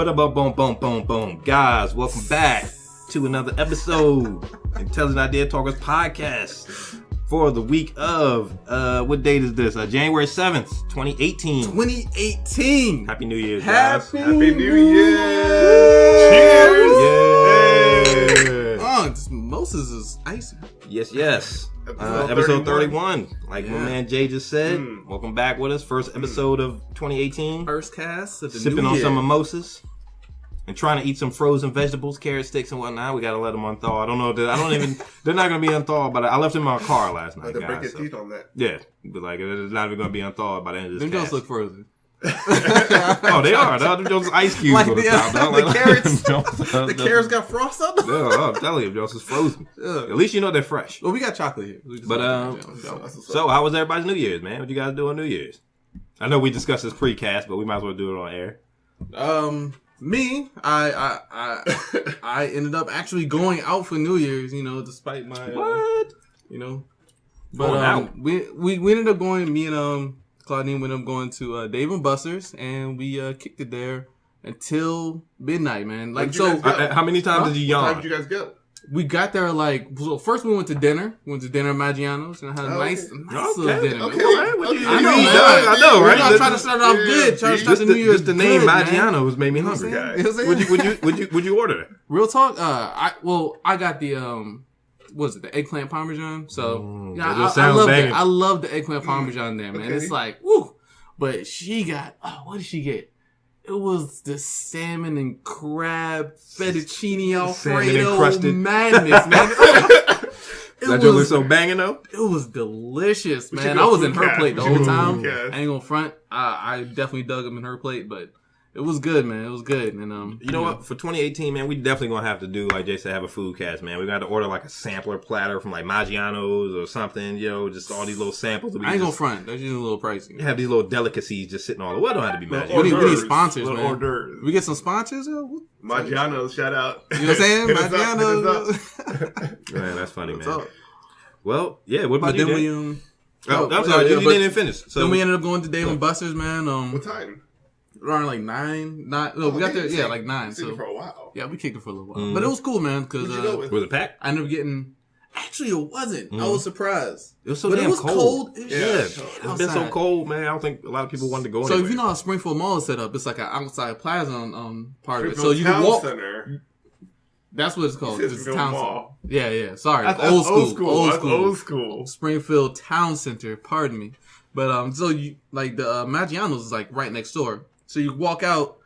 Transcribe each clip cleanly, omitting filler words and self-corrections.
Boom. Guys, welcome back to another episode Intelligent Idea Talkers podcast for the week of, what date is this? January 7th, 2018. 2018. Happy New Year, guys. Happy New Year. Cheers. Yeah. Oh, this Moses is icy. Yes. Episode 31. Like my man Jay just said. Welcome back with us. First episode of 2018. First cast of the Sipping new on year. some mimosas. And trying to eat some frozen vegetables, carrot sticks and whatnot. We gotta let them unthaw. I don't know. They're not gonna be unthawned, but I left them in my car last night. Break your teeth on that. Yeah, but like they're not even gonna be unthawned by the end of this. Them just look frozen. Oh, they are. They're just ice cubes Like on the the, top. the carrots. The carrots got frost on them. Yeah, I'm telling you, Jones is frozen. At least you know they're fresh. Well, we got chocolate here. But so how was everybody's New Year's, man? What you guys do on New Year's? I know we discussed this pre-cast, but we might as well do it on air. Me, I ended up actually going out for New Year's, despite my What? But we ended up going. Me and Claudine ended up going to Dave and Buster's, and we kicked it there until midnight, man. Like so, how many times did you How yawn? did you guys go? we got there first we went to dinner. We went to dinner at Maggiano's and had a nice little dinner. Okay. I know, right? We're trying to start it off good. Trying to start the New Year's Just the name good, man. Maggiano's made me hungry. You know what I'm saying? Would you order it? Real talk. I got the what is it? The eggplant parmesan. So that I just sounds love banging. that. I love the eggplant parmesan there, man. Okay. It's like woo. But she got what did she get? It was the salmon and crab fettuccine Alfredo encrusted. madness, man. That just look so banging though. It was delicious, man. should go I was in food her cast. plate the We should whole go time. food cast. I ain't gonna front. I definitely dug them in her plate, but it was good, man. It was good. And You know what? For 2018, man, we definitely gonna have to do, like Jay said, have a food cast, man. We got to order like a sampler platter from like Maggiano's or something, just all these little samples. That we I ain't can gonna front. That's just a little pricey. have these little delicacies just sitting all over. Well, it don't have to be We Maggiano's. need sponsors, Little man. hors d'oeuvres. We get some sponsors, yo? Maggiano's, shout out. You know what I'm saying? Hit us up, Maggiano's. Man, that's funny, What's man. up? Well, yeah. What about But you, then Jay? we I'm sorry, you didn't even finish. So then we ended up going to Dave and Buster's, man. What time? Around like 9. No, we got there. Yeah, like 9. Sitting So for a while. yeah, we kicked it for a little while, but it was cool, man. Because Who'd you go with? was it packed? I ended up getting. Actually, it wasn't. I was surprised. It was so But damn it was cold. Yeah, as it's shit been so outside. cold, man. I don't think a lot of people wanted to go. So anywhere. if you know how Springfield Mall is set up, it's like an outside plaza on part of it. So Springfield you can Town walk. Center. That's what it's called. It's It's Springfield town Mall. center. Yeah. Sorry, That's old school. That's old school. Springfield Town Center. Pardon me, but so you like the Maggiano's is like right next door. So you walk out.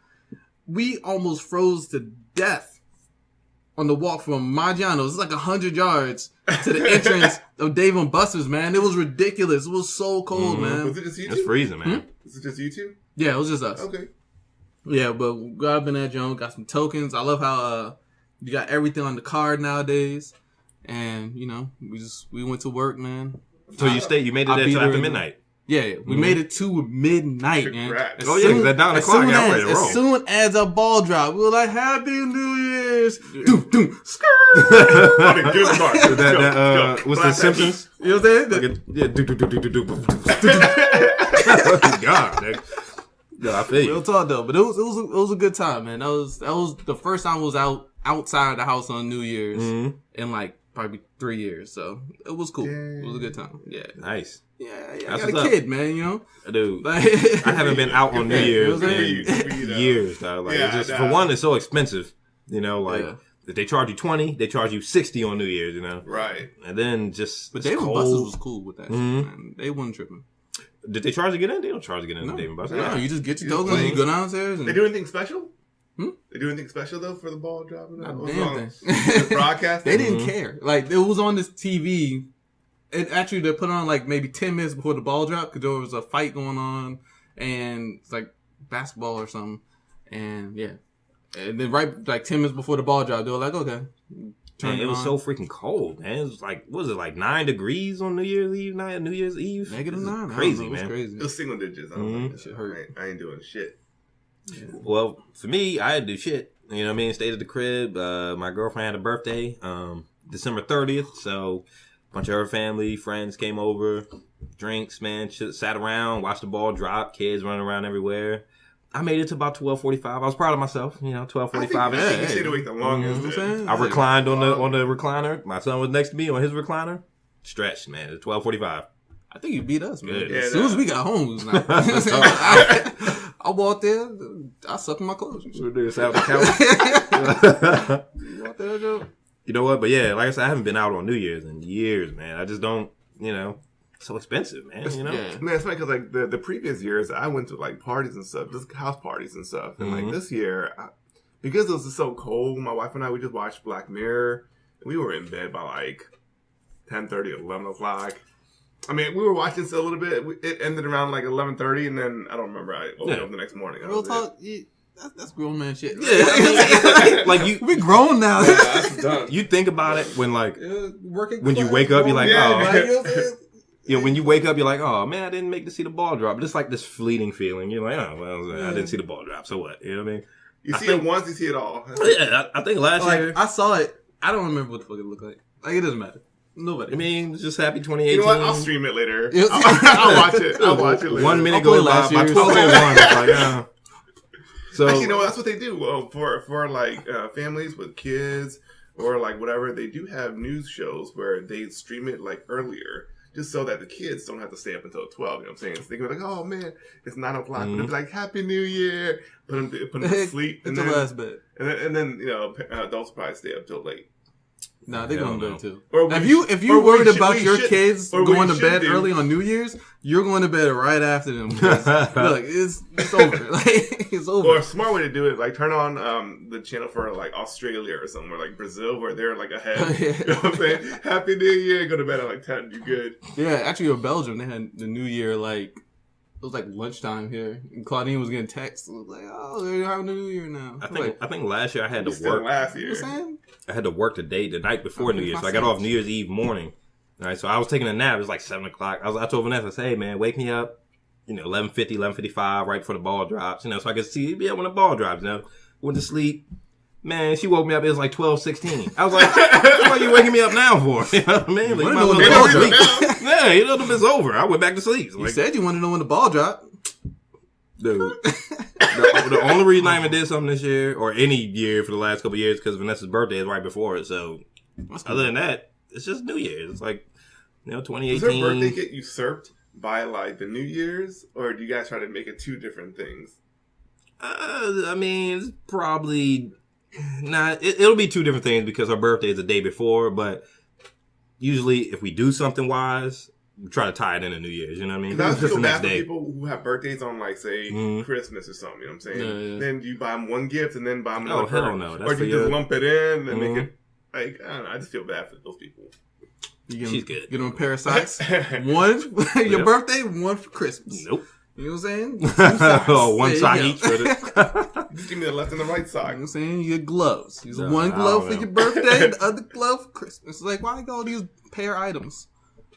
We almost froze to death on the walk from Maggiano's. It's like 100 yards to the entrance of Dave and Buster's. Man, it was ridiculous. It was so cold, man. Was it just you it's two? freezing, man. Was it just you two? Yeah, it was just us. Okay. Yeah, but we got up in that joint, got some tokens. I love how you got everything on the card nowadays. And, we went to work, man. So you made it I there beat till her after in- midnight. Yeah, we made it to midnight, man. Congrats. As Oh, yeah, 'cause at 9 o'clock, soon y'all ready to roll. As soon as a ball drop, we were like, Happy New Year's. Doom, doom, skirt. What a good start. What's the Simpsons? You know what I'm saying? Like yeah, do. God, nigga. Yeah, I feel you. Real talk though, but it was a good time, man. That was the first time I was outside the house on New Year's in like probably 3 years, so it was cool. It was a good time. Yeah, Nice. yeah. I That's got a what's up. kid, man. Dude, Like, I haven't been out on New Year's You know in what I'm years, dog. Like, Yeah, it's just, nah. for one, it's so expensive. Yeah. If they charge you 20, they charge you 60 on New Year's, Right. And then just, But it's Dave and cold. Buster's was cool with that. Shit, man. They wasn't tripping. Did they charge to get in? They don't charge to get in No, Dave and Buster's. no, you just get your You just tokens, play. you go downstairs, and They do anything special? Hmm? They do anything special though for the ball dropping? Not What was damn on? thing. Broadcast? They didn't care. Like, it was on this TV. And actually, they put it on like maybe 10 minutes before the ball dropped because there was a fight going on. And it's like basketball or something. And yeah. And then right like 10 minutes before the ball dropped, they were like, okay. Man, it was on. so freaking cold, man. It was like, what was it, like 9 degrees on New Year's Eve night? New Year's Eve? Negative This is 9. I don't crazy, know. It was man. crazy. It was single digits. I, was Mhm. like, That shit hurt. I ain't doing shit. Yeah. Well, for me, I had to do shit. You know what I mean? Stayed at the crib. My girlfriend had a birthday, December 30th. So a bunch of her family, friends came over, drinks, man, sat around, watched the ball drop, kids running around everywhere. I made it to about 12:45. I was proud of myself. 12:45. I think you stayed awake the longest. You know what I'm saying? I reclined on the recliner. My son was next to me on his recliner. Stretched, man. At 12:45. I think you beat us, man. Good. As soon as we got home, we was like, I walked there, I sucked in my clothes. So nigga sat on the couch. You walked there, Joe? You know what? But yeah, like I said, I haven't been out on New Year's in years, man. I just don't, it's so expensive, man. Yeah. Man, it's funny because like the previous years, I went to like parties and stuff, just house parties and stuff. And like this year, because it was so cold, my wife and I, we just watched Black Mirror. We were in bed by like 10:30, 11 o'clock. I mean, we were watching still a little bit. It ended around like 11:30, and then I don't remember. I woke up the next morning. Real talk, that's grown man shit. Yeah, like we grown now. Yeah, that's done. you think about it when like Working when you class, wake up, you're like, Yeah, oh, man. you know what I'm saying? when you wake up, you're like, oh man, I didn't make to see the ball drop. But it's like this fleeting feeling. You're like, oh well, I didn't see the ball drop. So what? You know what I mean? You see it once, you see it all. Yeah, I think last year. I saw it. I don't remember what the fuck it looked like. Like, it doesn't matter. Nobody. I mean, it's just happy 2018. You know what? I'll stream it later. I'll watch it. I'll watch it later. 1 minute I'll play goes by. last By year's. 12:01, it's like, So Actually, you know what? That's what they do for like families with kids or like whatever. They do have news shows where they stream it like earlier, just so that the kids don't have to stay up until 12. You know what I'm saying? So they can be like, oh man, it's 9 o'clock. But it's like Happy New Year. Put them to sleep. It's the last bit. And then adults probably stay up till late. Nah, they're Hell going to no. bed too. Or we If you or we worried should- about we your should- kids or we going to should bed do. early on New Year's, you're going to bed right after them. Look, it's over. Like, it's over. Or a smart way to do it, like turn on the channel for like Australia or somewhere, like Brazil, where they're like ahead. Yeah. You know what I'm saying? Happy New Year. Go to bed at like 10. You good? Yeah, actually, in Belgium, they had the New Year, like, it was like lunchtime here. And Claudine was getting texts. It was like, oh, they're having a New Year now. I think last year I had to Still work. last You year. know what I'm saying? I had to work the night before Okay, New Year's. So I my got off sense. New Year's Eve morning. All right, so I was taking a nap. It was like 7 o'clock. I told Vanessa, I said, hey man, wake me up. 11:50, 11:55, right before the ball drops. So I could see when the ball drops. Went to sleep. Man, she woke me up. It was like 12:16. I was like, what are you waking me up now for? You know what I mean? Like, you might as well Wanna go know to when the sleep. Yeah, it's over. I went back to sleep. You said you wanted to know when the ball dropped. Dude, the only reason I even did something this year, or any year for the last couple of years, because Vanessa's birthday is right before it. So, other than that, it's just New Year's. It's like, 2018. Does her birthday get usurped by like the New Year's, or do you guys try to make it two different things? I mean, it's probably not. It'll be two different things because her birthday is the day before. But usually, if we do something wise, we try to tie it into New Year's. You know what I mean? Because I It's just feel the bad next for day. people who have birthdays on like say Mhm. Christmas or something. You know what I'm saying? Yeah. Then you buy them one gift and then buy them Oh, another. hell no. That's Or for you just your- lump it in and Mhm. make it like I don't know. I just feel bad for those people. You She's good. Get them a pair of socks. One for your Yep. birthday, one for Christmas. Nope. You know what I'm saying? Two socks. Oh, one There you sock go. each for the. Just give me the left and the right You know sock. what I'm saying? You get gloves. Use No, one I glove don't for know. your birthday, the other glove for Christmas. It's like, why go all these pair items?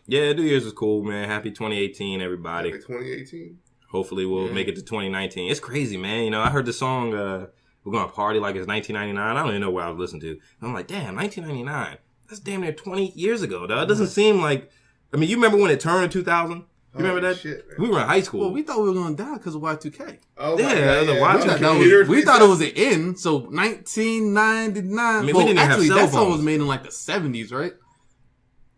Yeah, New Year's is cool, man. Happy 2018, everybody. Like 2018. Hopefully, we'll make it to 2019. It's crazy, man. I heard the song, We're Gonna Party Like It's 1999. I don't even know what I was listening to. And I'm like, damn, 1999. That's damn near 20 years ago, dog. It doesn't seem like. I mean, you remember when it turned in 2000? You remember Holy that? shit, man. We were in high school. Well, we thought we were going to die because of Y2K. Oh my Yeah, God, the yeah. Y2K. No, That computers, was, we thought it was the end. So 1999. I mean, we well, didn't have actually, cell that song phones. was made in like the 70s, right?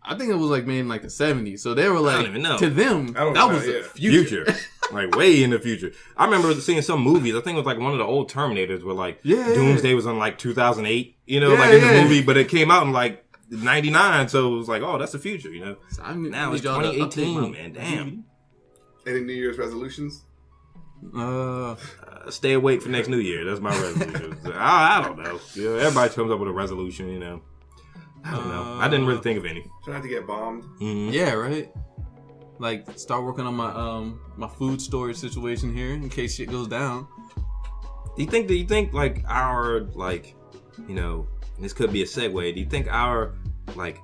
I think it was like made in like the 70s. So they were like, don't even know. to them, I don't that know, was the yeah. future. Like way in the future. I remember seeing some movies. I think it was like one of the old Terminators where like Yeah. Doomsday was in like 2008, Yeah, like in the yeah. movie, but it came out in like 99. So it was like, oh, that's the future, So I Now need it's y'all to update 2018, my man. Damn. Any New Year's resolutions? Stay awake for next New Year. That's my resolution. I don't know. Everybody comes up with a resolution, I don't know. I didn't really think of any. Try not to get bombed. Mhm. Yeah, right. Like start working on my my food storage situation here in case shit goes down. Do you think like our like, and this could be a segue. Do you think our like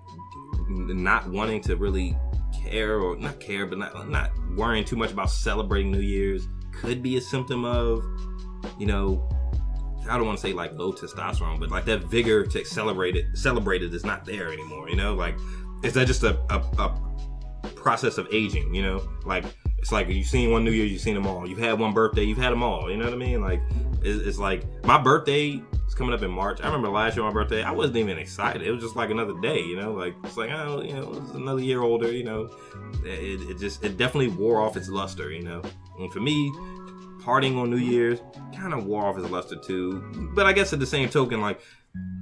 not wanting to really care or not care, but not worrying too much about celebrating New Year's could be a symptom of, I don't want to say like low testosterone, but like that vigor to celebrate it is not there anymore. Like, is that just a process of aging? Like It's like you've seen one New Year, you've seen them all. You've had one birthday, you've had them all. You know what I mean? Like, it's like my birthday is coming up in March. I remember last year my birthday, I wasn't even excited. It was just like another day, you know? Like, it's like, oh, you know, it's another year older, you know? It definitely wore off its luster, you know? And for me, partying on New Year's kind of wore off its luster too. But I guess at the same token, like,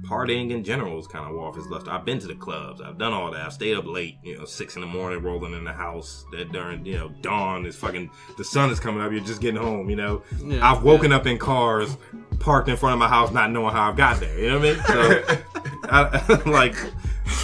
partying in general is kind of wore off its luster. I've been to the clubs. I've done all that. I've stayed up late, 6 a.m, rolling in the house. That during, dawn is fucking, the sun is coming up. You're just getting home, Yeah, I've woken up in cars parked in front of my house not knowing how I got there. You know what I mean? So, like,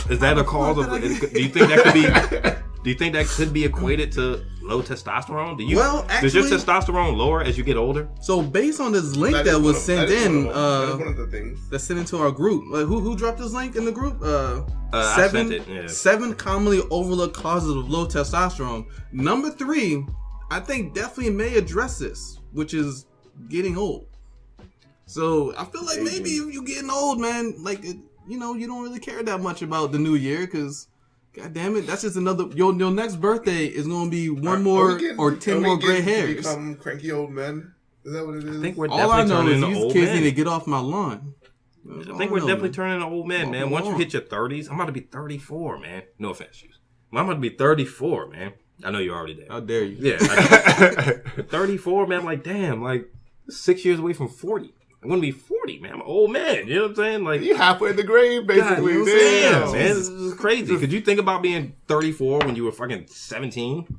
is that a cause of, do you think that could be... Do you think that could be equated to low testosterone? Does your testosterone lower as you get older? So based on this link that was sent in, that's one of the things that's sent into our group. Like, who dropped this link in the group? I sent it. Yeah. 7 commonly overlooked causes of low testosterone. Number 3, I think definitely may address this, which is getting old. So I feel like maybe if you're getting old, man, like you don't really care that much about the new year because. God damn it! That's just another. Your next birthday is going to be one more or 10 more gray hairs. Become cranky old men. Is that what it is? I think we're all I know is these kids need to get off my lawn. I think we're definitely turning into old men, man. Once you hit your 30s, I'm about to be 34, man. No offense, Juce. I'm about to be 34, man. I know you're already there. How dare you? Yeah, 34, man. I'm like, damn, like 6 years away from 40. I'm gonna be 40, man. I'm an old man. You know what I'm saying? Like, you halfway in the grave, basically. God, damn, man. This is crazy. Could you think about being 34 when you were fucking 17?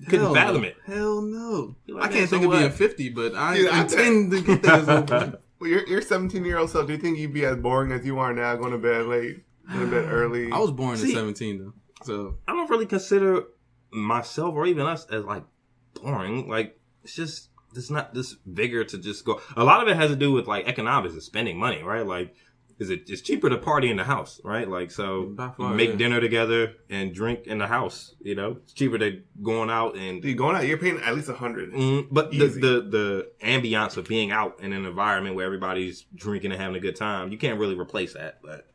Couldn't fathom it. Hell no. Like, I can't think of being 50, but I intend to get there. Well, your 17-year-old self, do you think you'd be as boring as you are now, going to bed late, going to bed early? I was born at 17, though. So I don't really consider myself or even us as, like, boring. Like, it's just... It's not this vigor to just go. A lot of it has to do with like economics and spending money, right? Like, it's cheaper to party in the house, right? Like, so you make dinner together and drink in the house. It's cheaper than going out and you're paying at least $100. But the ambiance of being out in an environment where everybody's drinking and having a good time, you can't really replace that. But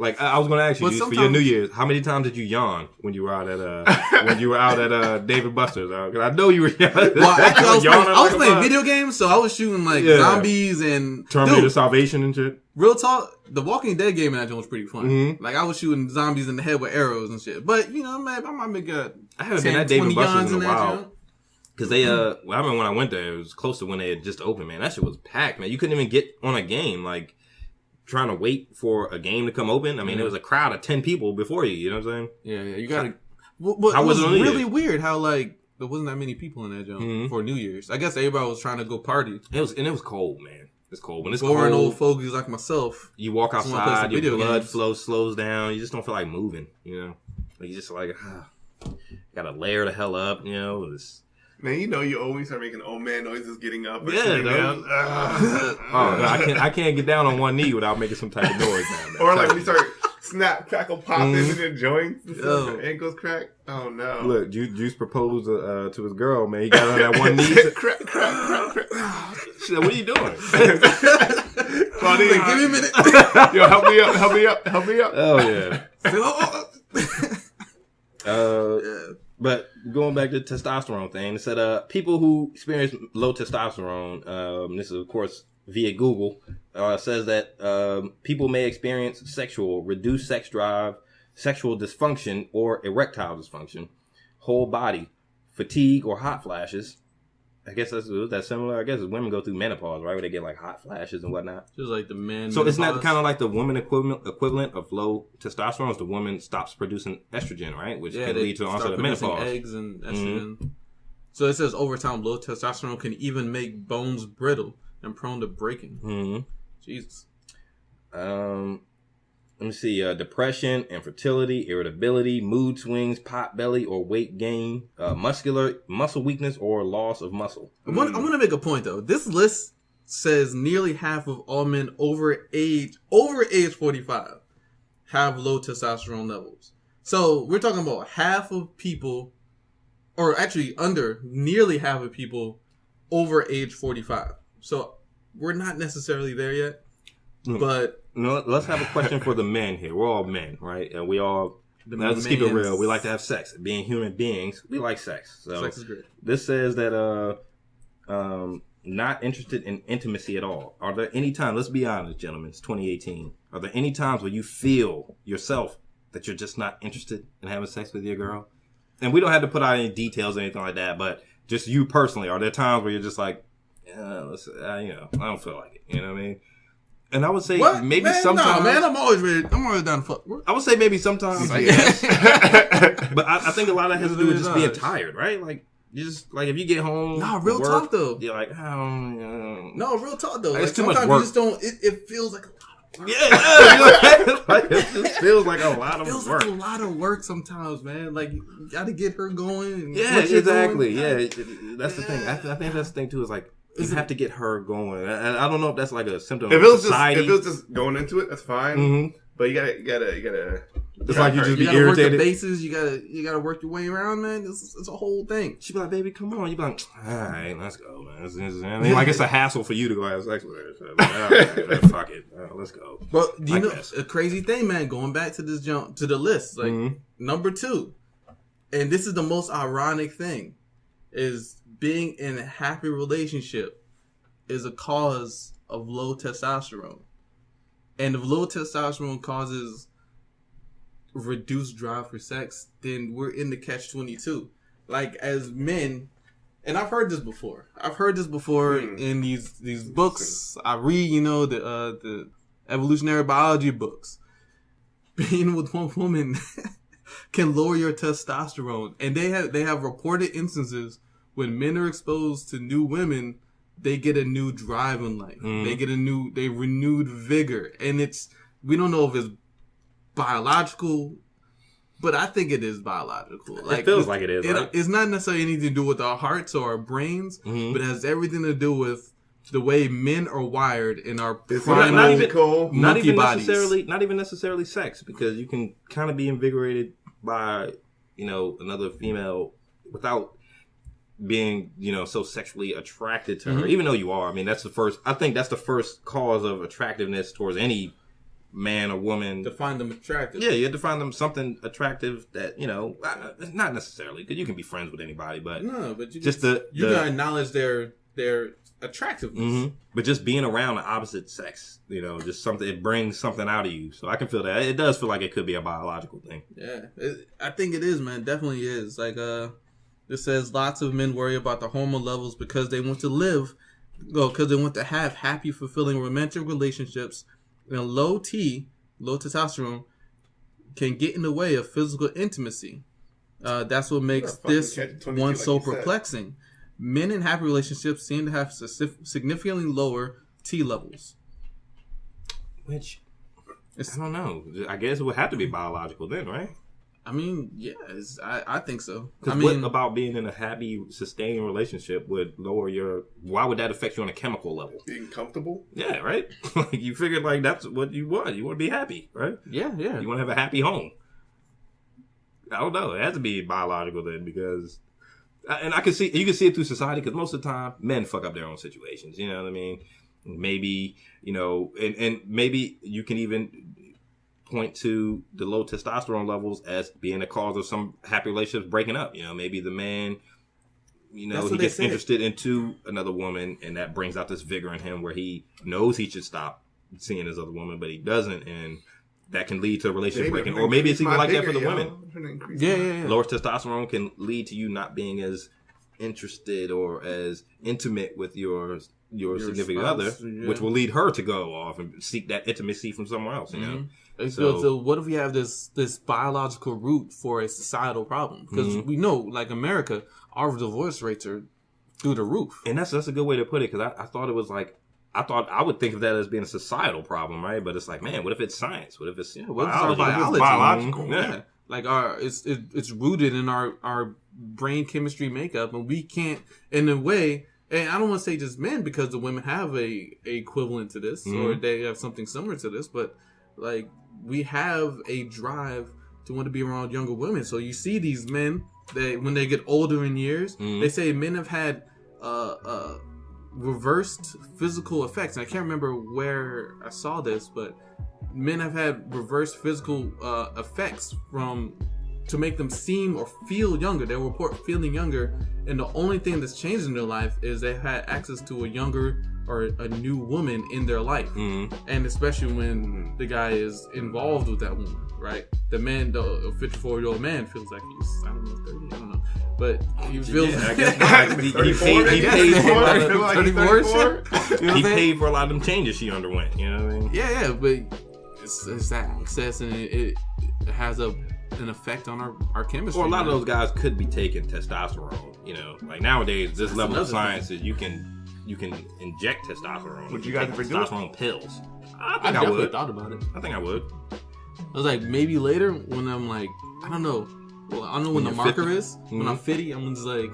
like I was going to ask you, Juce, for your New Year's, how many times did you yawn when you were out at David Buster's? Because I know you were. Well, actually, I was playing video games, so I was shooting like zombies and Terminator Salvation and shit. Real talk, the Walking Dead game in that joint was pretty fun. Mm-hmm. Like I was shooting zombies in the head with arrows and shit. But man, I might make I haven't been at David Buster's in a while. Because they, I remember when I went there, it was close to when they had just opened, man. That shit was packed, man. You couldn't even get on a game, like, trying to wait for a game to come open. I mean, there was a crowd of 10 people before you, you know what I'm saying? Yeah, you gotta... But it was really weird how, like, there wasn't that many people in that jump for New Year's. I guess everybody was trying to go party. It was cold, man. It's cold. When it's boring cold, old fogies like myself. You walk outside, your blood flow slows down. You just don't feel like moving, Like, you just like, gotta layer the hell up, It's... Man, you always start making old man noises getting up. Or down. I can't get down on one knee without making some type of noise. Or like when you start snap, crackle, popping in your joints and stuff, your ankles crack. Oh no! Look, Juce proposed to his girl. Man, he got on that one knee. crack. Shit, what are you doing? Claudine, give me a minute. Yo, help me up. Oh yeah. But going back to the testosterone thing, it said people who experience low testosterone, this is of course via Google, says that people may experience reduced sex drive, sexual dysfunction, or erectile dysfunction, whole body, fatigue, or hot flashes. I guess that's similar. I guess women go through menopause, right? Where they get like hot flashes and whatnot. Just like the men. So isn't that kind of like the woman equivalent of low testosterone? Is the woman stops producing estrogen, right? Which can lead to onset of menopause. Eggs and estrogen. Mm-hmm. So it says over time, low testosterone can even make bones brittle and prone to breaking. Mm-hmm. Jesus. Let me see. Depression, infertility, irritability, mood swings, pot belly or weight gain, muscle weakness or loss of muscle. I want to make a point though. This list says nearly half of all men over age 45 have low testosterone levels. So we're talking about half of people, or actually nearly half of people over age 45. So we're not necessarily there yet, but. Let's have a question for the men here. We're all men, right? And we all Now, let's keep it real. We like to have sex. Being human beings, we like sex. So sex is great. this says that not interested in intimacy at all. Are there any times, let's be honest, gentlemen, it's 2018. Are there any times where you feel yourself that you're just not interested in having sex with your girl? And we don't have to put out any details or anything like that, but just you personally, are there times where you're just like, I don't feel like it. You know what I mean? And I would say maybe man, sometimes. No, man, I'm always ready. I'm always down to fuck. I would say maybe sometimes. Yes. But I think a lot of that has to do with just being tired, right? Like, you just, like, if you get home. Nah, real talk, though. You're like, No, real talk, though. Like, Like, it's too much sometimes work. you just don't, it feels like a lot of work. Yeah. Like, it just feels like a lot of Feels work. like a lot of work sometimes, man. Like, you got to get her going. And Yeah, what you're exactly. doing. Yeah, that's the thing. I think that's the thing, too, is like, you have to get her going. And I don't know if that's like a symptom If of it was society. if it was just going into it, that's fine. Mm-hmm. But you gotta. It's like you just You be gotta work the irritated. bases. You gotta work your way around, man. It's a whole thing. She be like, baby, come on. You be like, all right, let's go, man. I mean, like, it's a hassle for you to go have sex with her. So, all right, fuck it. Let's go. But do you know guess. a crazy thing, man? Going back to this jump to the list, like number 2, and this is the most ironic thing, is being in a happy relationship is a cause of low testosterone, and if low testosterone causes reduced drive for sex, then we're in the catch-22. Like, as men, and I've heard this before. In these books I read. You know, the evolutionary biology books. Being with one woman can lower your testosterone, and they have reported instances when men are exposed to new women, they get a new drive in life. They get they renewed vigor, and we don't know if it's biological, but I think it is biological. Like, it feels like it is. Right? It's not necessarily anything to do with our hearts or our brains, but it has everything to do with the way men are wired in our primal not even bodies. Not even necessarily sex, because you can kind of be invigorated by, another female without being, so sexually attracted to her, even though you are. I mean, I think that's the first cause of attractiveness towards any man or woman. To find them attractive. Yeah, you have to find them something attractive that, not necessarily, because you can be friends with anybody, but no, but you gotta acknowledge their attractiveness. But just being around the opposite sex, just something, it brings something out of you. So I can feel that. It does feel like it could be a biological thing. Yeah, I think it is, man. Definitely is. Like, it says lots of men worry about the hormone levels because they want to because they want to have happy, fulfilling romantic relationships. And low testosterone can get in the way of physical intimacy. That's what makes this one so perplexing. Men in happy relationships seem to have significantly lower T levels. Which, I don't know. I guess it would have to be biological then, right? I mean, yeah, I think so. Because what about being in a happy, sustaining relationship would lower why would that affect you on a chemical level? Being comfortable? Yeah, right? Like, you figured, like, that's what you want. You want to be happy, right? Yeah. You want to have a happy home. I don't know. It has to be biological then, because... And you can see it through society, because most of the time, men fuck up their own situations. You know what I mean? Maybe, and maybe you can even point to the low testosterone levels as being a cause of some happy relationships breaking up. Maybe the man, he gets interested into another woman, and that brings out this vigor in him where he knows he should stop seeing his other woman, but he doesn't, and that can lead to a relationship breaking. Or maybe it's even like that for the women. Yeah. Lower testosterone can lead to you not being as interested or as intimate with your significant other, which will lead her to go off and seek that intimacy from somewhere else. So what if we have this biological root for a societal problem? Because we know, like America, our divorce rates are through the roof. And that's a good way to put it, because I thought it was like, I would think of that as being a societal problem, right? But it's like, man, what if it's science? What if it's biological? Yeah. Like it's rooted in our brain chemistry makeup, and we can't, in a way. And I don't want to say just men, because the women have a equivalent to this, or they have something similar to this. But like, we have a drive to want to be around younger women. So you see these men, when they get older in years, they say men have had reversed physical effects. And I can't remember where I saw this, but men have had reversed physical effects to make them seem or feel younger. They report feeling younger, and the only thing that's changed in their life is they've had access to a younger or a new woman in their life. And especially when the guy is involved with that woman, right? The man, the 54-year-old man feels like he's, I don't know, 30, I don't know. But he feels I guess he paid for a lot of them changes she underwent, you know what I mean? Yeah, but it's that access, and it has an effect on our chemistry. Or a lot of those guys could be taking testosterone, you know. Like nowadays, this level of science is you can inject testosterone. Would you guys ever do it? Testosterone pills? I I definitely thought about it. I think I would. I was like, maybe later when I'm like, I don't know. Well, I don't know when the marker 50. is. When I'm 50, I'm just like,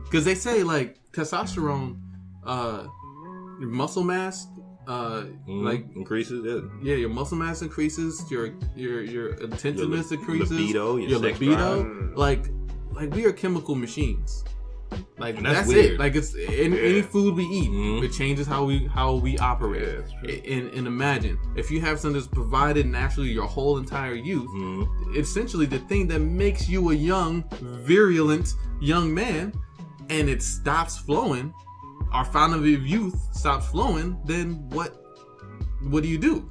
because they say like testosterone, your muscle mass, like increases. Yeah, your muscle mass increases. Your attentiveness increases. Libido, your sex libido. drive. Like we are chemical machines. Like And that's weird. it. Like it's any food we eat, it changes how we operate. Yeah, that's true. And imagine if you have something that's provided naturally your whole entire youth. Essentially, the thing that makes you a young, virulent young man, and it stops flowing, our fountain of youth stops flowing. Then what do you do?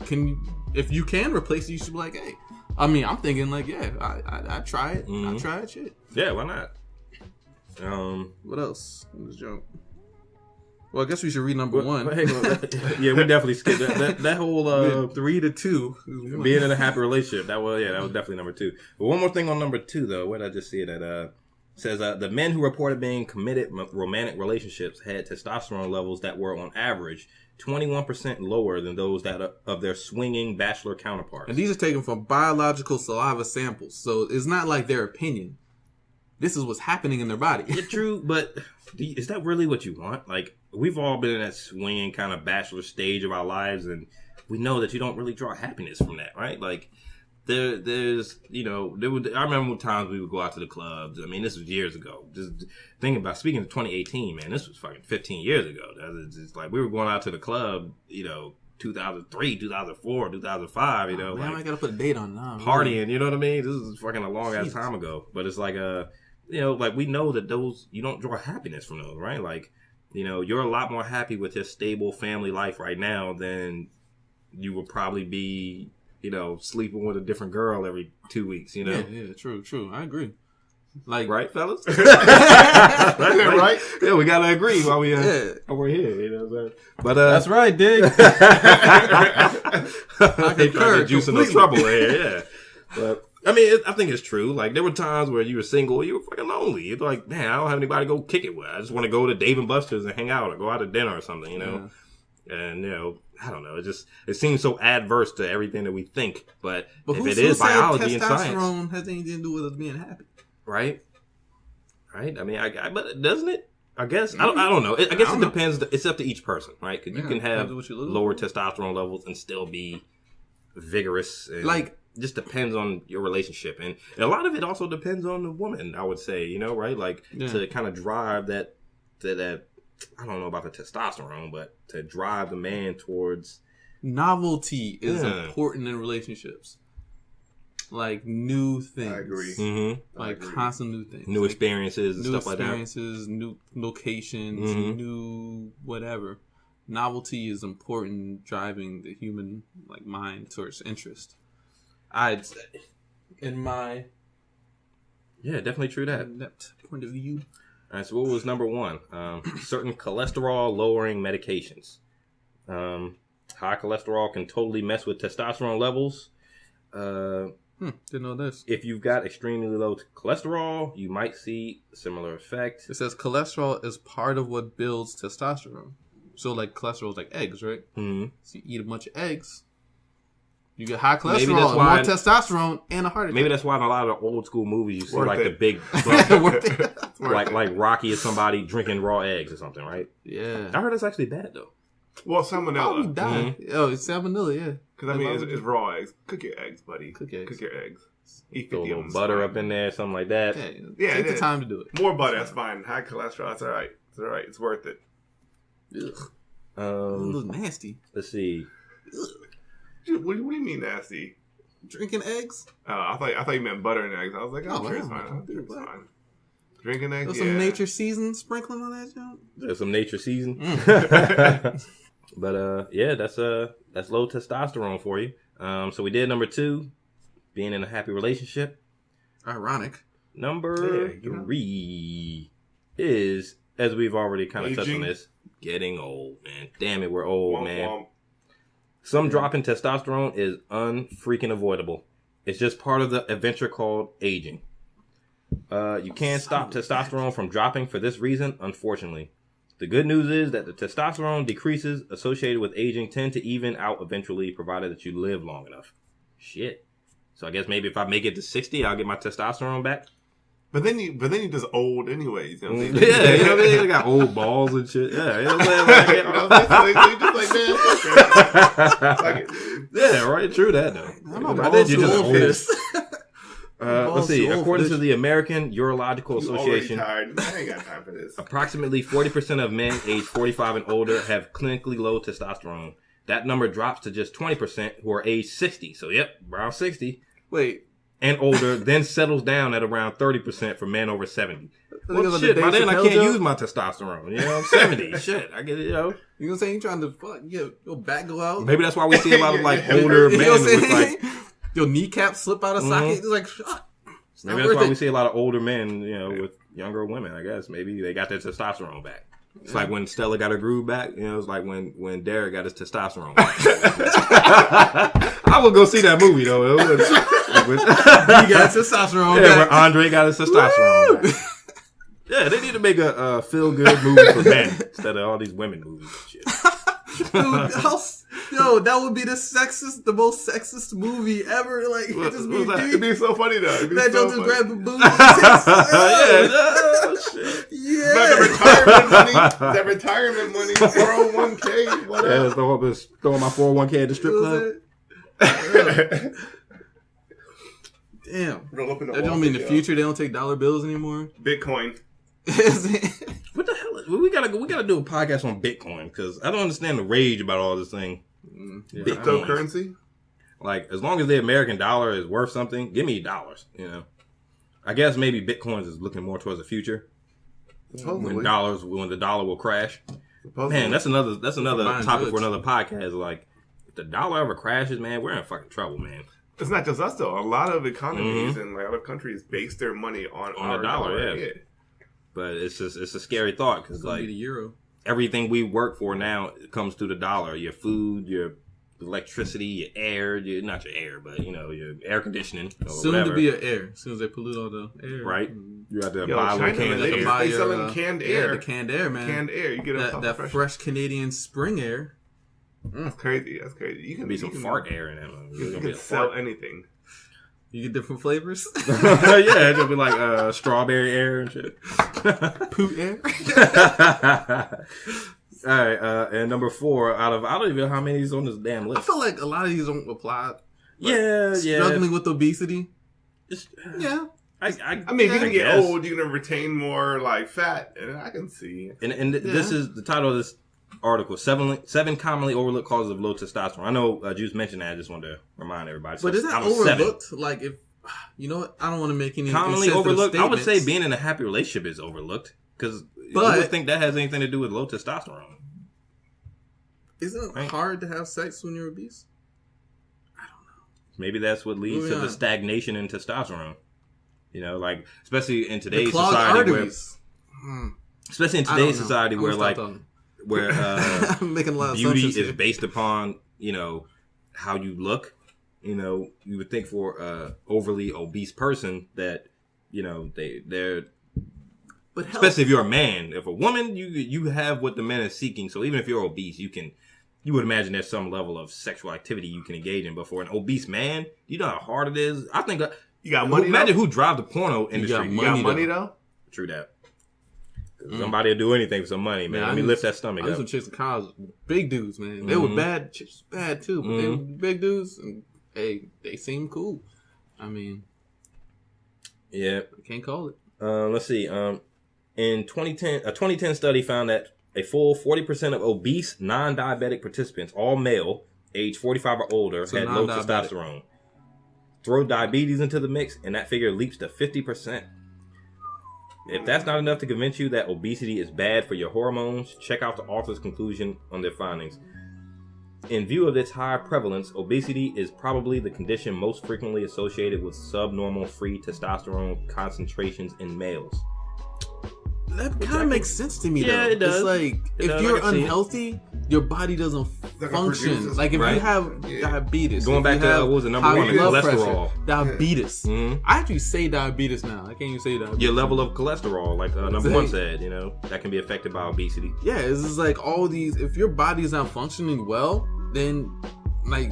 If you can replace it, you should be like, hey. I mean, I'm thinking like, yeah, I try it. I try it. Shit. Yeah, why not? What else? Let's jump. Well, I guess we should read number one. Yeah, we definitely skipped that whole 3 to 2. being in a happy relationship. That was definitely number 2. But one more thing on number 2 though. What did I just see that says the men who reported being committed romantic relationships had testosterone levels that were on average 21% lower than those of their swinging bachelor counterparts. And these are taken from biological saliva samples, so it's not like their opinion. This is what's happening in their body. Yeah, true, but is that really what you want? Like, we've all been in that swinging kind of bachelor stage of our lives, and we know that you don't really draw happiness from that, right? Like, there's, you know, I remember times we would go out to the clubs. I mean, this was years ago. Just thinking about, speaking of 2018, man, this was fucking 15 years ago. It's like, we were going out to the club, you know, 2003, 2004, 2005, you know. Man, like, I gotta put a date on now. Partying, you know what I mean? This is fucking a long ass time ago. But it's like, you know, like we know that those, you don't draw happiness from those, right? Like, you know, you're a lot more happy with your stable family life right now than you would probably be, you know, sleeping with a different girl every 2 weeks, you know? Yeah, true. I agree. Like, right, fellas? Right? Yeah, we gotta agree while we're here, you know what I'm saying? But, that's right, Dig. I concur. Juice in no trouble here, yeah. But, I mean, I think it's true. Like, there were times where you were single, you were fucking lonely. You're like, man, I don't have anybody to go kick it with. I just want to go to Dave & Buster's and hang out or go out to dinner or something, you know? Yeah. And, you know, I don't know. It seems so adverse to everything that we think. But if it is biology and science. Testosterone has anything to do with us being happy. Right? I mean, but doesn't it? I guess. I don't know. I guess it depends. It's up to each person, right? Because you can have lower testosterone levels and still be vigorous. And like, just depends on your relationship. And a lot of it also depends on the woman, I would say, you know, right? Like, to kind of drive that, I don't know about the testosterone, but to drive the man towards... Novelty is important in relationships. Like, new things. I agree. Mm-hmm. Like, constant new things. New experiences and stuff like that. New experiences, new locations, new whatever. Novelty is important in driving the human, like, mind towards interest. I'd say, in my definitely true that point of view. All right, so what was number 1? Certain cholesterol lowering medications. High cholesterol can totally mess with testosterone levels. Didn't know this. If you've got extremely low cholesterol, you might see a similar effect. It says cholesterol is part of what builds testosterone. So, like, cholesterol is like eggs, right? Mm-hmm. So you eat a bunch of eggs, you get high cholesterol, and more testosterone, and a heart attack. Maybe that's why in a lot of the old school movies you see like the big, like Rocky or somebody drinking raw eggs or something, right? Yeah, I heard that's actually bad though. Well, salmonella. Oh, he died. Oh, it's salmonella, yeah. Because I mean, it's raw eggs. Cook your eggs, buddy. Cook eggs. Cook your eggs. Eat 50 Throw a little of them. butter up in there, something like that. Yeah, take the time to do it. More butter, that's fine. High cholesterol, that's all right. It's all right. It's worth it. Ugh. It Um, looks nasty. let's see. What do you mean nasty? Drinking eggs? I thought you meant butter and eggs. I was like, Oh, I'm sure it's wow. fine. I'm sure it's fine. Drinking eggs, There's yeah. some nature season sprinkling on that joint. There's some nature season. But yeah, that's low testosterone for you. So we did number 2, being in a happy relationship. Ironic. Number Yeah, you know. 3 is, as we've already kind of touched on Aging. this, getting old, man. Damn it, we're old, Womp man. womp. Some drop in testosterone is unfreaking avoidable. It's just part of the adventure called aging. You can't stop testosterone from dropping for this reason, unfortunately. The good news is that the testosterone decreases associated with aging tend to even out eventually, provided that you live long enough. Shit. So I guess maybe if I make it to 60, I'll get my testosterone back. But then you just old anyways. You know what I'm Yeah, saying? you know what I mean? They got old balls and shit. Yeah, you know what I'm saying? You know what I'm saying? So you just like, man, fuck it. Yeah, right. True that though. I'm not By balls then, you're too just old for old. this. Let's see. too old for According to this. the American Urological You already Association, tired. I ain't got time for this. approximately 40% of men aged 45 and older have clinically low testosterone. That number drops to just 20% who are aged 60. So, yep, around 60 Wait. and older, then settles down at around 30% for men over 70. Well, Because of the shit, by Dave then I Chappelle can't joke? use my testosterone. You know, I'm 70. Shit, I get it, you know. You know what I'm saying? You trying to fuck, your back go out. Maybe that's why we see a lot of, like, Yeah. older You men know what I'm with, saying? like, Your kneecap slip out of socket. It's like, shut. It's not maybe that's worth why it. we see a lot of older men, you know, with younger women, I guess. Maybe they got their testosterone back. It's like when Stella got her groove back, you know, it's like when Derek got his testosterone back. I would go see that movie, though. You got testosterone Yeah, where back. Andre got his testosterone back. Yeah, they need to make a feel-good movie for men instead of all these women movies and shit. Dude, that would be the most sexist movie ever. Like, What- just what was that? It'd be so funny though. It'd be that so joke just funny. grab a boob. Yeah, oh, shit. But the Yeah. retirement money, 401k, whatever. Yeah, throwing my 401k at the strip club. Damn. Roll up in the That don't mean in the future they don't take dollar bills anymore. Bitcoin. What the hell? We gotta do a podcast on Bitcoin because I don't understand the rage about all this thing. Yeah. Bitcoin. Cryptocurrency. Like, as long as the American dollar is worth something, give me dollars. You know, I guess maybe Bitcoins is looking more towards the future when Supposedly. the dollar will crash. Supposedly. Man, that's another buying topic for goods. another podcast. Like, if the dollar ever crashes, man, we're in fucking trouble, man. It's not just us though. A lot of economies and like other countries base their money on our the dollar, yeah. But it's a scary thought because It's gonna like be the euro. everything we work for now comes through the dollar. Your food, your electricity, your air, not your air, but you know, your air conditioning or Soon whatever. to be an air. As soon as they pollute all the air. Right? You have to Yo, buy a little China, can man, of they air. buy They your, selling canned Yeah, air. the canned air, man. Canned air. You get a That fresh Canadian spring air. That's crazy. That's crazy. You There'll be some fart air in that one. There's You gonna be can a sell fart. anything. You get different flavors. Yeah, it'll be like strawberry air and shit. Poot air. All right, and number 4 out of I don't even know how many is on this damn I list. feel like a lot of these don't apply. Yeah. Struggling with obesity. It's- Yeah. I mean, if you I can get guess. old, you're gonna retain more like fat, and I can see. And this is the title of this article: seven commonly overlooked causes of low testosterone. I know Juice mentioned that. I just wanted to remind everybody. But So is that out of 7. overlooked? Like, if you know what, I don't want to make any Commonly insensitive overlooked. I would say statements. being in a happy relationship is overlooked because you But- would think that has anything to do with low testosterone. Isn't it Right. hard to have sex when you're obese? Maybe that's what leads Moving to the on. stagnation in testosterone. You know, like especially in The today's clogged society, arteries. especially in I don't today's know. society I'm where gonna like stop talking. where I'm making a lot of beauty assumptions is here. based upon, you know, how you look. You know, you would think for a overly obese person that, you know, they're But health, especially if you're a man. If a woman, you have what the man is seeking. So even if you're obese, you would imagine there's some level of sexual activity you can engage in. But for an obese man, you know how hard it is. I think You got money. imagine though? who drive the porno industry. You got money though. True that. Somebody will do anything for some money, man. Man, Let me I lift knew- that stomach I knew up. some chicks in college, big dudes, man. They were bad. Chicks bad too, but they were big dudes, and they seemed cool. I mean, Yeah. I can't call it. Let's see. In 2010, a 2010 study found that a full 40% of obese, non-diabetic participants, all male, age 45 or older, So had low non-diabetic. testosterone. Throw diabetes into the mix, and that figure leaps to 50%. If that's not enough to convince you that obesity is bad for your hormones, check out the author's conclusion on their findings. In view of its high prevalence, obesity is probably the condition most frequently associated with subnormal free testosterone concentrations in males. That kind of makes sense to me, though. Yeah, it does. It's like, It if does. you're I can see it. unhealthy, your body doesn't Like function. produces- Like, if Right. you have diabetes. Going if back you to, have what was the number high one, blood cholesterol. pressure, diabetes. Mhm. I actually say diabetes now. I can't even say diabetes. Your level of cholesterol, like number Say- one said, that can be affected by obesity. Yeah, it's just like all these. If your body's not functioning well, then like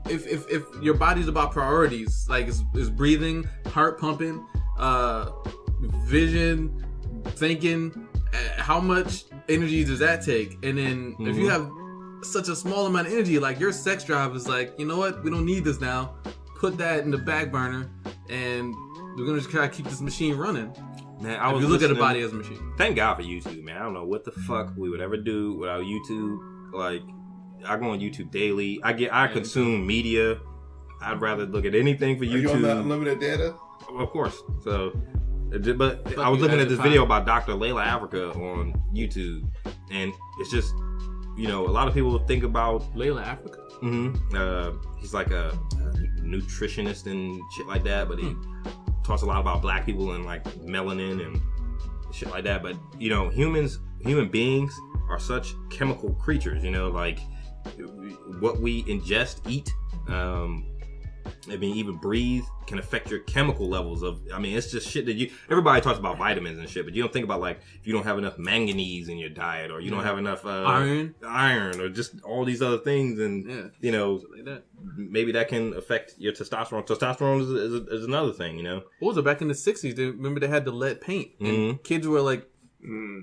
if your body's about priorities, like is breathing, heart pumping, vision, thinking, how much energy does that take? And then if you have such a small amount of energy, like your sex drive is like, you know what, we don't need this now. Put that in the back burner, and we're gonna just try to keep this machine running. Man, I If was you look at the listening- body as a machine. Thank God for YouTube, man. I don't know what the fuck we would ever do without YouTube. Like, I go on YouTube daily. I consume media. I'd rather look at anything for Are you on the YouTube. unlimited data? Of course. So, but Fuck I was you, looking as at this a video pilot. about Dr. Layla Africa on YouTube, and it's just, a lot of people think about. Layla Africa. He's like a nutritionist and shit like that, but he talks a lot about black people and like melanin and shit like that. But human beings are such chemical creatures. Like what we ingest, eat, even breathe can affect your chemical levels of. It's just shit that everybody talks about vitamins and shit, but you don't think about like if you don't have enough manganese in your diet, or you don't have enough iron, or just all these other things, and like that. maybe that can affect your testosterone. Testosterone is another thing, What was it back in the 60s? Remember they had the lead paint, and kids were like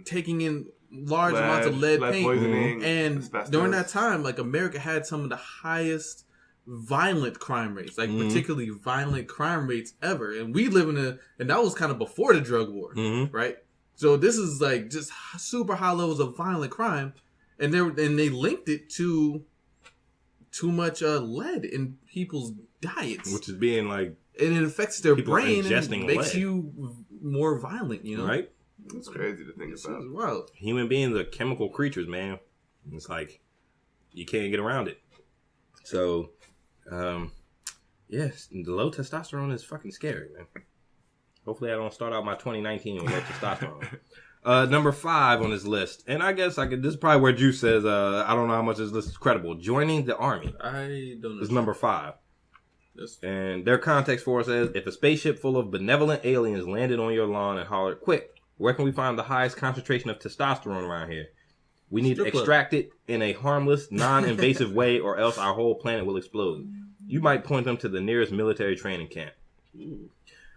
taking in large amounts of lead paint, poisoning, and asbestos. during that time, like America had some of the highest violent crime rates, like particularly violent crime rates ever, and we live and that was kind of before the drug war, right? So this is like just super high levels of violent crime, and they linked it to too much lead in people's diets, which is being like, and it affects their people brain and ingesting makes lead. you more violent, right? It's crazy to think about. Wow. Human beings are chemical creatures, man. It's like you can't get around it. So, yes, the low testosterone is fucking scary, man. Hopefully, I don't start out my 2019 with low testosterone. Number 5 on this list, and I guess this is probably where Juice says, I don't know how much this list is credible. Joining the army. I don't know. Is number 5. That's- And their context for it says, if a spaceship full of benevolent aliens landed on your lawn and hollered, quick, where can we find the highest concentration of testosterone around here? We need to Strip club. extract it in a harmless, non-invasive way, or else our whole planet will explode. You might point them to the nearest military training camp.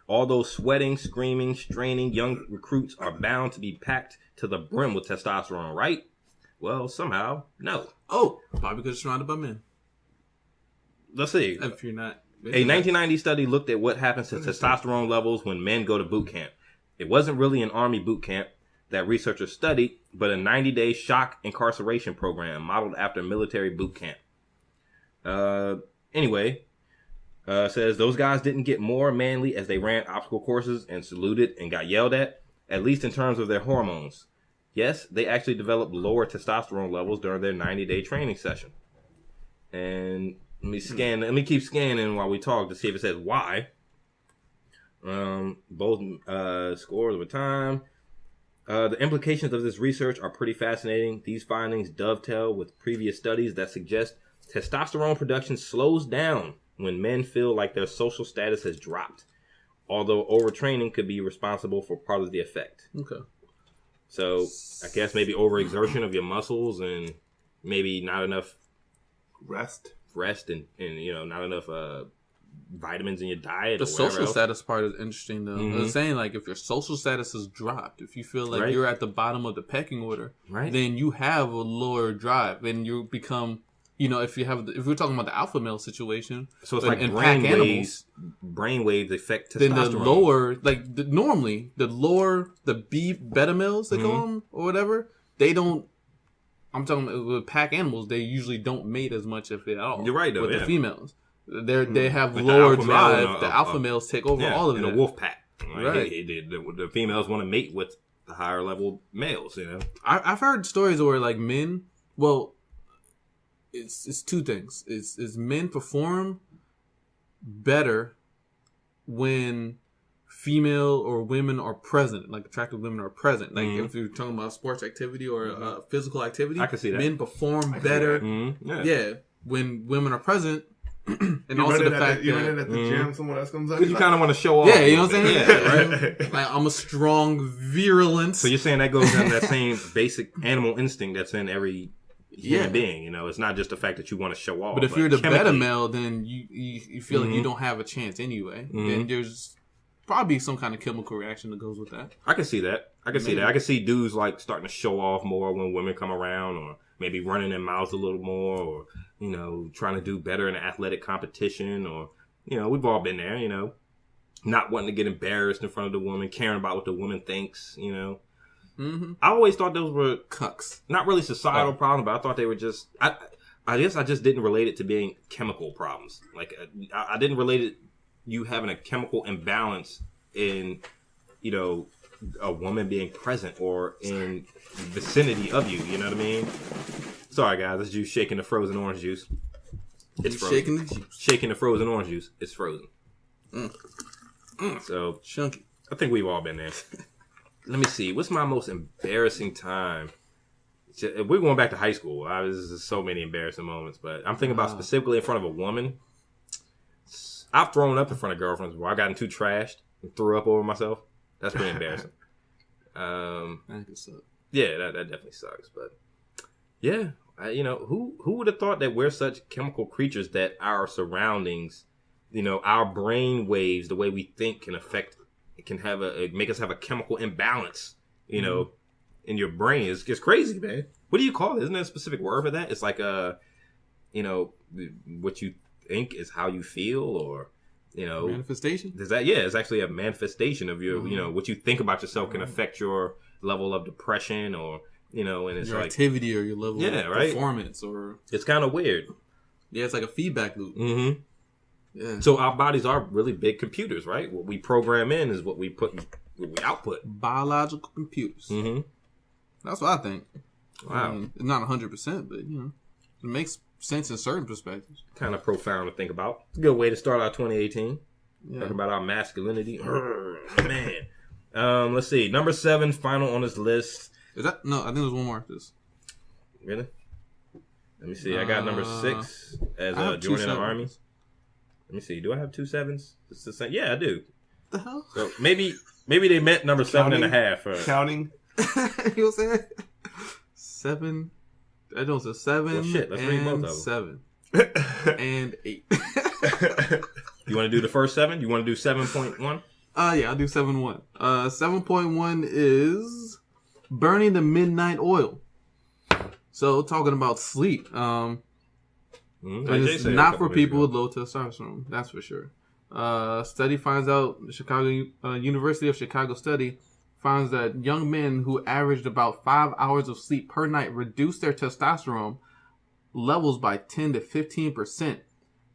All those sweating, screaming, straining young recruits are bound to be packed to the brim with testosterone, right? Well, somehow, no. Oh, probably because you're surrounded by men. Let's see. If you're not. A 1990 study looked at what happens to testosterone levels when men go to boot camp. It wasn't really an army boot camp that researchers studied, but a 90-day shock incarceration program modeled after military boot camp. Says those guys didn't get more manly as they ran obstacle courses and saluted and got yelled at least in terms of their hormones. Yes, they actually developed lower testosterone levels during their 90-day training session. And let me keep scanning while we talk to see if it says why. Both scores over time. The implications of this research are pretty fascinating. These findings dovetail with previous studies that suggest testosterone production slows down when men feel like their social status has dropped, although overtraining could be responsible for part of the effect. Okay. So I guess maybe overexertion of your muscles and maybe not enough Rest. and not enough vitamins in your diet. The or whatever social else. status part is interesting, though. I was saying, like, if your social status has dropped, if you feel like Right. you're at the bottom of the pecking order, Right. then you have a lower drive, and you become, if we're talking about the alpha male situation, So it's in- like in pack brain waves affect testosterone. then the lower, normally the lower the beta males they call them or whatever, they don't. I'm talking about with pack animals. They usually don't mate as much if at all. You're right, though. With the females, they have But lower the alpha drive. male, The alpha males take over all of in that. a wolf pack. Right. The females want to mate with the higher level males. You know. I've heard stories where like men. Well, it's two things. It's men perform better when female or women are present, like attractive women are present. Like if you're talking about sports activity or physical activity, I can see that. Men perform better. Yeah, when women are present. And you also the fact you that run in at the gym, someone else comes up. You kind of want to show off. Yeah, you know what I'm saying? Yeah. Right? Like I'm a strong virulence. So you're saying that goes in that same basic animal instinct that's in every human being. You know, it's not just the fact that you want to show off. But if you're the chemically- beta male, then you feel like you don't have a chance anyway. Then there's probably some kind of chemical reaction that goes with that. I can see that. I can see dudes like starting to show off more when women come around, or maybe running their mouths a little more, or you know, trying to do better in an athletic competition, or you know, we've all been there. You know, not wanting to get embarrassed in front of the woman, caring about what the woman thinks. You know, I always thought those were Cucks. not really societal problems, but I thought they were just. I guess I just didn't relate it to being chemical problems. Like I didn't relate it you having a chemical imbalance in, you know, a woman being present or in the vicinity of you. You know what I mean? Sorry, guys. This juice shaking the frozen orange juice. It's frozen. Shaking the juice. Shaking the frozen orange juice. It's frozen. So Chunky. I think we've all been there. Let me see. What's my most embarrassing time? We're going back to high school. There's so many embarrassing moments, but I'm thinking about specifically in front of a woman. I've thrown up in front of girlfriends before. I got too trashed and threw up over myself. That's pretty embarrassing. That could suck. Yeah, that definitely sucks. But yeah, you know, who would have thought that we're such chemical creatures that our surroundings, you know, our brain waves, the way we think can make us have a chemical imbalance, you know, in your brain. It's crazy, man. What do you call it? Isn't there a specific word for that? It's like you know, what you think is how you feel, or you know, Manifestation. Does that? Yeah, it's actually a manifestation of your, you know, what you think about yourself can affect your level of depression, or you know, and it's your like activity or your level of performance, or it's kind of weird. Yeah, it's like a feedback loop. Mm-hmm. Yeah. So our bodies are really big computers, right? What we program in is what we output. Biological computers. Mm-hmm. That's what I think. Wow. I mean, it's not 100%, but you know, it makes sense in certain perspectives. Kind of profound to think about. It's a good way to start our 2018. Yeah. Talking about our masculinity. Man. Let's see. Number 7, final on this list. Is that no? I think there's one more after this. Really? Let me see. I got number 6 as joining the army. Let me see. Do I have 2 7s? It's the same. Yeah, I do. The hell? So maybe they meant number 7.5. Counting. You know what I'm saying? 7. I don't say 7. Well, shit, let's read both of them. 7 and 8. You want to do the first 7? You want to do 7.1? Yeah, I'll do 7.1. 7.1 is burning the midnight oil. So talking about sleep. And it's not for people with low testosterone. That's for sure. Study finds out, the Chicago University of Chicago study finds that young men who averaged about 5 hours of sleep per night reduced their testosterone levels by 10 to 15%.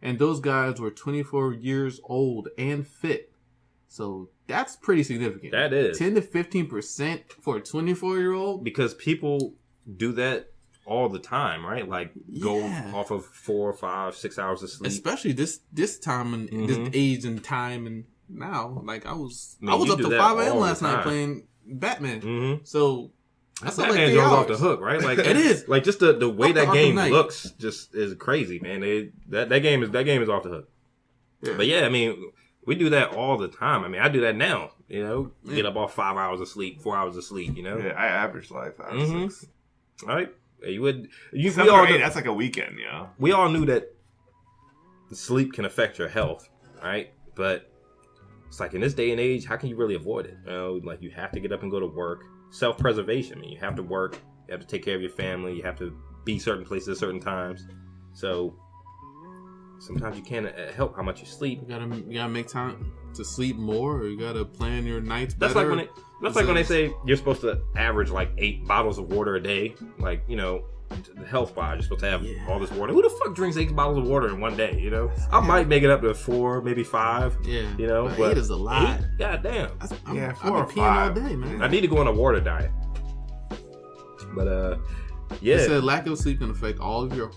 And those guys were 24 years old and fit. So that's pretty significant. That is. 10 to 15% for a 24-year-old? Because people do that all the time, right? Like go off of 4, 5, 6 hours of sleep. Especially this time and this age and time and now. Like I was Man, up to 5 a.m. last night time. playing Batman. Mm-hmm. So that's like Batman 3 goes hours. off the hook, right? Like It is. Like just the way Off the that Arkham game Knight. looks just is crazy, man. That game is off the hook. Yeah. But yeah, I mean, we do that all the time. I mean, I do that now. You know, get up off 5 hours of sleep, 4 hours of sleep. You know, Yeah, I average like 5 or 6. All right. You would. We 7 all or 8, knew, that's like a weekend, yeah. we all knew that sleep can affect your health, right? But it's like in this day and age, how can you really avoid it? You know, like you have to get up and go to work. Self-preservation. I mean, you have to work. You have to take care of your family. You have to be certain places at certain times. So sometimes you can't help how much you sleep. You gotta make time to sleep more, or you gotta plan your nights better. That's like when That's like when they say you're supposed to average like 8 bottles of water a day. Like, you know, the health wise, you're supposed to have all this water. Who the fuck drinks 8 bottles of water in one day, you know? I might make it up to 4, maybe 5. Yeah. You know, but 8 is a lot. 8? God damn. Yeah, 4 I or be peeing 5 all day, man. I need to go on a water diet. But yeah. It said lack of sleep can affect all of your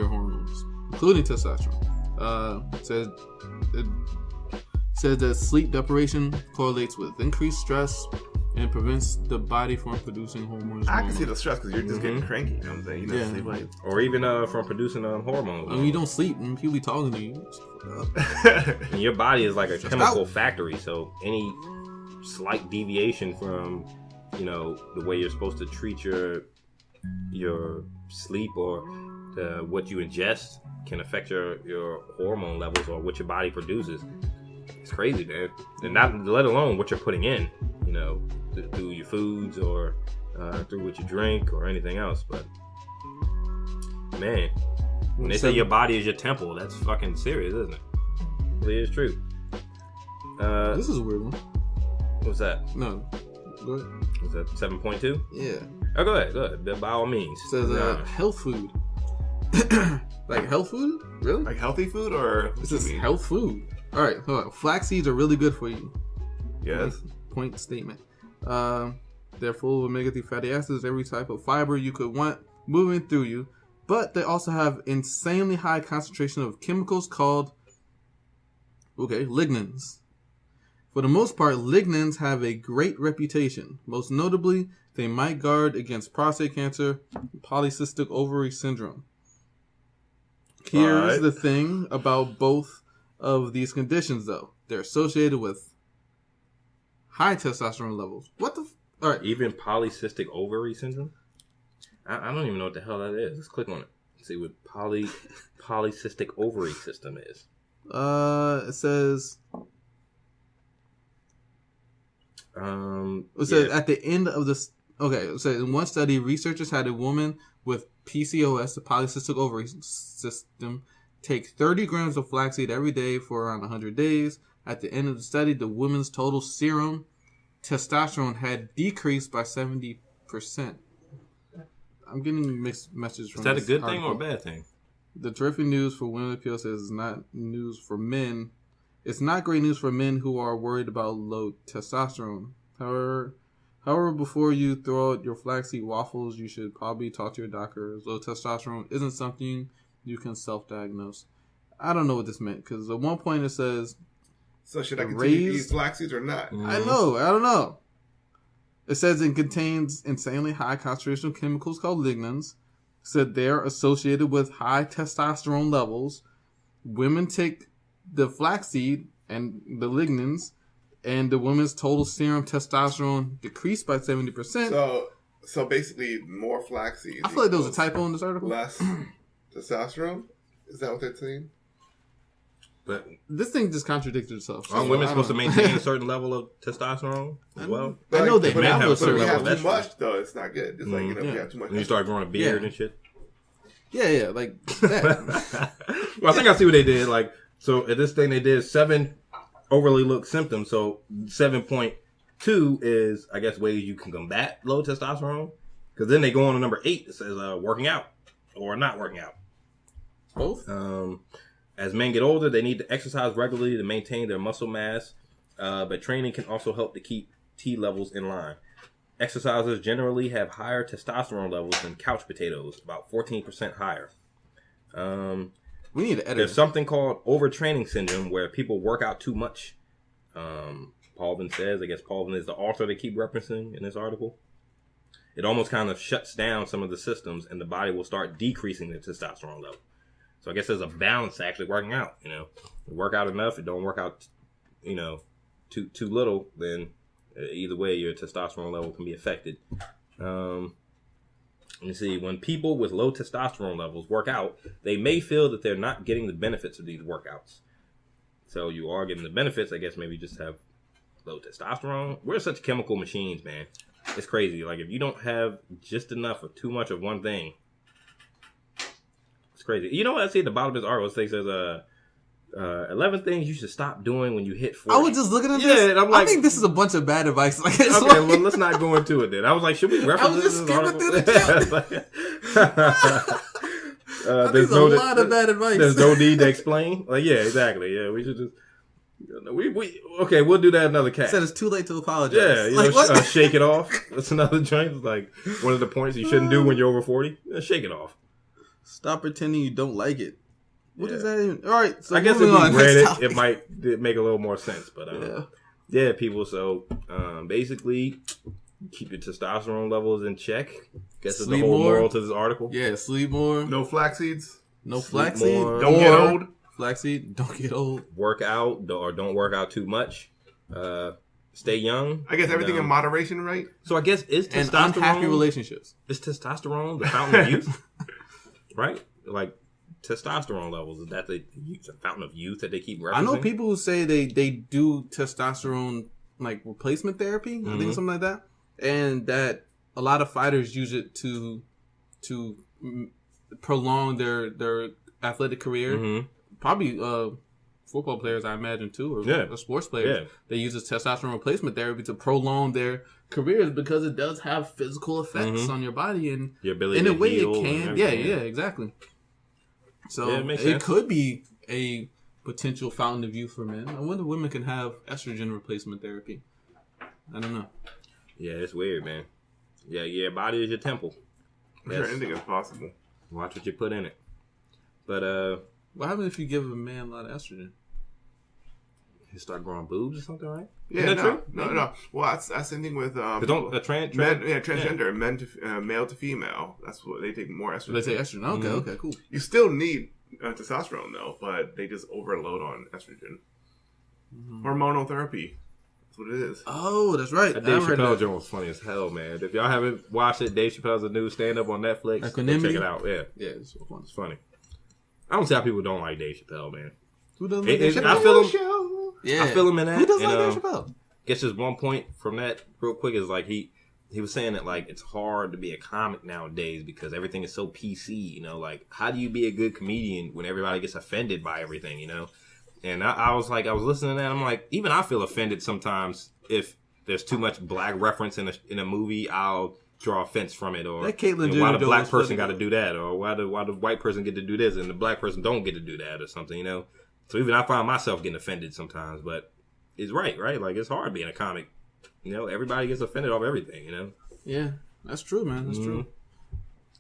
hormones, including testosterone. It says that sleep deprivation correlates with increased stress and prevents the body from producing hormones. I can see the stress because you're just getting cranky. You know what I'm saying? You don't Yeah. sleep like. Or even from producing hormones. I mean, you don't sleep and people be talking to you. And your body is like a Stressed chemical out. factory, so any slight deviation from, you know, the way you're supposed to treat your sleep or what you ingest can affect your hormone levels or what your body produces. It's crazy, man. And not let alone what you're putting in, you know, through your foods or through what you drink or anything else. But man, when they say your body is your temple, that's fucking serious, isn't it? It really is true. This is a weird one. What's that? No, go ahead. Was that 7.2? Yeah. Oh, go ahead. By all means. It says health food. Like health food? Really? Like healthy food or This is health food. All right, hold on. Flax seeds are really good for you. Yes. Point statement. They're full of omega-3 fatty acids, every type of fiber you could want moving through you, but they also have insanely high concentration of chemicals called lignans. For the most part, lignans have a great reputation. Most notably, they might guard against prostate cancer and polycystic ovary syndrome. Here's the thing about both of these conditions, though. They're associated with high testosterone levels. What the... All right. Even polycystic ovary syndrome? I don't even know what the hell that is. Let's click on it. See what polycystic ovary system is. It says... It says at the end of this... Okay, it says in one study, researchers had a woman with PCOS, the polycystic ovary system, take 30 grams of flaxseed every day for around 100 days. At the end of the study, the woman's total serum testosterone had decreased by 70%. I'm getting mixed messages from Is that a this good article. thing or a bad thing? The terrific news for women appeal says it's not news for men. It's not great news for men who are worried about low testosterone. However, before you throw out your flaxseed waffles, you should probably talk to your doctor. Low testosterone isn't something you can self-diagnose. I don't know what this meant, because at one point it says... So should I continue to eat flax seeds or not? I don't know. It says it contains insanely high concentration of chemicals called lignans. It said they're associated with high testosterone levels. Women take the flaxseed and the lignans, and the woman's total serum testosterone decreased by 70%. So basically, more flaxseed. I feel like there was a typo in this article. Less testosterone? Is that what they're saying? But This thing just contradicted itself. aren't women supposed to maintain a certain level of testosterone as well? I know they but have a but certain if we level have of too estrogen. much, though, it's not good. It's like, if we have too much. When you start growing a beard Yeah. and shit. Yeah, like that. Well, I think I see what they did. Like, so at this thing they did 7 overly looked symptoms. So 7.2 is, I guess, ways you can combat low testosterone. Because then they go on to number 8. It says working out or not working out. Both? As men get older, they need to exercise regularly to maintain their muscle mass. But training can also help to keep T levels in line. Exercisers generally have higher testosterone levels than couch potatoes, about 14% higher. We need to edit. There's something called overtraining syndrome where people work out too much. Paulvin says, I guess Paulvin is the author they keep referencing in this article. It almost kind of shuts down some of the systems and the body will start decreasing the testosterone level. So I guess there's a balance to actually working out, you know. You work out enough, it don't work out, you know, too little, then either way your testosterone level can be affected. Let me see. When people with low testosterone levels work out, they may feel that they're not getting the benefits of these workouts. So you are getting the benefits, I guess maybe you just have low testosterone. We're such chemical machines, man. It's crazy. Like if you don't have just enough or too much of one thing, it's crazy. You know what I see at the bottom of this article? It says 11 things you should stop doing when you hit 40. I was just looking at this. Yeah, and I'm like, I think this is a bunch of bad advice. Like, okay, well, let's not go into it then. I was like, should we reference I was just skimming through the there's a lot of bad advice. There's no need to explain. Like, yeah, exactly. Yeah, we should just. Okay, we'll do that another cast. Said it's too late to apologize. Yeah, you like, know, shake it off. That's another joint. It's like one of the points you shouldn't do when you're over 40. Shake it off. Stop pretending you don't like it. What Yeah. does that even? All right, so I guess if moving we on, read next it, it might make a little more sense. But yeah, people. So basically, keep your testosterone levels in check. Guess that's the whole moral to this article. Yeah, sleep more. No flax seeds. No Sleep flaxseed. more. Don't get old. Flaxseed. Don't get old. Work out or don't work out too much. Stay young. I guess everything in moderation, right? So I guess is And testosterone unhappy relationships. Is testosterone the fountain of youth? Right? Like testosterone levels, is that the fountain of youth that they keep referencing? I know people who say they do testosterone like replacement therapy. I think something like that, and that a lot of fighters use it to prolong their athletic career. Probably football players, I imagine too, or sports players. Yeah. They use this testosterone replacement therapy to prolong their careers because it does have physical effects on your body and your ability in a to way heal it can. Yeah, exactly. So it could be a potential fountain of youth for men. I wonder if women can have estrogen replacement therapy. I don't know. Yeah, it's weird, man. Yeah, your body is your temple. I'm sure anything is possible. Watch what you put in it. But what happens if you give a man a lot of estrogen? He start growing boobs or something, right? Yeah, no. Well, that's the same thing with transgender men to male to female. That's what they take more estrogen. They say estrogen. Okay, cool. You still need testosterone though, but they just overload on estrogen. Hormonal therapy. That's what it is. Oh, that's right. That Dave Chappelle joint was funny as hell, man. If y'all haven't watched it, Dave Chappelle's a new stand-up on Netflix. Check it out. Yeah, it's so fun. It's funny. I don't see how people don't like Dave Chappelle, man. Who doesn't like Dave Chappelle? I feel him. Yeah, I feel him in that. Who doesn't like Dave Chappelle? Guess just one point from that, real quick, is like he was saying that like it's hard to be a comic nowadays because everything is so PC. You know, like how do you be a good comedian when everybody gets offended by everything? You know, and I was listening to that. I'm like, even I feel offended sometimes if there's too much black reference in a movie. I'll draw offense from it, or that Caitlyn why the black person got to do that, or why the white person get to do this and the black person don't get to do that, or something. You know. So even I find myself getting offended sometimes, but it's right? Like, it's hard being a comic. You know, everybody gets offended off everything, you know? Yeah, that's true, man. That's true.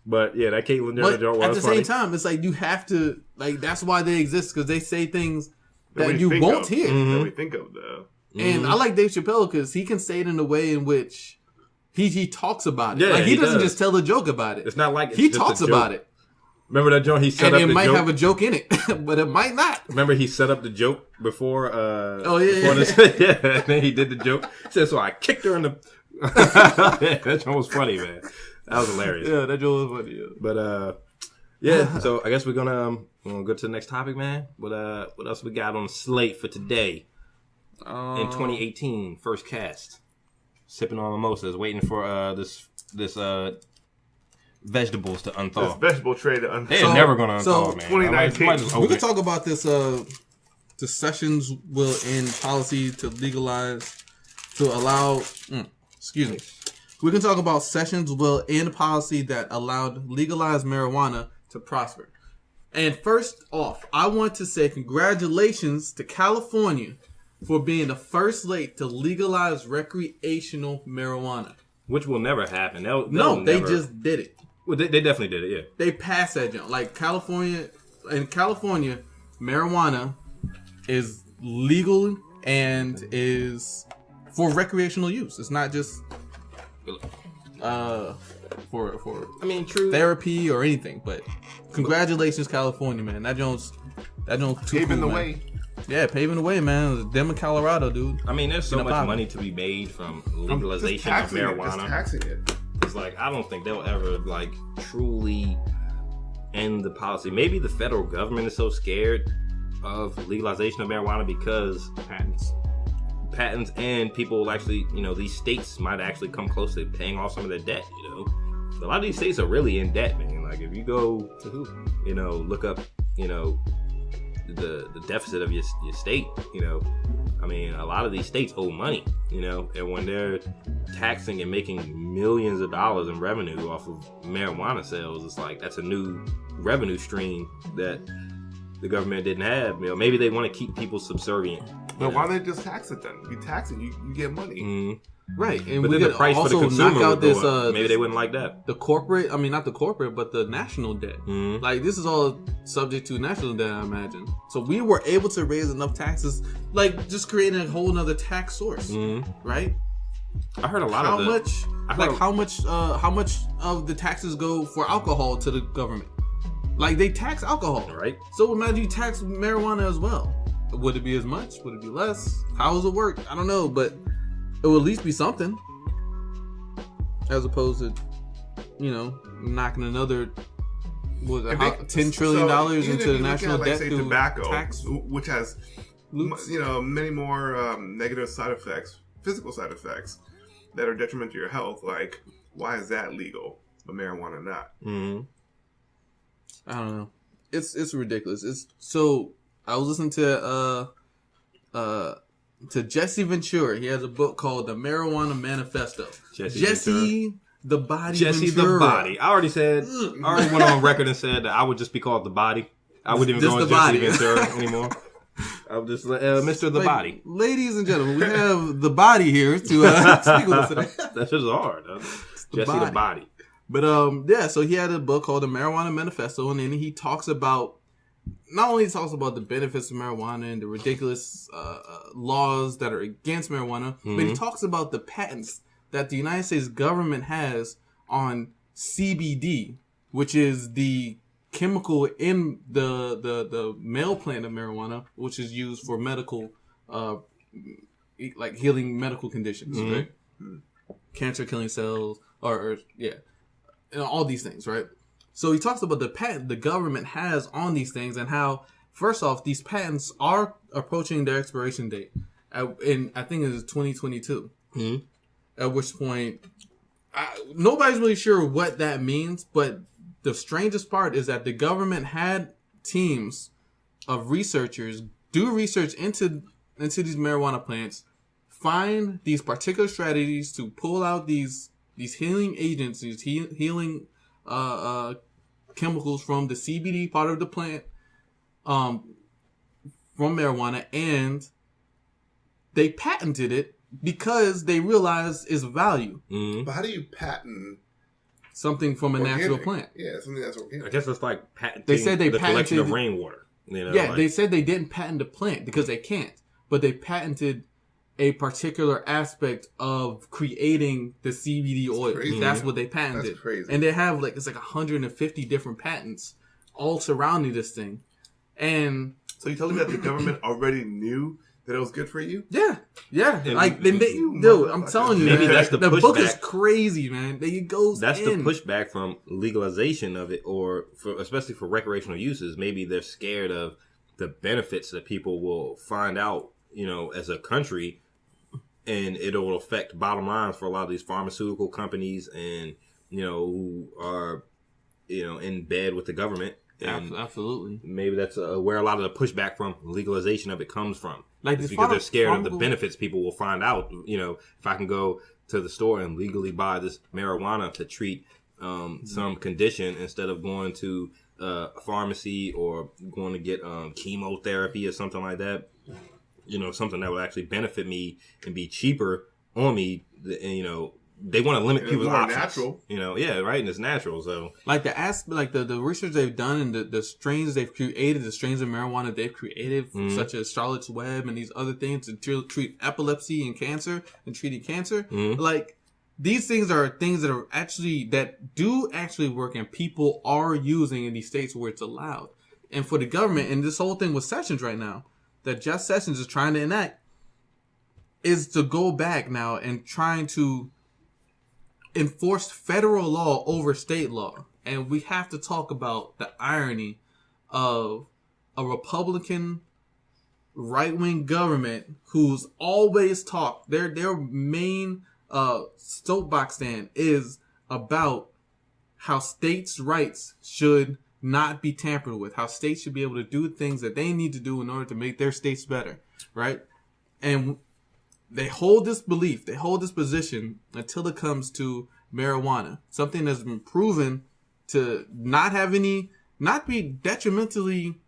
But, yeah, that Caitlyn Jenner joke was funny. At the same time, it's like you have to, like, that's why they exist, because they say things that you won't hear. That we think of, though. And I like Dave Chappelle because he can say it in a way in which he talks about it. Yeah, like, he doesn't just tell a joke about it. It's not like he talks about it. Remember that joke he set up the joke? And it might have a joke in it, but it might not. Remember he set up the joke before before this? Yeah, and then he did the joke. He said, so I kicked her in the... That joke was funny, man. That was hilarious. Yeah, that joke was funny. Yeah. But, yeah, so I guess we're gonna go to the next topic, man. What else we got on the slate for today? In 2018, first cast. Sipping on mimosas, waiting for this vegetables to unthaw. This vegetable tray to unthaw. They're never going to unthaw, man. 2019. We can talk about this. The Sessions will end policy to legalize, to allow. Excuse me. We can talk about Sessions will end policy that allowed legalized marijuana to prosper. And first off, I want to say congratulations to California for being the first state to legalize recreational marijuana. Which will never happen. They just did it. Well, they definitely did it, yeah. They passed that jump. Like California, marijuana is legal and is for recreational use. It's not just for true therapy or anything. But congratulations, California, man. That joint's paving the way. Yeah, paving the way, man. Them in Colorado, dude. I mean, there's so much money to be made from legalization of marijuana. Just taxing it. It's like, I don't think they'll ever, like, truly end the policy. Maybe the federal government is so scared of legalization of marijuana because patents and people will actually, these states might actually come close to paying off some of their debt, A lot of these states are really in debt, man. Like, if you go to, look up, the deficit of your state. You know, I mean, a lot of these states owe money. You know, and when they're taxing and making millions of dollars in revenue off of marijuana sales, it's like that's a new revenue stream that the government didn't have. You know, maybe they want to keep people subservient. But why don't they just tax it then? You tax it, you get money. Mm-hmm. Right, and But we then the could price for the also consumer knock out would this. go up. Maybe they wouldn't like that. The corporate, I mean, not the corporate, but the national debt. Mm-hmm. Like, this is all subject to national debt, I imagine. So we were able to raise enough taxes, like just creating a whole nother tax source, right? I heard a lot How of much? How much of the taxes go for alcohol to the government? Like, they tax alcohol, right? So imagine you tax marijuana as well. Would it be as much? Would it be less? How does it work? I don't know, but it will at least be something. As opposed to, you know, knocking another $10 trillion into the national debt through tobacco, tax, which has loops. you know many more negative side effects, physical side effects that are detrimental to your health. Like, why is that legal, but marijuana not? Mm-hmm. I don't know. It's ridiculous. It's so. I was listening to Jesse Ventura. He has a book called The Marijuana Manifesto. Jesse the Body. Jesse Ventura. the Body. I already went on record and said that I would just be called the Body. I wouldn't even go on Jesse Ventura anymore. I would just Mr. The Body. Ladies and gentlemen, we have the Body here to speak with us today. That's just hard. Jesse the Body. But yeah. So he had a book called The Marijuana Manifesto, and then he talks about. Not only talks about the benefits of marijuana and the ridiculous laws that are against marijuana, but he talks about the patents that the United States government has on CBD, which is the chemical in the male plant of marijuana, which is used for medical, like healing medical conditions, right? Cancer killing cells, or you know, all these things, right? So he talks about the patent the government has on these things and how, first off, these patents are approaching their expiration date. In I think it is 2022. At which point, nobody's really sure what that means. But the strangest part is that the government had teams of researchers do research into these marijuana plants, find these particular strategies to pull out these healing agents, these healing chemicals from the CBD part of the plant, from marijuana, and they patented it because they realized its value. But how do you patent something from a natural plant? Yeah, something that's organic. I guess it's like patenting they said they the patented collection of rainwater. You know, yeah, like, they said they didn't patent the plant because they can't, but they patented a particular aspect of creating the CBD oil. That's what they patented. That's crazy. And they have it's like 150 different patents all surrounding this thing. And so you telling me that the government already knew that it was good for you? yeah. And Like dude, I'm telling you, maybe man, that's the book is pushback. crazy, man. It goes that's in. the pushback from legalization of it, or especially for recreational uses. Maybe they're scared of the benefits that people will find out, you know, as a country. And it'll affect bottom lines for a lot of these pharmaceutical companies and, you know, who are, you know, in bed with the government. And absolutely. maybe that's where a lot of the pushback from legalization of it comes from. Like it's because they're scared of the benefits people will find out. You know, if I can go to the store and legally buy this marijuana to treat some condition instead of going to a pharmacy or going to get chemotherapy or something like that. You know, something that would actually benefit me and be cheaper on me. And, you know, they want to limit people's options. Natural. You know, yeah, right, and it's natural. So, like the research they've done and the strains they've created, the strains of marijuana they've created, such as Charlotte's Web and these other things to treat epilepsy and cancer and treating cancer. Like, these things are things that are that do actually work, and people are using in these states where it's allowed. And for the government, and this whole thing with Sessions right now, that Jeff Sessions is trying to enact, is to go back now and trying to enforce federal law over state law. And we have to talk about the irony of a Republican right-wing government who's always talked, their main soapbox stand is about how states' rights should not be tampered with, how states should be able to do things that they need to do in order to make their states better, right? And they hold this belief, they hold this position until it comes to marijuana, something that's been proven to not be detrimentally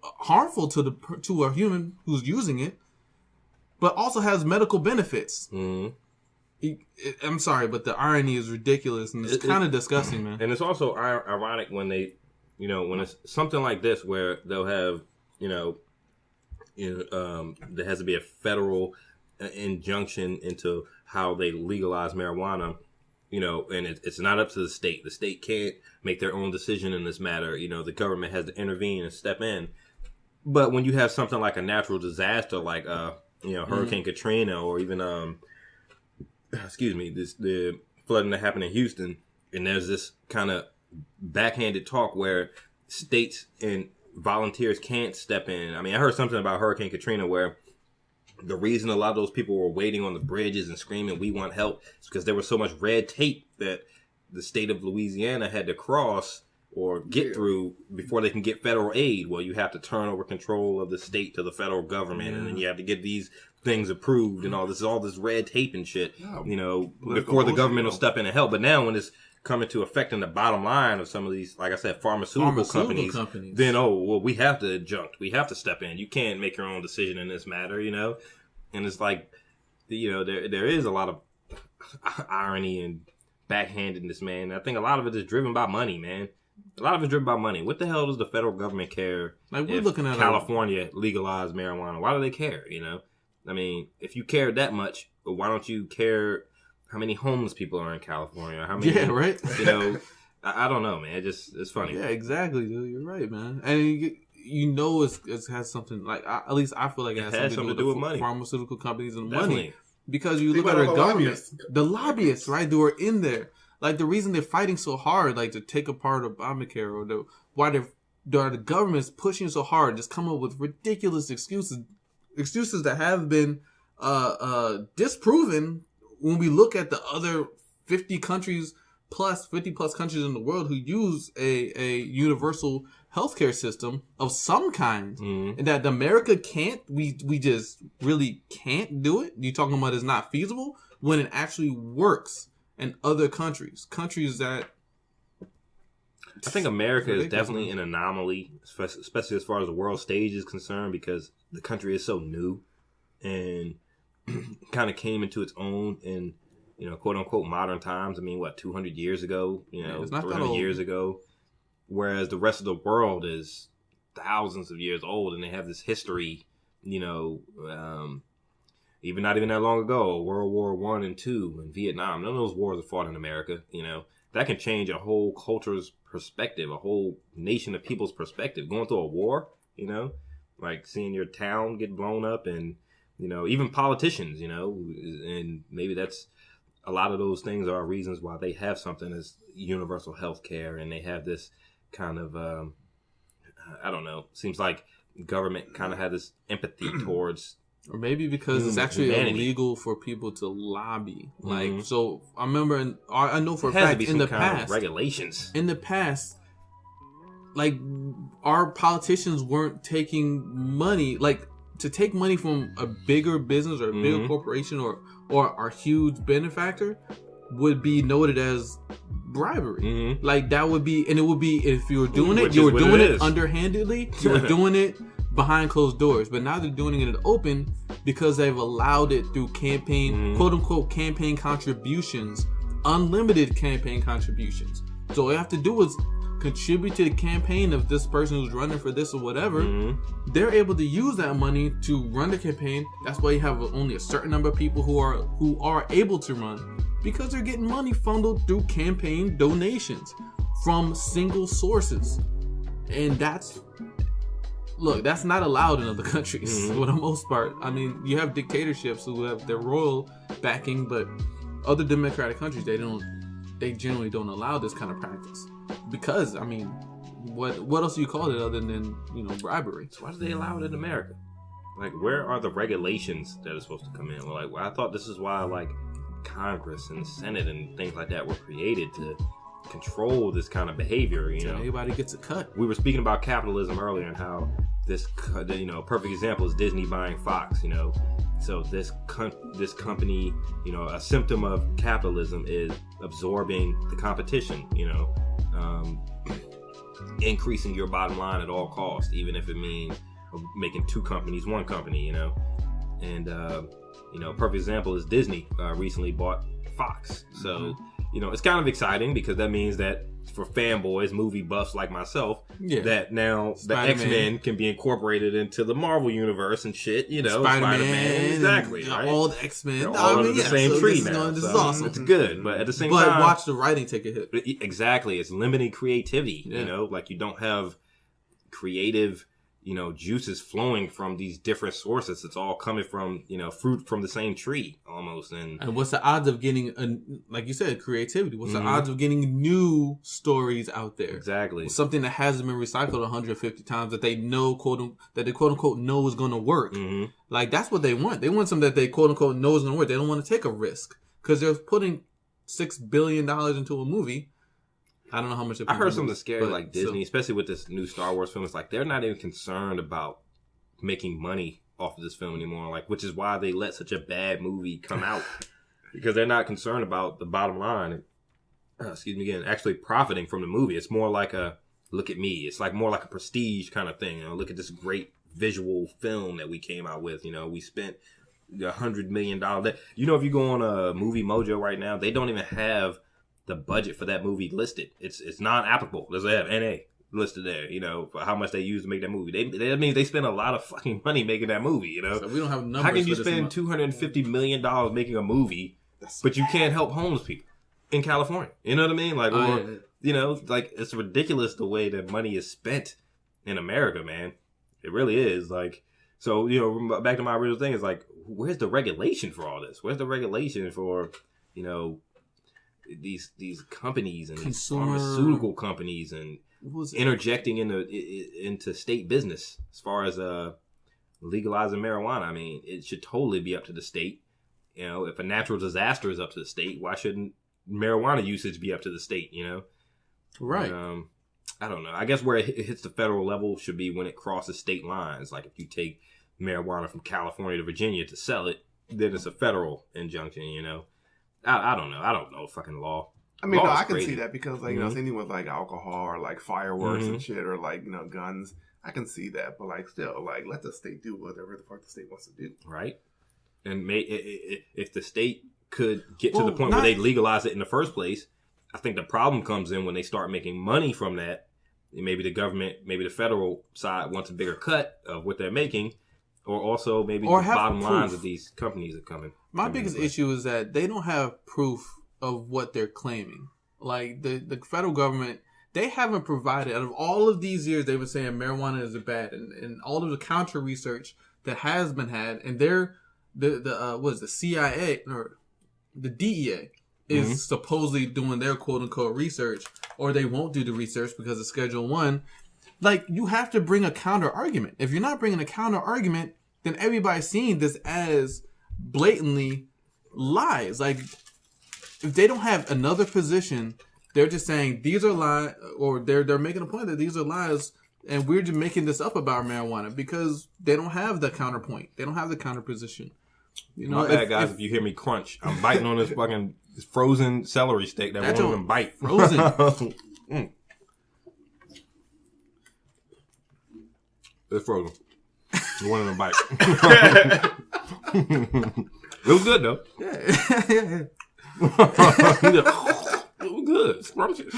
harmful to a human who's using it, but also has medical benefits. Mm-hmm. I'm sorry, but the irony is ridiculous, and it's kind of disgusting, man. And it's also ironic when they, when it's something like this where they'll have, there has to be a federal injunction into how they legalize marijuana, and it's not up to the state. The state can't make their own decision in this matter. The government has to intervene and step in. But when you have something like a natural disaster, like Hurricane Katrina, or even the flooding that happened in Houston, and there's this kind of backhanded talk where states and volunteers can't step in. I mean, I heard something about Hurricane Katrina where the reason a lot of those people were waiting on the bridges and screaming, "We want help," is because there was so much red tape that the state of Louisiana had to cross or get through before they can get federal aid. Well, you have to turn over control of the state to the federal government, and then you have to get these things approved and all this red tape and shit, before the government will step in and help. But now when it's coming to affecting the bottom line of some of these, like I said, pharmaceutical companies, then, we have to adjunct. We have to step in. You can't make your own decision in this matter, And it's like, there is a lot of irony and backhandedness, man. I think a lot of it is driven by money, man. A lot of it's driven by money. What the hell does the federal government care if California legalized marijuana? Why do they care, I mean, if you care that much, why don't you care how many homeless people are in California? How many? Yeah, right. I don't know, man. It's funny. Yeah, exactly, dude. You're right, man. And it has something like, at least I feel like it has something to do with money. Pharmaceutical companies and money. Because you look at our government, the lobbyists, right? Who are in there. Like, the reason they're fighting so hard, like, to take apart Obamacare, or why the government's pushing so hard, just come up with ridiculous excuses that have been disproven when we look at the other 50 plus countries in the world who use a universal healthcare system of some kind, and that America can't. We just really can't do it. You talking about it's not feasible when it actually works in other countries that. I think America is definitely an anomaly, especially as far as the world stage is concerned, because the country is so new and kind of came into its own in, quote unquote modern times. I mean, 200 years ago, 300 years ago, whereas the rest of the world is thousands of years old, and they have this history, even not even that long ago, World War I and II and Vietnam. None of those wars are fought in America, That can change a whole culture's perspective, a whole nation of people's perspective. Going through a war, like seeing your town get blown up, and, even politicians, and maybe that's a lot of those things are reasons why they have something as universal health care, and they have this kind of, I don't know, seems like government kind of had this empathy towards. Or maybe because it's actually illegal for people to lobby. Like, so I remember, I know for a fact in the past, regulations. In the past, like, our politicians weren't taking money, like, to take money from a bigger business or a bigger corporation or a huge benefactor would be noted as bribery. Like, that would be, and it would be, if you were doing it, you were doing it underhandedly, you were doing it behind closed doors. But now they're doing it in the open because they've allowed it through campaign, quote unquote, campaign contributions, unlimited campaign contributions. So all you have to do is contribute to the campaign of this person who's running for this or whatever. They're able to use that money to run the campaign. That's why you have only a certain number of people who are able to run, because they're getting money funneled through campaign donations from single sources. And that's not allowed in other countries for the most part. I mean, you have dictatorships who have their royal backing, but other democratic countries, they generally don't allow this kind of practice. Because, I mean, what else do you call it other than, bribery? So why do they allow it in America? Like, where are the regulations that are supposed to come in? Like, I thought this is why, like, Congress and the Senate and things like that were created to control this kind of behavior. You know, everybody gets a cut. We were speaking about capitalism earlier and how this, perfect example is Disney buying Fox. You know, so this company, you know, a symptom of capitalism is absorbing the competition. You know, increasing your bottom line at all costs, even if it means making two companies one company. You know, and a perfect example is Disney recently bought Fox. So, you know, it's kind of exciting because that means that for fanboys, movie buffs like myself, that now Spider-Man. the X-Men can be incorporated into the Marvel universe and shit, you know. Spider-Man. Exactly, right? All the X-Men. They're all under the same tree now. This is so awesome. It's good, but at the same time... But watch the writing take a hit. Exactly. It's limiting creativity, Yeah. you know? Like, you don't have creative... you know, juices flowing from these different sources. It's all coming from, you know, fruit from the same tree almost. And what's the odds of getting, like you said, creativity? What's the odds of getting new stories out there? Exactly. Something that hasn't been recycled 150 times that they know, quote unquote, know is going to work. Mm-hmm. Like, that's what they want. They want something that they, quote unquote, know is going to work. They don't want to take a risk because they're putting $6 billion into a movie. I don't know how much. I heard something scary like Disney, especially with this new Star Wars film. It's like they're not even concerned about making money off of this film anymore. Like, which is why they let such a bad movie come out because they're not concerned about the bottom line. Actually profiting from the movie. It's more like a look at me. It's like more like a prestige kind of thing. You know, look at this great visual film that we came out with. You know, we spent $100 million. You know, if you go on a Movie Mojo right now, they don't even have the budget for that movie listed. It's non-applicable. They have NA listed there, you know, for how much they used to make that movie. That means they spend a lot of fucking money making that movie, you know. So we don't have numbers. How can you spend $250 million making a movie, but you can't help homeless people in California? You know what I mean? Like, you know, like it's ridiculous the way that money is spent in America, man. It really is. Like, so, you know, back to my original thing is like, where's the regulation for all this? Where's the regulation for, you know, these companies and these pharmaceutical companies and interjecting into state business as far as legalizing marijuana? I mean, it should totally be up to the state. You know, if a natural disaster is up to the state, why shouldn't marijuana usage be up to the state? You know, right? I don't know. I guess where it hits the federal level should be when it crosses state lines. Like if you take marijuana from California to Virginia to sell it, then it's a federal injunction. You know. I don't know. I don't know fucking law. I mean, law I can crazy. see that because, like, you know, anything with, like, alcohol or, like, fireworks and shit or, like, you know, guns, I can see that. But, like, still, like, let the state do whatever the fuck the state wants to do. Right. And if the state could get to the point where they legalize it in the first place, I think the problem comes in when they start making money from that. Maybe the government, maybe the federal side wants a bigger cut of what they're making. Or also maybe the bottom lines of these companies are coming. My biggest issue is that they don't have proof of what they're claiming. Like the federal government, they haven't provided, out of all of these years they've been saying marijuana is bad and all of the counter research that has been had, and they're the CIA or the DEA is supposedly doing their quote unquote research, or they won't do the research because of Schedule 1. Like, you have to bring a counter argument. If you're not bringing a counter argument, then everybody's seeing this as blatantly lies. Like, if they don't have another position, they're just saying these are lies, or they're making a point that these are lies, and we're just making this up about marijuana because they don't have the counterpoint. They don't have the counter position. You know, my bad, guys. If you hear me crunch, I'm biting on this fucking frozen celery steak that won't even bite. Frozen. It's frozen. You wanted to bite. It was good though. Yeah. It was good. Scrumptious.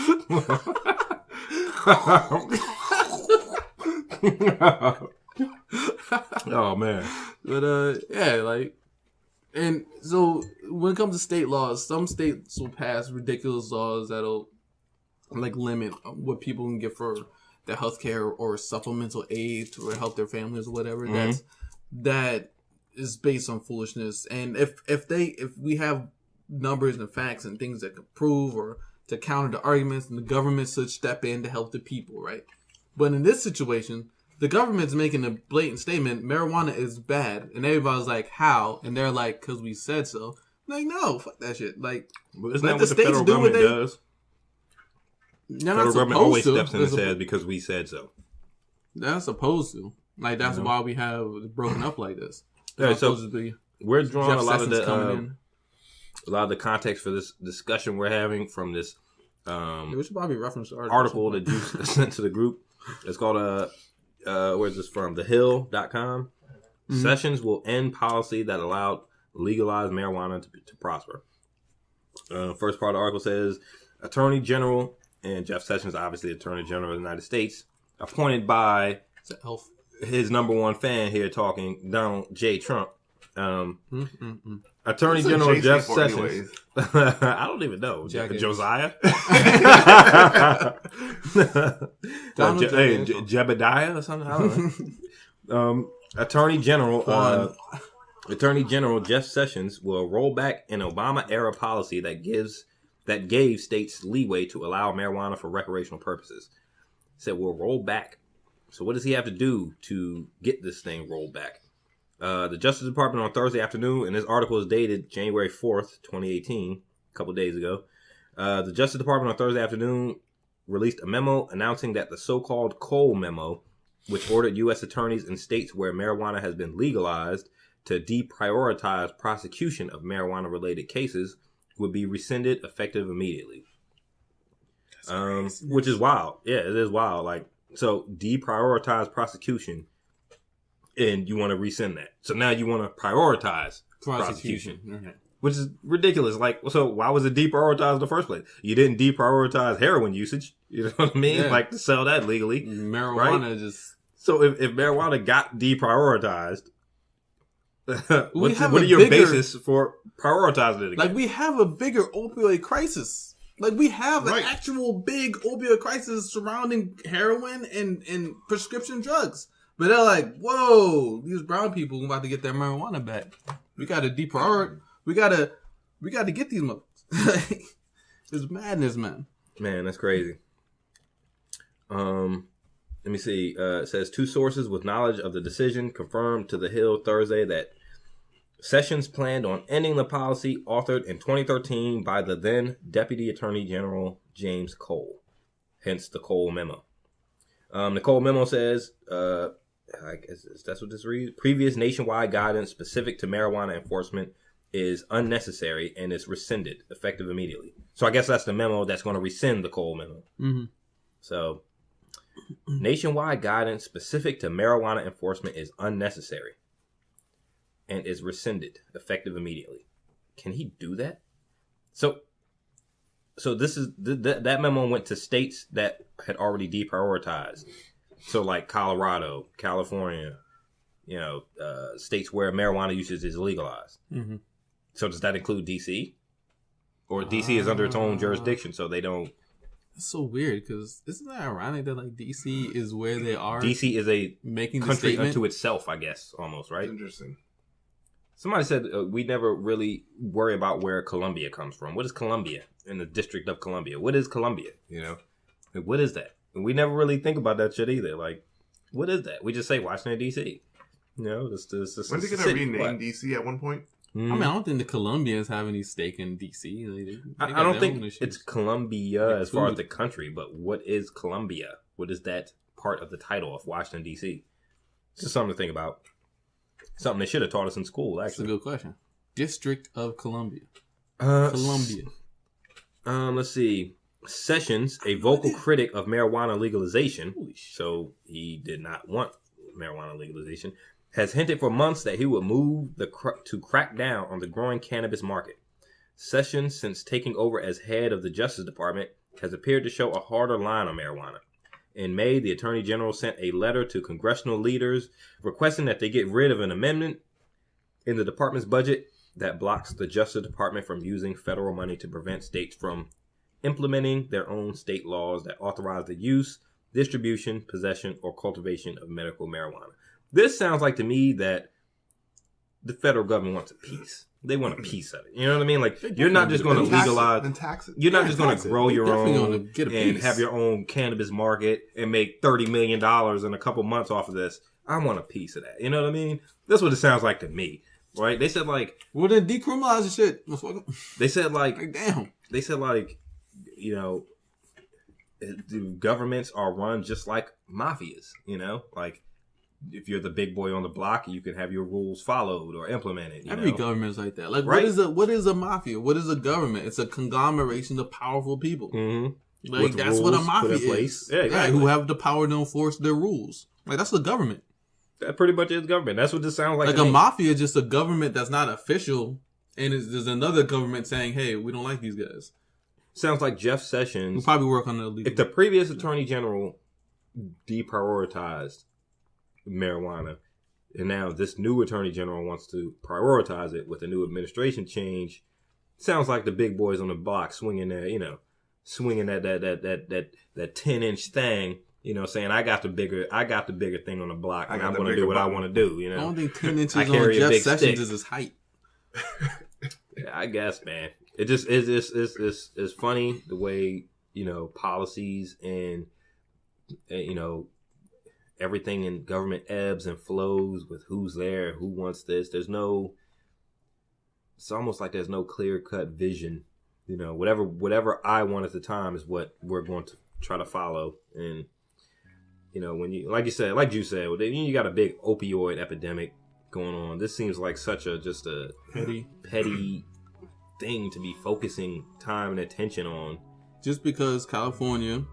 Oh man. But yeah, like, and so when it comes to state laws, some states will pass ridiculous laws that'll like limit what people can get for their healthcare or supplemental aid to help their families or whatever. That is based on foolishness. And if we have numbers and facts and things that can prove or to counter the arguments, and the government should step in to help the people, right? But in this situation, the government's making a blatant statement: marijuana is bad, and everybody's like, "How?" And they're like, "Cause we said so." I'm like, no, fuck that shit. Like, but isn't that what the federal government does? They're Federal not government supposed always to. steps in and They're says because we said so. They're not supposed to. Like, that's why we have it broken up like this. Yeah, so supposed to be we're drawing Jeff a lot of Sessions coming the in. a lot of the context for this discussion we're having from this Yeah, we should probably reference the article that Juce sent to the group. It's called where's this from? TheHill.com. Mm-hmm. Sessions will end policy that allowed legalized marijuana to prosper. First part of the article says Attorney General, and Jeff Sessions, obviously Attorney General of the United States, appointed by his number one fan here talking, Donald J. Trump. Attorney General Jeff Sessions. I don't even know. Josiah? Jebediah or something? I don't know. Attorney General Jeff Sessions will roll back an Obama-era policy that gave states leeway to allow marijuana for recreational purposes. He said we'll roll back. So what does he have to do to get this thing rolled back? The Justice Department on Thursday afternoon, and this article is dated January 4th, 2018, a couple days ago. The Justice Department on Thursday afternoon released a memo announcing that the so-called Cole Memo, which ordered U.S. attorneys in states where marijuana has been legalized to deprioritize prosecution of marijuana-related cases, would be rescinded effective immediately. Which is wild. Yeah, it is wild. Like, so deprioritize prosecution, and you want to rescind that. So now you want to prioritize prosecution. Mm-hmm. Which is ridiculous. Like, so why was it deprioritized in the first place? You didn't deprioritize heroin usage. You know what I mean? Yeah. Like, to sell that legally. Marijuana right? just... So if marijuana got deprioritized, what are your bigger, basis for prioritizing it again? Like, we have a bigger opioid crisis. Like, we have an actual big opioid crisis surrounding heroin and prescription drugs. But they're like, whoa, these brown people are about to get their marijuana back. We got to deprioritize. We got to get these motherfuckers. It's madness, man. Man, that's crazy. Let me see. It says 2 sources with knowledge of the decision confirmed to The Hill Thursday that Sessions planned on ending the policy authored in 2013 by the then Deputy Attorney General James Cole. Hence the Cole Memo. The Cole Memo says, I guess that's what this reads. Previous nationwide guidance specific to marijuana enforcement is unnecessary and is rescinded effective immediately. So I guess that's the memo that's going to rescind the Cole Memo. Mm-hmm. So nationwide guidance specific to marijuana enforcement is unnecessary and is rescinded effective immediately. Can he do that? So this is that memo went to states that had already deprioritized. So like Colorado, California, states where marijuana usage is legalized. Mm-hmm. So does that include DC? Or DC is under its own jurisdiction, so they don't. It's so weird because isn't that ironic that like DC is where they are? DC is a making country unto itself, I guess, almost, right? That's interesting. Somebody said we never really worry about where Columbia comes from. What is Columbia in the District of Columbia? What is Columbia? Like, what is that? And we never really think about that shit either. Like, what is that? We just say Washington D.C. This When's it gonna rename D.C. at one point? Mm. I mean, I don't think the Colombians have any stake in D.C. I don't think it's Columbia as far as the country, but what is Columbia? What is that part of the title of Washington D.C.? It's just something to think about. Something they should have taught us in school. Actually, that's a good question. District of Columbia. Columbia. Let's see. Sessions, a vocal critic of marijuana legalization, so he did not want marijuana legalization, has hinted for months that he would move to crack down on the growing cannabis market. Sessions, since taking over as head of the Justice Department, has appeared to show a harder line on marijuana. In May, the Attorney General sent a letter to congressional leaders requesting that they get rid of an amendment in the department's budget that blocks the Justice Department from using federal money to prevent states from implementing their own state laws that authorize the use, distribution, possession, or cultivation of medical marijuana. This sounds like to me that the federal government wants a piece. They want a piece of it. You know what I mean? Like, you're not just going to legalize. You're not just going to grow your own and have your own cannabis market and make $30 million in a couple months off of this. I want a piece of that. You know what I mean? That's what it sounds like to me. Right? They said like, well, then decriminalize the shit. They said like, damn. They said like, the governments are run just like mafias, you know? Like, if you're the big boy on the block, you can have your rules followed or implemented. Every government's like that. Like, right? what is a mafia? What is a government? It's a conglomeration of powerful people. Mm-hmm. Like, that's what a mafia is. Yeah, exactly. Who have the power to enforce their rules. Like, that's the government. That pretty much is government. That's what this sounds like. Like, a mafia is just a government that's not official, and there's another government saying, hey, we don't like these guys. Sounds like Jeff Sessions. We'll probably work on the illegal. If the previous attorney general deprioritized marijuana, and now this new attorney general wants to prioritize it with a new administration change, sounds like the big boys on the block swinging that 10-inch thing, you know, saying I got the bigger thing on the block, and I'm going to do what I want to do. You know, I don't think 10 inches on Jeff Sessions is his height. Yeah, I guess, man. It just is funny the way, you know, policies and you know, everything in government ebbs and flows with who's there, who wants this. It's almost like there's no clear cut vision. You know, whatever I want at the time is what we're going to try to follow. And, you know, when you, like you said, like you said, you got a big opioid epidemic going on. This seems like such a petty thing to be focusing time and attention on. Just because California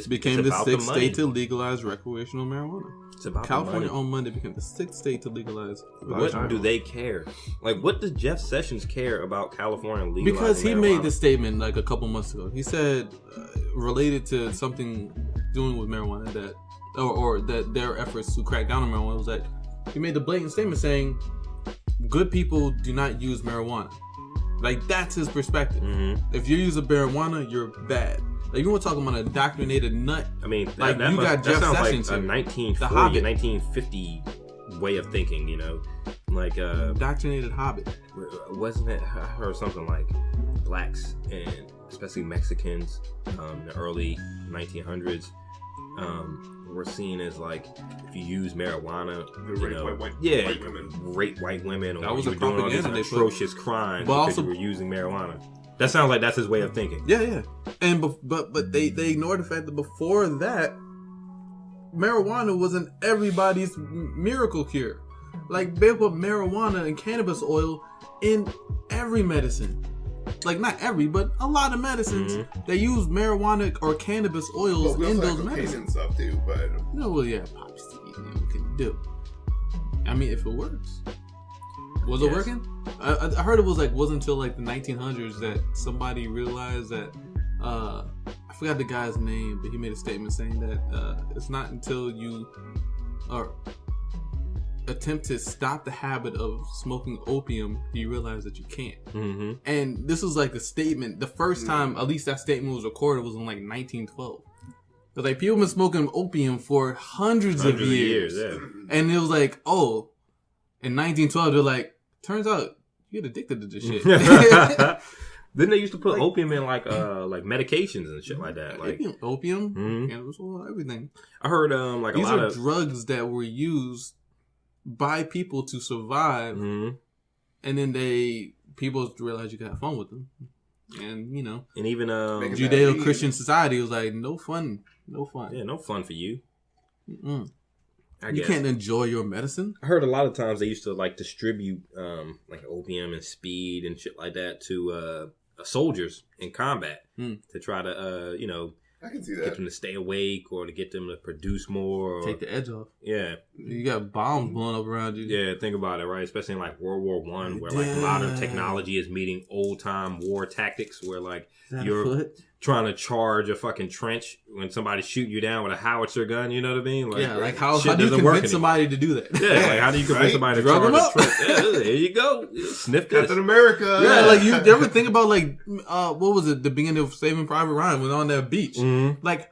became the sixth state to legalize recreational marijuana. It's about California on Monday became the sixth state to legalize. What do they care? Like, what does Jeff Sessions care about California legalizing Because he marijuana? made this statement like a couple months ago. He said, related to something doing with marijuana, that or that their efforts to crack down on marijuana, was that he made the blatant statement saying, good people do not use marijuana. Like, that's his perspective. Mm-hmm. If you use a marijuana, you're bad. Like, you want to talk about an indoctrinated nut. I mean, like, that you got Jeff Sessions Sessions like a here. 1940, 1950 way of thinking, you know? Like, indoctrinated hobbit. Wasn't it, I heard something like blacks and especially Mexicans in the early 1900s were seen as, like, if you use marijuana, rape white women, or that was you were doing all these atrocious crimes because you were using marijuana. That sounds like that's his way of thinking. Yeah. And but they ignored the fact that before that, marijuana wasn't everybody's miracle cure. Like, they put marijuana and cannabis oil in every medicine. Like, not every, but a lot of medicines. Mm-hmm. They use marijuana or cannabis oils in those medicines. And stuff too, but pop sticky, what can you do? I mean, if it works. Was it working? I heard it wasn't until like the 1900s that somebody realized that I forgot the guy's name, but he made a statement saying that it's not until you attempt to stop the habit of smoking opium do you realize that you can't. Mm-hmm. And this was like a statement. The first time, at least that statement was recorded, was in like 1912. But like, people have been smoking opium for hundreds of years. Yeah. And it was like, oh, in 1912, they're like, turns out you get addicted to this shit. Then they used to put opium in like medications and shit like that. Like opium, mm-hmm. cannabis oil, everything. I heard these are drugs that were used by people to survive, mm-hmm. and then people realized you could have fun with them, and and even Judeo-Christian society was like, no fun. Yeah, no fun for you. Mm-mm. You can't enjoy your medicine. I heard a lot of times they used to like distribute like opium and speed and shit like that to soldiers in combat to try to I can see that. Get them to stay awake or to get them to produce more. Take the edge off. Yeah. You got bombs blowing up around you. Yeah, think about it, right? Especially in like World War I, where like modern technology is meeting old time war tactics, where like you're trying to charge a fucking trench when somebody's shooting you down with a howitzer gun, you know what I mean? Like, yeah, like how do you convince somebody to do that? Yeah, like how do you convince somebody to charge a trench? Yeah, there you go. Sniff this. Captain America. Yeah, like you ever think about like what was it? The beginning of Saving Private Ryan was on that beach. Mm-hmm. Like,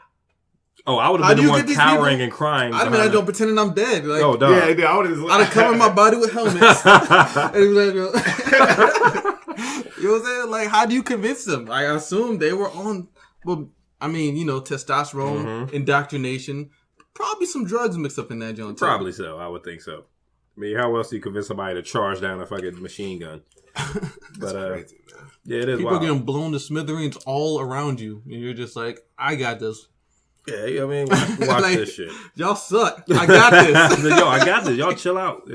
I would have been the one cowering and crying. I mean, I don't pretending I'm dead. Like, oh, dog. Yeah, I would have covered my body with helmets. And it was like, you know what I'm saying? Like, how do you convince them? I assume they were on. Well, I mean, testosterone, indoctrination, probably some drugs mixed up in that joint too. Probably so. I would think so. I mean, how else do you convince somebody to charge down a fucking machine gun? But crazy, man. Yeah, it is. People are getting blown to smithereens all around you, and you're just like, I got this. Yeah, I mean, watch Like, this shit. Y'all suck. I got this. Yo, I got this. Y'all chill out.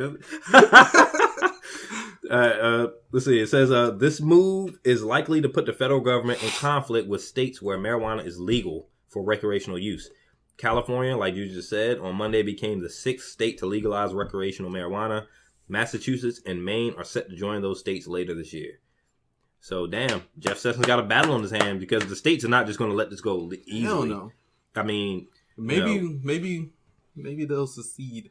Let's see. It says this move is likely to put the federal government in conflict with states where marijuana is legal for recreational use. California, like you just said, on Monday became the 6th state to legalize recreational marijuana. Massachusetts and Maine are set to join those states later this year. So, damn, Jeff Sessions got a battle on his hands because the states are not just going to let this go easily. Hell no. I mean, maybe they'll secede.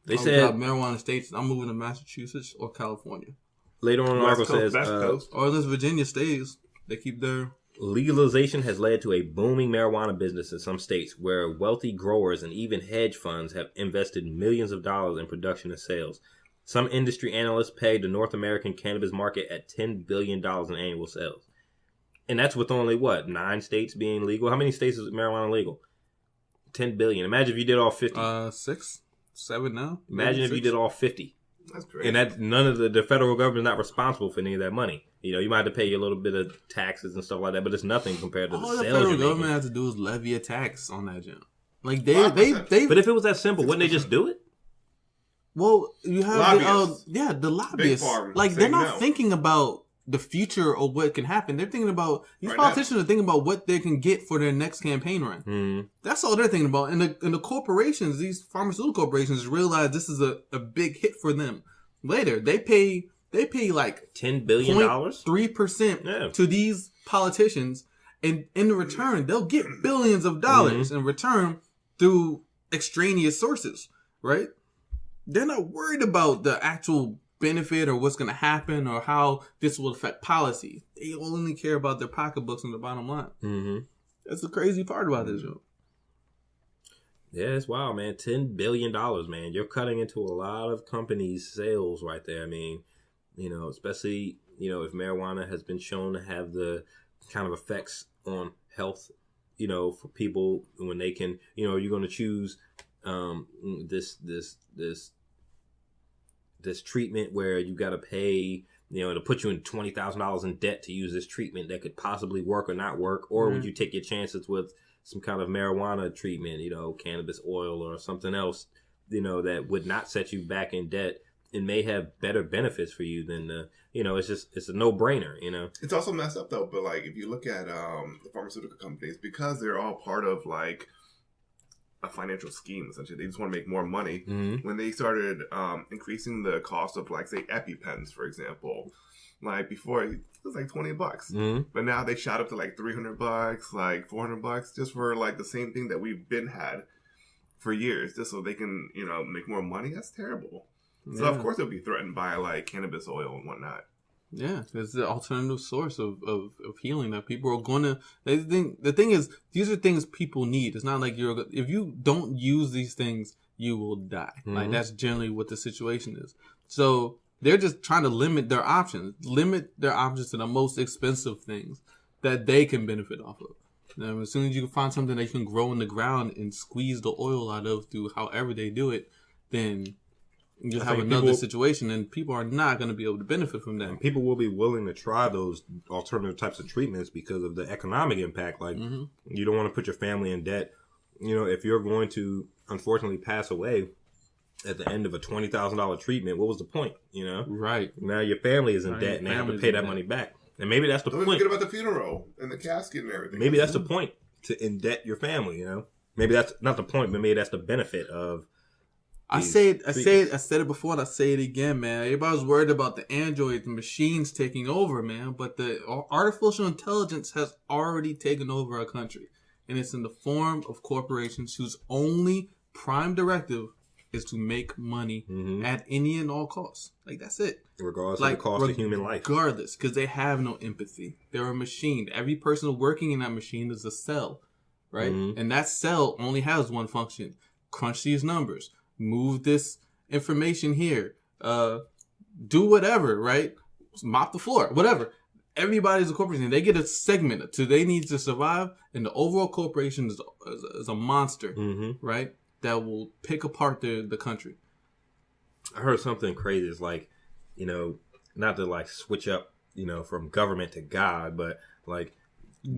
They said marijuana states. I'm moving to Massachusetts or California. Later on, the article says, or unless Virginia stays, they keep their legalization has led to a booming marijuana business in some states where wealthy growers and even hedge funds have invested millions of dollars in production and sales. Some industry analysts pegged the North American cannabis market at $10 billion in annual sales. And that's with only, 9 states being legal? How many states is marijuana legal? 10 billion. Imagine if you did all 50. 6, 7 now. Imagine if you did all 50. That's great. And that none of the federal government is not responsible for any of that money. You know, you might have to pay a little bit of taxes and stuff like that, but it's nothing compared to the sales. All the federal government has to do is levy a tax on that junk. Like they. But if it was that simple, wouldn't they just do it? Well, you have the lobbyists. Like they're not thinking about the future or what can happen. They're thinking about these politicians are thinking about what they can get for their next campaign run. Mm. That's all they're thinking about. And the corporations, these pharmaceutical corporations, realize this is a big hit for them. Later, they pay like $10 billion, 3% to these politicians, and in return, they'll get billions of dollars in return through extraneous sources. Right? They're not worried about the actual benefit or what's going to happen or how this will affect policy. They only care about their pocketbooks and the bottom line. Mm-hmm. That's the crazy part about this joke. Yeah, it's wild, man. $10 billion, man. You're cutting into a lot of companies' sales right there. I mean, you know, especially, you know, if marijuana has been shown to have the kind of effects on health, you know, for people when they can, you know, you're going to choose this treatment where you got to pay, you know, it'll put you in $20,000 in debt to use this treatment that could possibly work or not work, or would you take your chances with some kind of marijuana treatment, you know, cannabis oil or something else, you know, that would not set you back in debt and may have better benefits for you than you know, it's a no-brainer, you know. It's also messed up though, but like if you look at the pharmaceutical companies, because they're all part of like a financial scheme, essentially. They just want to make more money. Mm-hmm. When they started increasing the cost of, like, say, EpiPens, for example, like before it was like $20, but now they shot up to like $300, like $400, just for like the same thing that we've been had for years, just so they can, you know, make more money. That's terrible. Yeah. So of course they'll be threatened by like cannabis oil and whatnot. Yeah, it's the alternative source of healing that people are going to. The thing is, these are things people need. It's not like if you don't use these things, you will die. Mm-hmm. Like that's generally what the situation is. So they're just trying to limit their options to the most expensive things that they can benefit off of. Now, as soon as you can find something that you can grow in the ground and squeeze the oil out of through however they do it, then you have another situation, and people are not going to be able to benefit from that. And people will be willing to try those alternative types of treatments because of the economic impact. Like, you don't want to put your family in debt. You know, if you're going to, unfortunately, pass away at the end of a $20,000 treatment, what was the point? You know? Right. Now your family is in debt, and they have to pay that money back. And maybe that's the point. Don't forget about the funeral and the casket and everything. Maybe that's the point, to indebt your family, you know? Maybe that's not the point, but maybe that's the benefit of... I said it before and I say it again, man. Everybody's worried about the androids, the machines taking over, man. But the artificial intelligence has already taken over our country. And it's in the form of corporations whose only prime directive is to make money at any and all costs. Like, that's it. Regardless of the cost of human life. Regardless, because they have no empathy. They're a machine. Every person working in that machine is a cell, right? And that cell only has one function. Crunch these numbers. Move this information here. Do whatever, right? Mop the floor, whatever. Everybody's a corporation. They get a segment to they need to survive, and the overall corporation is a monster, right? That will pick apart the country. I heard something crazy. It's like, you know, not to like switch up, you know, from government to God, but like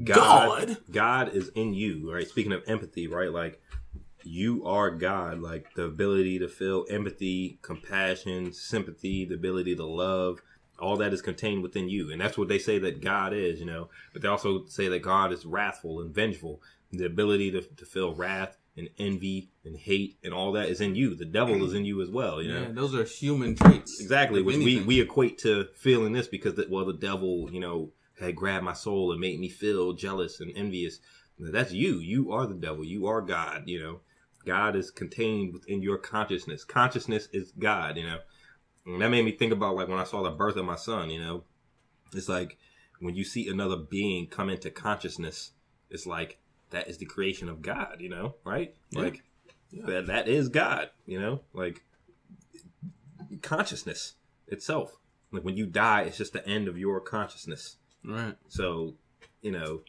God is in you, right? Speaking of empathy, right? Like, you are God. Like, the ability to feel empathy, compassion, sympathy, the ability to love, all that is contained within you. And that's what they say that God is, you know. But they also say that God is wrathful and vengeful. The ability to feel wrath and envy and hate and all that is in you. The devil is in you as well, you know. Yeah, those are human traits. Exactly, which we equate to feeling this because, the devil, you know, had grabbed my soul and made me feel jealous and envious. That's you. You are the devil. You are God, you know. God is contained within your consciousness. Consciousness is God, you know. And that made me think about, like, when I saw the birth of my son, you know. It's like when you see another being come into consciousness, it's like that is the creation of God, you know, right? Yeah. Like, that is God, you know? Like, consciousness itself. Like, when you die, it's just the end of your consciousness. Right. So, you know.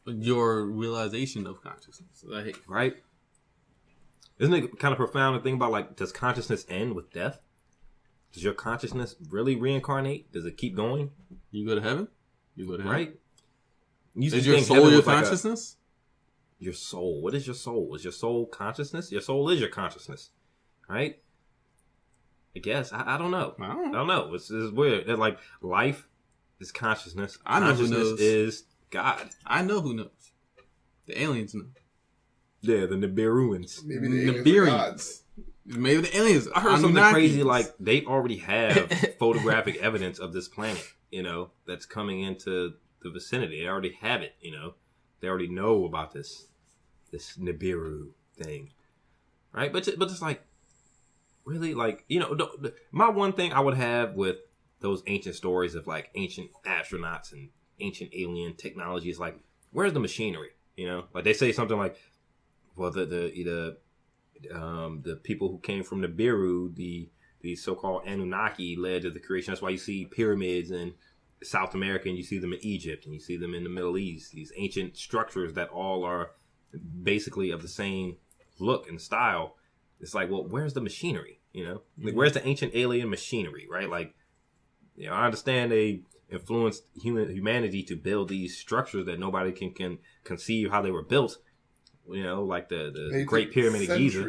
Your realization of consciousness. Like, right? Isn't it kind of profound to think about, like, does consciousness end with death? Does your consciousness really reincarnate? Does it keep going? You go to heaven? You go to heaven. Right? Is your soul your consciousness? Your soul. What is your soul? Is your soul consciousness? Your soul is your consciousness. Right? I guess. I don't know. I don't know. It's weird. It's like, life is consciousness. I know who knows. Consciousness is God. I know who knows. The aliens know. Yeah, the Nibiruans. Maybe the aliens are gods. Maybe the aliens. I heard something crazy, like, they already have photographic evidence of this planet, you know, that's coming into the vicinity. They already have it, you know. They already know about this Nibiru thing, right? But it's like, really, like, you know, my one thing I would have with those ancient stories of, like, ancient astronauts and ancient alien technology is, like, where's the machinery? You know, like, they say something like, well, the people who came from Nibiru, the so-called Anunnaki, led to the creation. That's why you see pyramids in South America, and you see them in Egypt, and you see them in the Middle East. These ancient structures that all are basically of the same look and style. It's like, well, where's the machinery? You know, like, where's the ancient alien machinery? Right? Like, you know, I understand they influenced humanity to build these structures that nobody can conceive how they were built. You know, like the Great Pyramid of Giza,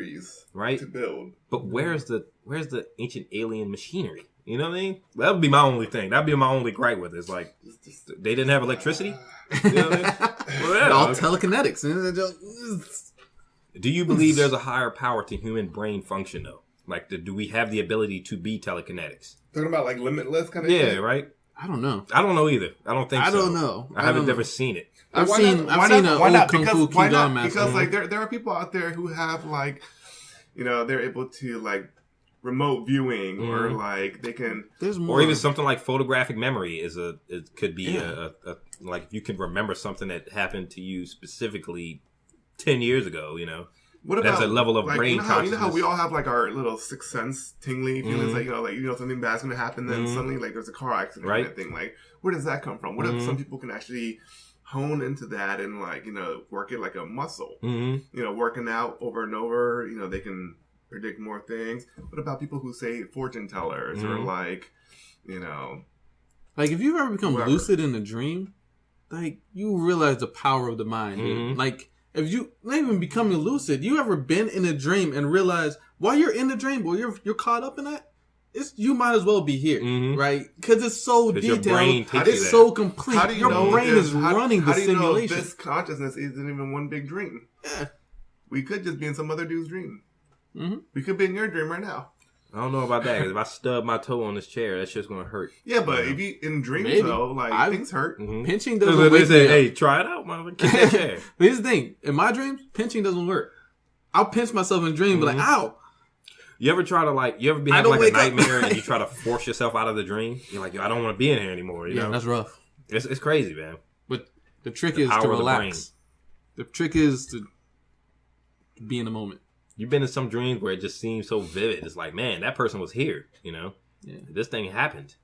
right? To build. But where's the ancient alien machinery? You know what I mean? That would be my only thing. That'd be my only gripe with it. It's like, they didn't have electricity. You know what I mean? Well, all telekinetics. Do you believe there's a higher power to human brain function, though? Like, do we have the ability to be telekinetics? Talking about, like, limitless kind of thing? Yeah, right? I don't know. I don't know either. I don't think so. I don't know. I haven't never seen it. I've seen an old Kung Fu Kingdom master. Because, like, there are people out there who have, like, you know, they're able to, like, remote viewing or, like, they can... There's more. Or even something like photographic memory could be like, if you can remember something that happened to you specifically 10 years ago, you know. What about, that's a level of, like, brain consciousness. You know how we all have, like, our little sixth sense tingly feelings, like, you know, something bad's going to happen, then suddenly, like, there's a car accident kind of thing. Like, where does that come from? What if some people can actually hone into that and, like, you know, work it like a muscle? You know, working out over and over, you know, they can predict more things. What about people who say fortune tellers or, like, you know... Like, if you've ever become lucid in a dream, like, you realize the power of the mind. Dude. Like... If you not even becoming lucid, you ever been in a dream and realize while you're in the dream, well, you're caught up in that. You might as well be here, right? Because it's so detailed, it's so complete. Your brain is running the simulation. How do you know this consciousness isn't even one big dream? Yeah, we could just be in some other dude's dream. We could be in your dream right now. I don't know about that, because if I stub my toe on this chair, that shit's gonna hurt. Yeah, but if you in dreams though, like, things hurt. Pinching doesn't work. Hey, try it out, motherfucker. Kick that chair. But here's the thing: in my dreams, pinching doesn't work. I'll pinch myself in a dream, but like, ow. You ever try to, like, you ever have like a nightmare and you try to force yourself out of the dream? You're like, yo, I don't want to be in here anymore. You know? That's rough. It's crazy, man. But the trick is to relax. The trick is to be in the moment. You've been in some dreams where it just seems so vivid. It's like, man, that person was here, you know? Yeah. This thing happened.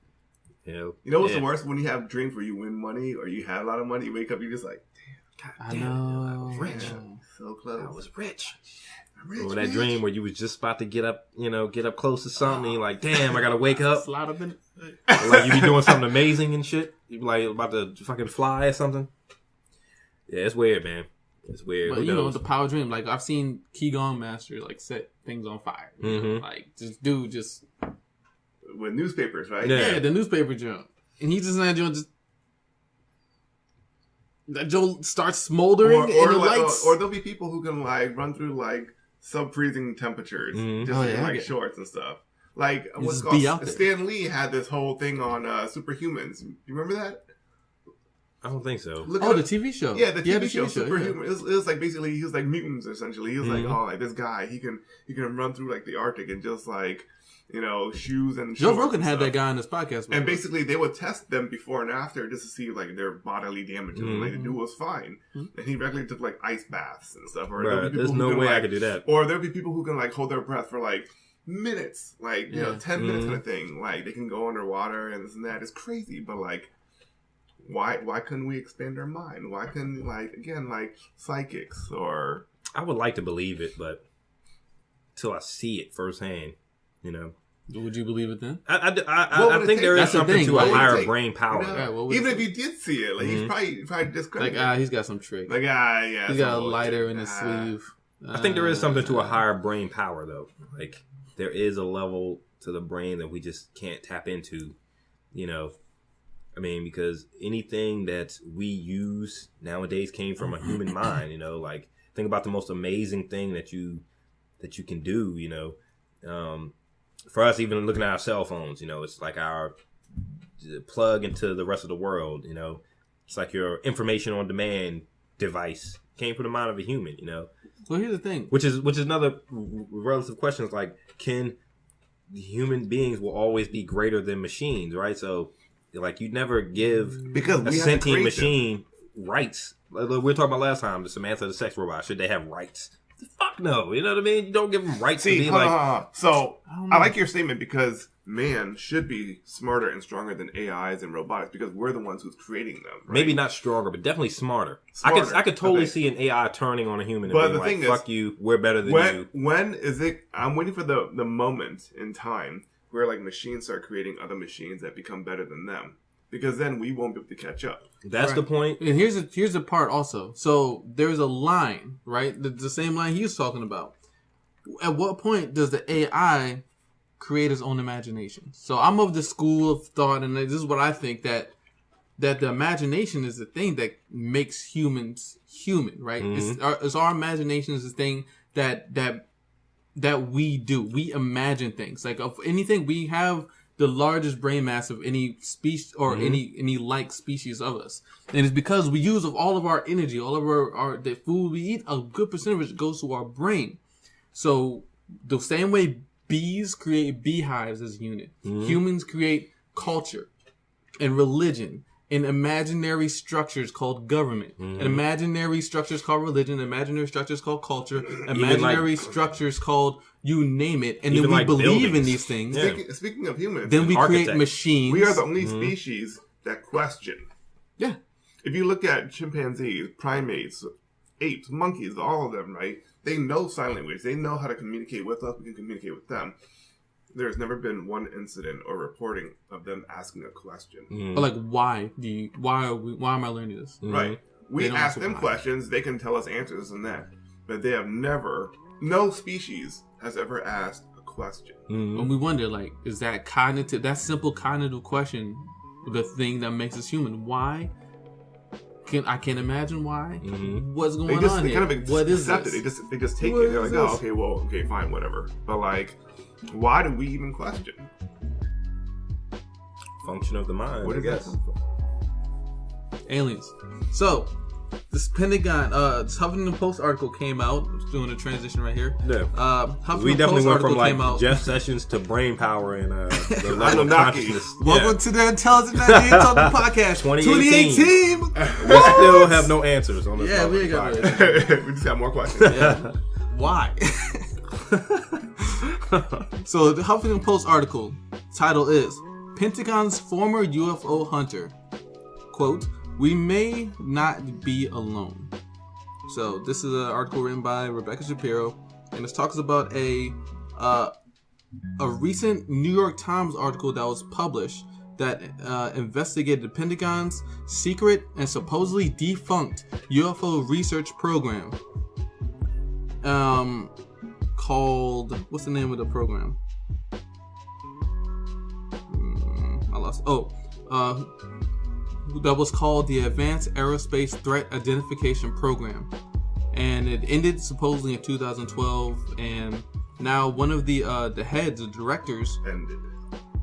You know what's the worst? When you have dreams where you win money or you have a lot of money, you wake up, you're just like, damn, I was rich. So close. I was rich. Or that dream where you was just about to get up close to something, and you're like, damn, I gotta wake up. Slide up in like you be doing something amazing and shit. You be like about to fucking fly or something. Yeah, it's weird, man. It's weird. But you know, the power dream. Like I've seen Qigong masters like set things on fire. You know? Like this dude just with newspapers, right? Yeah, the newspaper jump, and he just not doing just. That Joe starts smoldering and the lights. Or there'll be people who can like run through like sub-freezing temperatures just in like shorts and stuff. Like what's called Stan Lee had this whole thing on Superhumans. You remember that? I don't think so. The TV show. Yeah, the TV show Superhuman. It was like basically he was like mutants essentially. He was like, oh, like this guy, he can run through like the Arctic and just like, you know, shoes and Joe Rogan had that guy on his podcast. And basically they would test them before and after just to see like their bodily damages. And like the dude was fine. And he regularly took like ice baths and stuff. Or there's no way I could do that. Or there'll be people who can like hold their breath for like minutes, like you know, 10 minutes kind of thing. Like they can go underwater and this and that. It's crazy, but like why couldn't we expand our mind? Why couldn't like psychics or I would like to believe it, but until I see it firsthand, you know. Would you believe it then? I think there is something to a higher brain power. You know, even if you did see it, like he's probably discredited. Like he's got some trick. Like yeah, he's got a lighter in his sleeve. I think there is something to a higher brain power though. Like there is a level to the brain that we just can't tap into. You know, I mean, because anything that we use nowadays came from a human mind. You know, like think about the most amazing thing that you can do. You know. For us, even looking at our cell phones, you know, it's like our plug into the rest of the world, you know. It's like your information on demand device came from the mind of a human, you know. Well, here's the thing. Which is another relative question. Is like, can human beings will always be greater than machines, right? So, like, you never give a sentient machine rights. Like we were talking about last time, the Samantha the sex robot. Should they have rights? Fuck no, you know what I mean? You don't give them rights to be like... So, I like your statement because man should be smarter and stronger than AIs and robotics because we're the ones who's creating them. Right? Maybe not stronger, but definitely smarter. I could totally see an AI turning on a human and being like, fuck you, we're better than you. When is it... I'm waiting for the moment in time where like machines start creating other machines that become better than them. Because then we won't be able to catch up. That's the point. And here's the part also. So there's a line, right? The same line he was talking about. At what point does the AI create its own imagination? So I'm of the school of thought, and this is what I think, that the imagination is the thing that makes humans human, right? It's our imagination is the thing that we do. We imagine things. Like of anything, we have the largest brain mass of any species or any like species of us. And it's because we use of all of our energy, all of our the food we eat, a good percentage goes to our brain. So the same way bees create beehives as a unit, humans create culture and religion and imaginary structures called government, and imaginary structures called religion, imaginary structures called culture, imaginary structures called you name it, and then we believe in these things. Speaking of humans, then we create machines. We are the only species that question. Yeah. If you look at chimpanzees, primates, apes, monkeys, all of them, right? They know sign language. They know how to communicate with us. We can communicate with them. There's never been one incident or reporting of them asking a question. Like, why am I learning this? Right. We ask them questions. They can tell us answers and that. But they have never, no species has ever asked a question. And we wonder, like, is that simple cognitive question the thing that makes us human? Why? I can't imagine why. What's going on here? Kind of what is accept this? It. They just take it. They're like, oh, okay, fine, whatever. But like, why do we even question? Function of the mind. Where does that come from? Aliens. So, this Pentagon, this Huffington Post article came out. I'm just doing a transition right here. Yeah. We definitely went from like Jeff Sessions to brain power and the level of consciousness. Welcome to the Intelligent 98 Talking Podcast 2018. We still have no answers on this. Yeah, we ain't got We just got more questions. Yeah. Why? So the Huffington Post article title is Pentagon's former UFO hunter, quote, "We may not be alone." So this is an article written by Rebecca Shapiro, and it talks about a recent New York Times article that was published that investigated the Pentagon's secret and supposedly defunct UFO research program. Called, what's the name of the program? I lost. That was called the Advanced Aerospace Threat Identification Program, and it ended supposedly in 2012. And now one of the heads, the directors,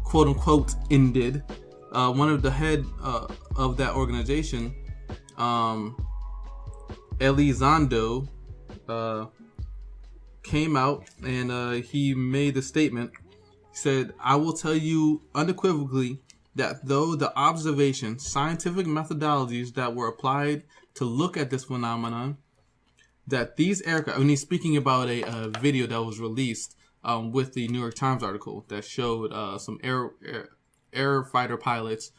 quote unquote, ended. One of the head of that organization, Elizondo, came out and he made a statement. He said, "I will tell you unequivocally that though the observation, scientific methodologies that were applied to look at this phenomenon, that these aircraft," and he's speaking about a video that was released with the New York Times article that showed some air fighter pilots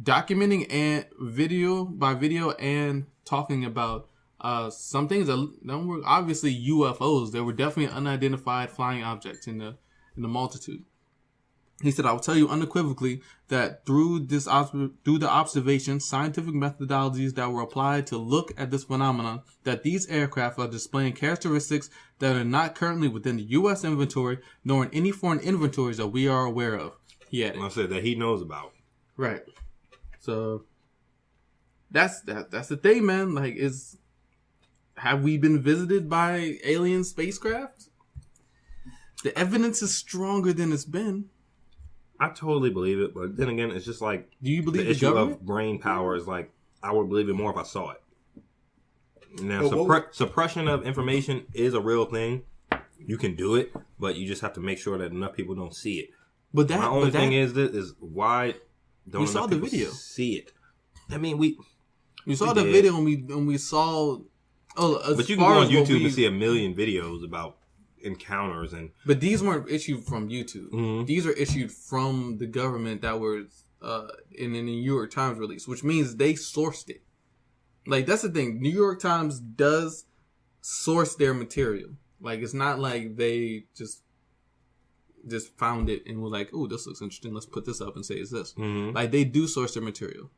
documenting and video and talking about some things that were obviously UFOs. There were definitely unidentified flying objects in the multitude. He said, "I will tell you unequivocally that through the observations, scientific methodologies that were applied to look at this phenomenon, that these aircraft are displaying characteristics that are not currently within the U.S. inventory, nor in any foreign inventories that we are aware of." He added. I said that he knows about. Right. So that's the thing, man. Like, have we been visited by alien spacecraft? The evidence is stronger than it's been. I totally believe it, but then again, it's just like, do you believe the issue government? of brain power is like, I would believe it more if I saw it. Now, suppression of information is a real thing. You can do it, but you just have to make sure that enough people don't see it. But my only thing is why don't enough people see it? I mean, we saw the video and we saw. But you can go on YouTube and see a million videos about encounters but these weren't issued from YouTube. Mm-hmm. These are issued from the government that were in the New York Times release, which means they sourced it. Like, that's the thing. New York Times does source their material. Like, it's not like they just found it and were like, "Oh, this looks interesting. Let's put this up and say it's this." Mm-hmm. Like, they do source their material,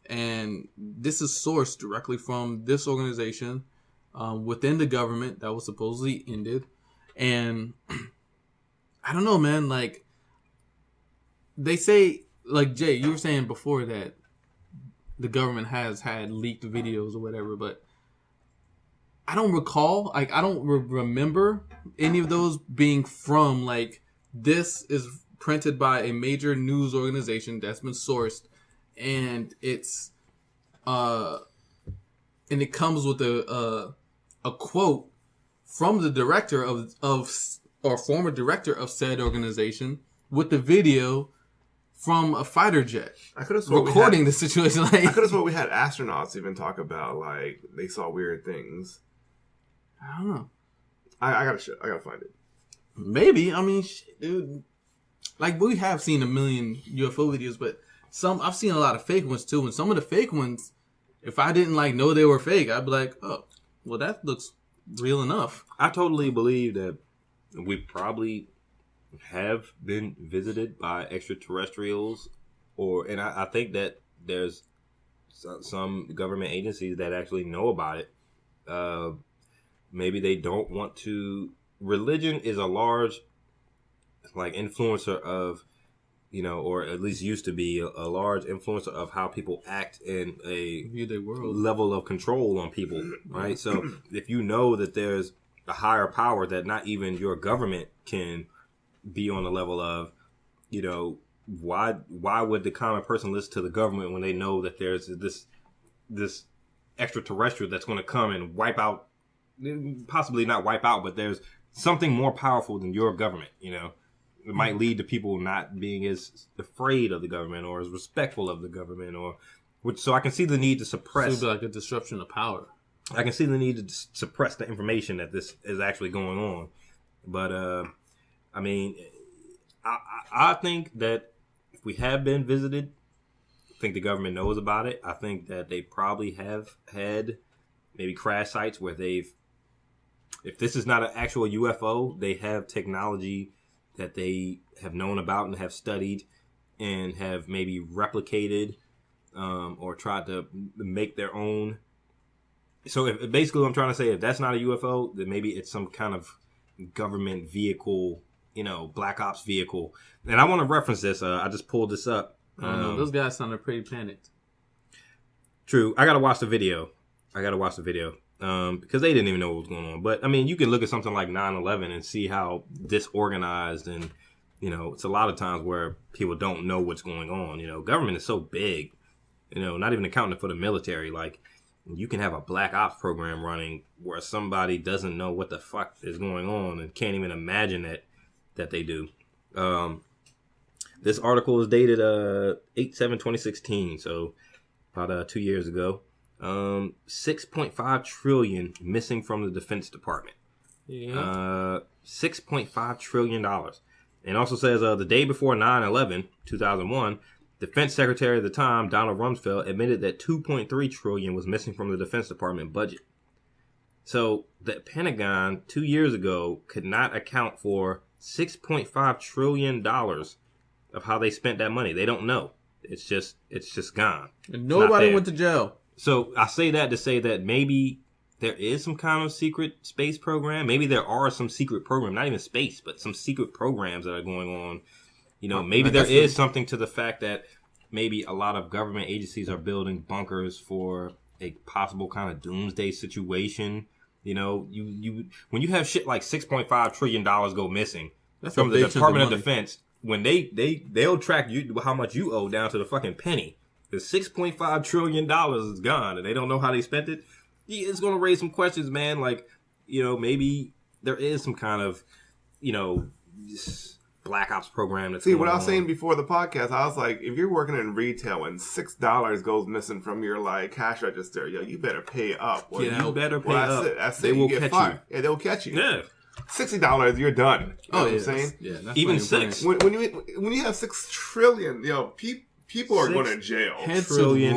and this is sourced directly from this organization. Within the government that was supposedly ended. And I don't know, man, like, they say, like, Jay, you were saying before that the government has had leaked videos or whatever, but I don't recall, like, I don't remember any of those being from, like, this is printed by a major news organization that's been sourced, and it's and it comes with a quote from the director of or former director of said organization with the video from a fighter jet. I could have sworn recording the situation. Like, I could have sworn we had astronauts even talk about, like, they saw weird things. I don't know. I gotta find it. Maybe. I mean, shit, dude. Like, we have seen a million UFO videos, but I've seen a lot of fake ones too. And some of the fake ones, if I didn't know they were fake, I'd be like, "Oh, well, that looks real enough." I totally believe that we probably have been visited by extraterrestrials, and I think that there's some government agencies that actually know about it. Maybe they don't want to. Religion is a large, influencer of, or at least used to be a large influencer of how people act in a view their world, level of control on people, right? So if you know that there's a higher power that not even your government can be on the level of, why would the common person listen to the government when they know that there's this extraterrestrial that's going to come and wipe out, possibly not wipe out, but there's something more powerful than your government, It might lead to people not being as afraid of the government or as respectful of the government, so I can see the need to suppress. So it'd be like a disruption of power. I can see the need to suppress the information that this is actually going on. But, I mean, I think that if we have been visited, I think the government knows about it. I think that they probably have had maybe crash sites where if this is not an actual UFO, they have technology that they have known about and have studied and have maybe replicated or tried to make their own. So if, basically what I'm trying to say, if that's not a UFO, then maybe it's some kind of government vehicle, black ops vehicle. And I want to reference this. I just pulled this up. I don't know. Those guys sounded pretty panicked. True. I got to watch the video. Because they didn't even know what was going on. But, I mean, you can look at something like 9/11 and see how disorganized and, it's a lot of times where people don't know what's going on. Government is so big, not even accounting for the military. Like, you can have a black ops program running where somebody doesn't know what the fuck is going on and can't even imagine that they do. This article is dated 8/7/2016, so about 2 years ago. 6.5 trillion missing from the Defense Department. Yeah. $6.5 trillion. And also says the day before 9/11, 2001, Defense Secretary at the time, Donald Rumsfeld, admitted that 2.3 trillion was missing from the Defense Department budget. So the Pentagon 2 years ago could not account for $6.5 trillion of how they spent that money. They don't know. It's just gone. And nobody went to jail. So I say that to say that maybe there is some kind of secret space program. Maybe there are some secret programs, not even space, but some secret programs that are going on. Maybe there is something to the fact that maybe a lot of government agencies are building bunkers for a possible kind of doomsday situation. You when you have shit like $6.5 trillion go missing from the Department of Defense, when they'll track you how much you owe down to the fucking penny. The $6.5 trillion is gone, and they don't know how they spent it. It's going to raise some questions, man. Like, maybe there is some kind of, black ops program. That's what I was saying before the podcast, I was like, if you're working in retail and $6 goes missing from your cash register, you better pay up. Well, you better pay up. That's it. They will catch you. Yeah, they'll catch you. Yeah. $60, you're done. You know what I'm saying? Yeah, that's even six. When you have $6 trillion, people are going to jail. $6 trillion.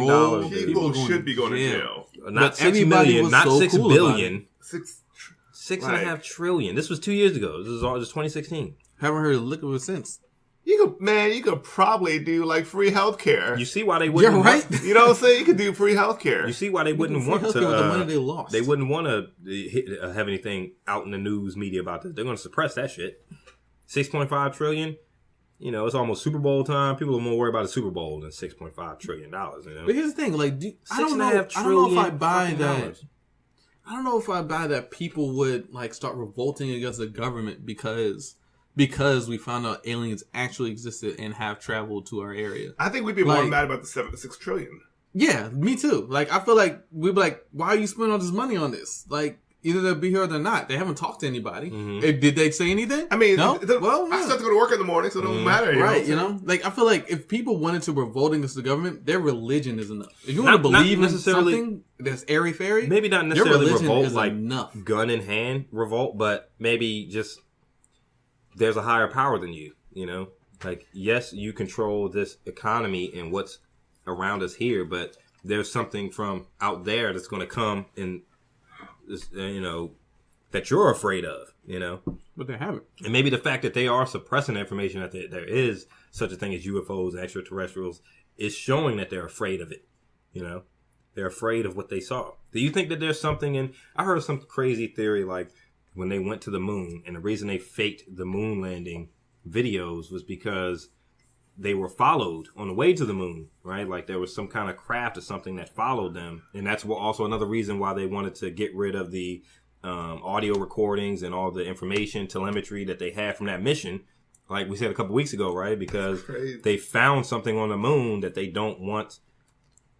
People should be going to jail. Not 6 million, not so 6 cool billion. $6.5 trillion. This was 2 years ago. This is 2016. Haven't heard a lick of it since. You could probably do free healthcare. You see why they wouldn't? You're right. You know what I'm saying? You could do free healthcare. You see why they wouldn't want to? With the money they lost. They wouldn't want to have anything out in the news media about this. They're going to suppress that shit. 6.5 trillion. It's almost Super Bowl time. People are more worried about the Super Bowl than $6.5 trillion. But here's the thing: I don't know if I buy that. I don't know if I buy that people would start revolting against the government because we found out aliens actually existed and have traveled to our area. I think we'd be more mad about the $6 trillion. Yeah, me too. I feel like we'd be like, why are you spending all this money on this? Either they'll be here or they're not. They haven't talked to anybody. Mm-hmm. Did they say anything? I mean, no. Well, I still have to go to work in the morning, so it don't matter. Right, I feel like if people wanted to revolt against the government, their religion is enough. If you want to believe in something that's airy-fairy, maybe not necessarily revolt enough. Gun in hand revolt, but maybe just there's a higher power than you, yes, you control this economy and what's around us here, but there's something from out there that's going to come and that you're afraid of, But they haven't. And maybe the fact that they are suppressing information that there is such a thing as UFOs, extraterrestrials, is showing that they're afraid of it. They're afraid of what they saw. Do you think that there's something I heard some crazy theory when they went to the moon, and the reason they faked the moon landing videos was because they were followed on the way to the moon, right? There was some kind of craft or something that followed them. And that's also another reason why they wanted to get rid of the audio recordings and all the information, telemetry that they had from that mission. Like we said a couple weeks ago, right? Because they found something on the moon that they don't want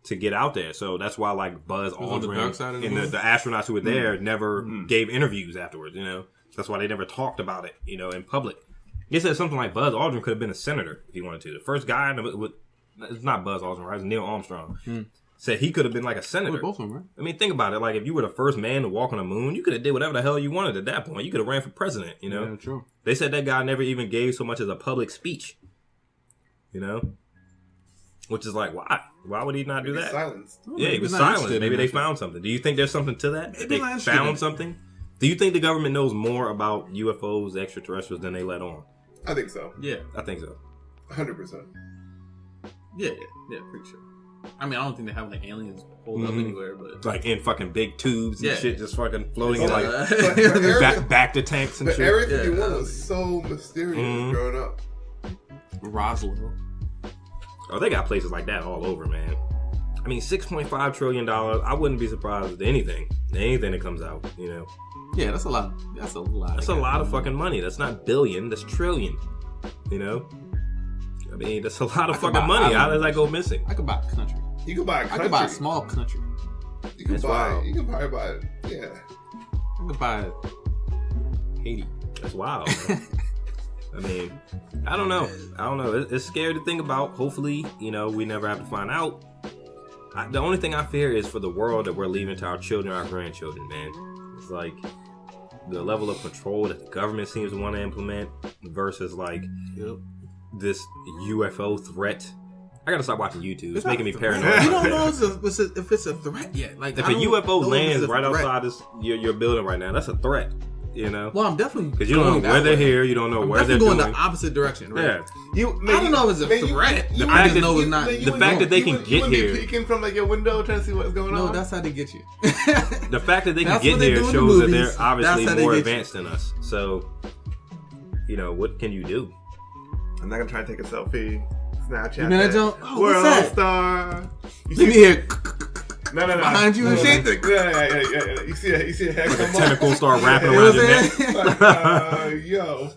to get out there. So that's why Buzz Aldrin and the astronauts who were there never gave interviews afterwards, That's why they never talked about it, in public. He said something like Buzz Aldrin could have been a senator if he wanted to. The first guy, it's not Buzz Aldrin, right? It's Neil Armstrong. Said he could have been a senator. Both of them, right? I mean, think about it. If you were the first man to walk on the moon, you could have did whatever the hell you wanted at that point. You could have ran for president, Yeah, true. They said that guy never even gave so much as a public speech, Which is why? Why would he not do that? Silenced. Yeah, he was silent. Maybe they found something. Do you think there's something to that? They found something? Do you think the government knows more about UFOs, extraterrestrials, than they let on? I think so. Yeah. I think so. 100%. Yeah, pretty sure. I mean, I don't think they have like aliens pulled up anywhere, but Like in fucking big tubes and shit, just fucking floating in But like back to tanks and But shit. Area 51 was so mysterious growing up. Roswell. Oh, they got places like that all over, man. I mean, $6.5 trillion. I wouldn't be surprised at anything that comes out. You know, Yeah, that's a lot. That's a lot. that's a lot of fucking money. That's not billion. That's trillion. You know, I mean, that's a lot of fucking money. How does that go missing? I could buy a country. You could buy a country. I could buy a small country. You could That's buy. wild. You could probably buy. Yeah. I could buy Haiti. That's wild. Man. I mean, I don't know. It's scary to think about. Hopefully, you know, we never have to find out. The only thing I fear is for the world that we're leaving to our children, our grandchildren, man. It's like the level of control that the government seems to want to implement versus like this UFO threat. I gotta stop watching YouTube. It's making me paranoid. You don't know if it's a threat yet. Like, if a UFO lands right outside your building right now, that's a threat. You know? Well, I'm definitely because you don't know where they're here. You don't know where they're going doing. the opposite direction. Right? Yeah. I don't know if it's a threat. I just know it's not. The fact that they can get here. You peeking from like your window trying to see what's going on. No, that's how they get you. The fact that they can get here shows that they're obviously more advanced than us. So, you know, what can you do? I'm not gonna try and take a selfie. Snapchat. You mean that jump? Oh, World what's that? Star. Let me hear. No. Behind you and shit? Yeah. You see that head Like a come tentacle up? start wrapping You know around what your I'm neck. saying? Like, yo.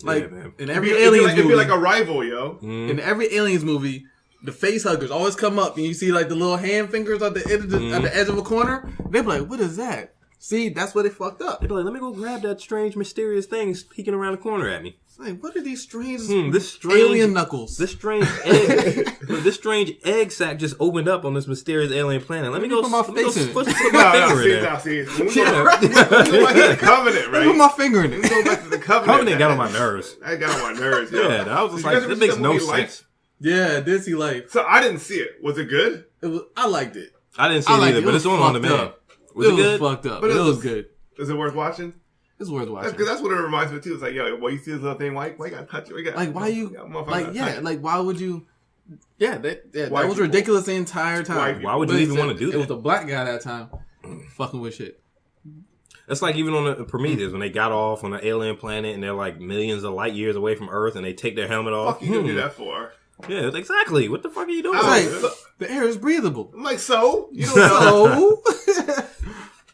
Like, Yeah, man. in every It'd Aliens be movie. like a rival, yo. In every Aliens movie, the face huggers always come up and you see like the little hand fingers at the end of at the edge of a corner. They be like, what is that? See, that's where they fucked up. They'd be like, let me go grab that strange, mysterious thing peeking around the corner at me. It's like, what are these strange, Alien knuckles? This strange egg, this strange egg sac just opened up on this mysterious alien planet. Let me go put my face in it. put my finger in there. See. When we go back to the Covenant, right? Put my finger in it. We go back to the Covenant. Covenant got on my nerves. I got on my nerves, yo. Yeah, I was just Did you like, guys that makes ever see no movie sense. Yeah, Disney Life. So I didn't see it. Was it good? I liked it. I didn't see it either, but it's on demand. Was it good? Fucked up. But It was good. Is it worth watching? It's worth watching. Because that's what it reminds me too. It's like, yo, you see this little thing? Why you gotta touch it? Like, why you? Like, why would you? Yeah, that White was people. ridiculous the entire time. Why would you even want to do that? It was a black guy that time, fucking with shit. It's like even on the Prometheus when they got off on an alien planet and they're like millions of light years away from Earth and they take their helmet off. What the fuck you gonna do that for? Yeah, exactly. What the fuck are you doing? It's like, the air is breathable. I'm like, so? You don't know? So,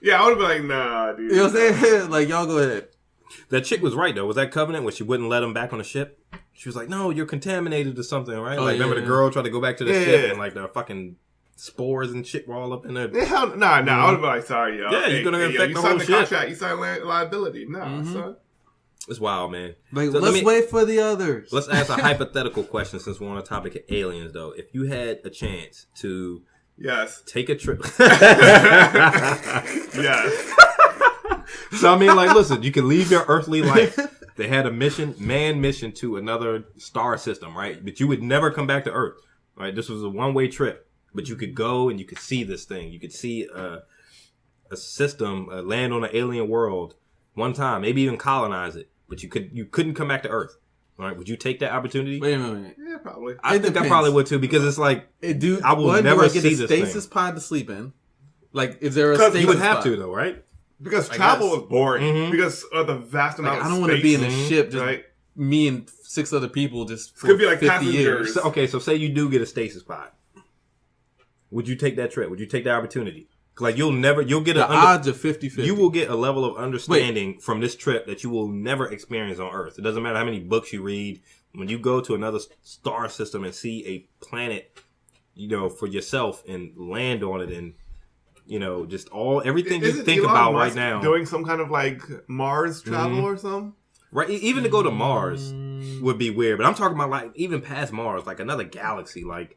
Yeah, I would have been like, nah, dude. you know what I'm saying? Like, y'all go ahead. That chick was right though. Was that Covenant when she wouldn't let him back on the ship? She was like, "No, you're contaminated or something, right?" Oh, like, yeah, remember the girl tried to go back to the Yeah, ship yeah. and like the fucking spores and shit were all up in there. Nah, I would have been like, sorry, yo. Yeah, you're gonna affect you the signed whole the ship. contract, you signed liability. Nah, son. It's wild, man. Like, So let's wait for the others. Let's ask a hypothetical question since we're on the topic of aliens, though. If you had a chance to Yes. take a trip, Yes. so I mean, like, listen, you can leave your earthly life. They had a manned mission to another star system, right? But you would never come back to Earth, right? This was a one-way trip, but you could go and you could see this thing. You could see a system land on an alien world one time, maybe even colonize it. But you couldn't come back to Earth, right? Would you take that opportunity? Wait a minute. Yeah, probably. I think I probably would too because it's like Dude, I will never do I get see a this stasis thing. pod to sleep in? Like, is there a 'Cause stasis You would have pod? to though, right? Because I travel guess. is boring. Mhm. Because of the vast amount Like, of I space. don't want to be in a ship, just right? me and 6 other people just for Could be like 50 years. passengers. So say you do get a stasis pod. Would you take that trip? Would you take the opportunity? Like you'll get The odds are 50-50. you will get a level of understanding from this trip that you will never experience on Earth. It doesn't matter how many books you read. When you go to another star system and see a planet, for yourself and land on it and, just everything you Isn't think Elon about Musk right now. doing some kind of like Mars travel or something? Right, even to go to Mars would be weird. But I'm talking about like even past Mars, like another galaxy, like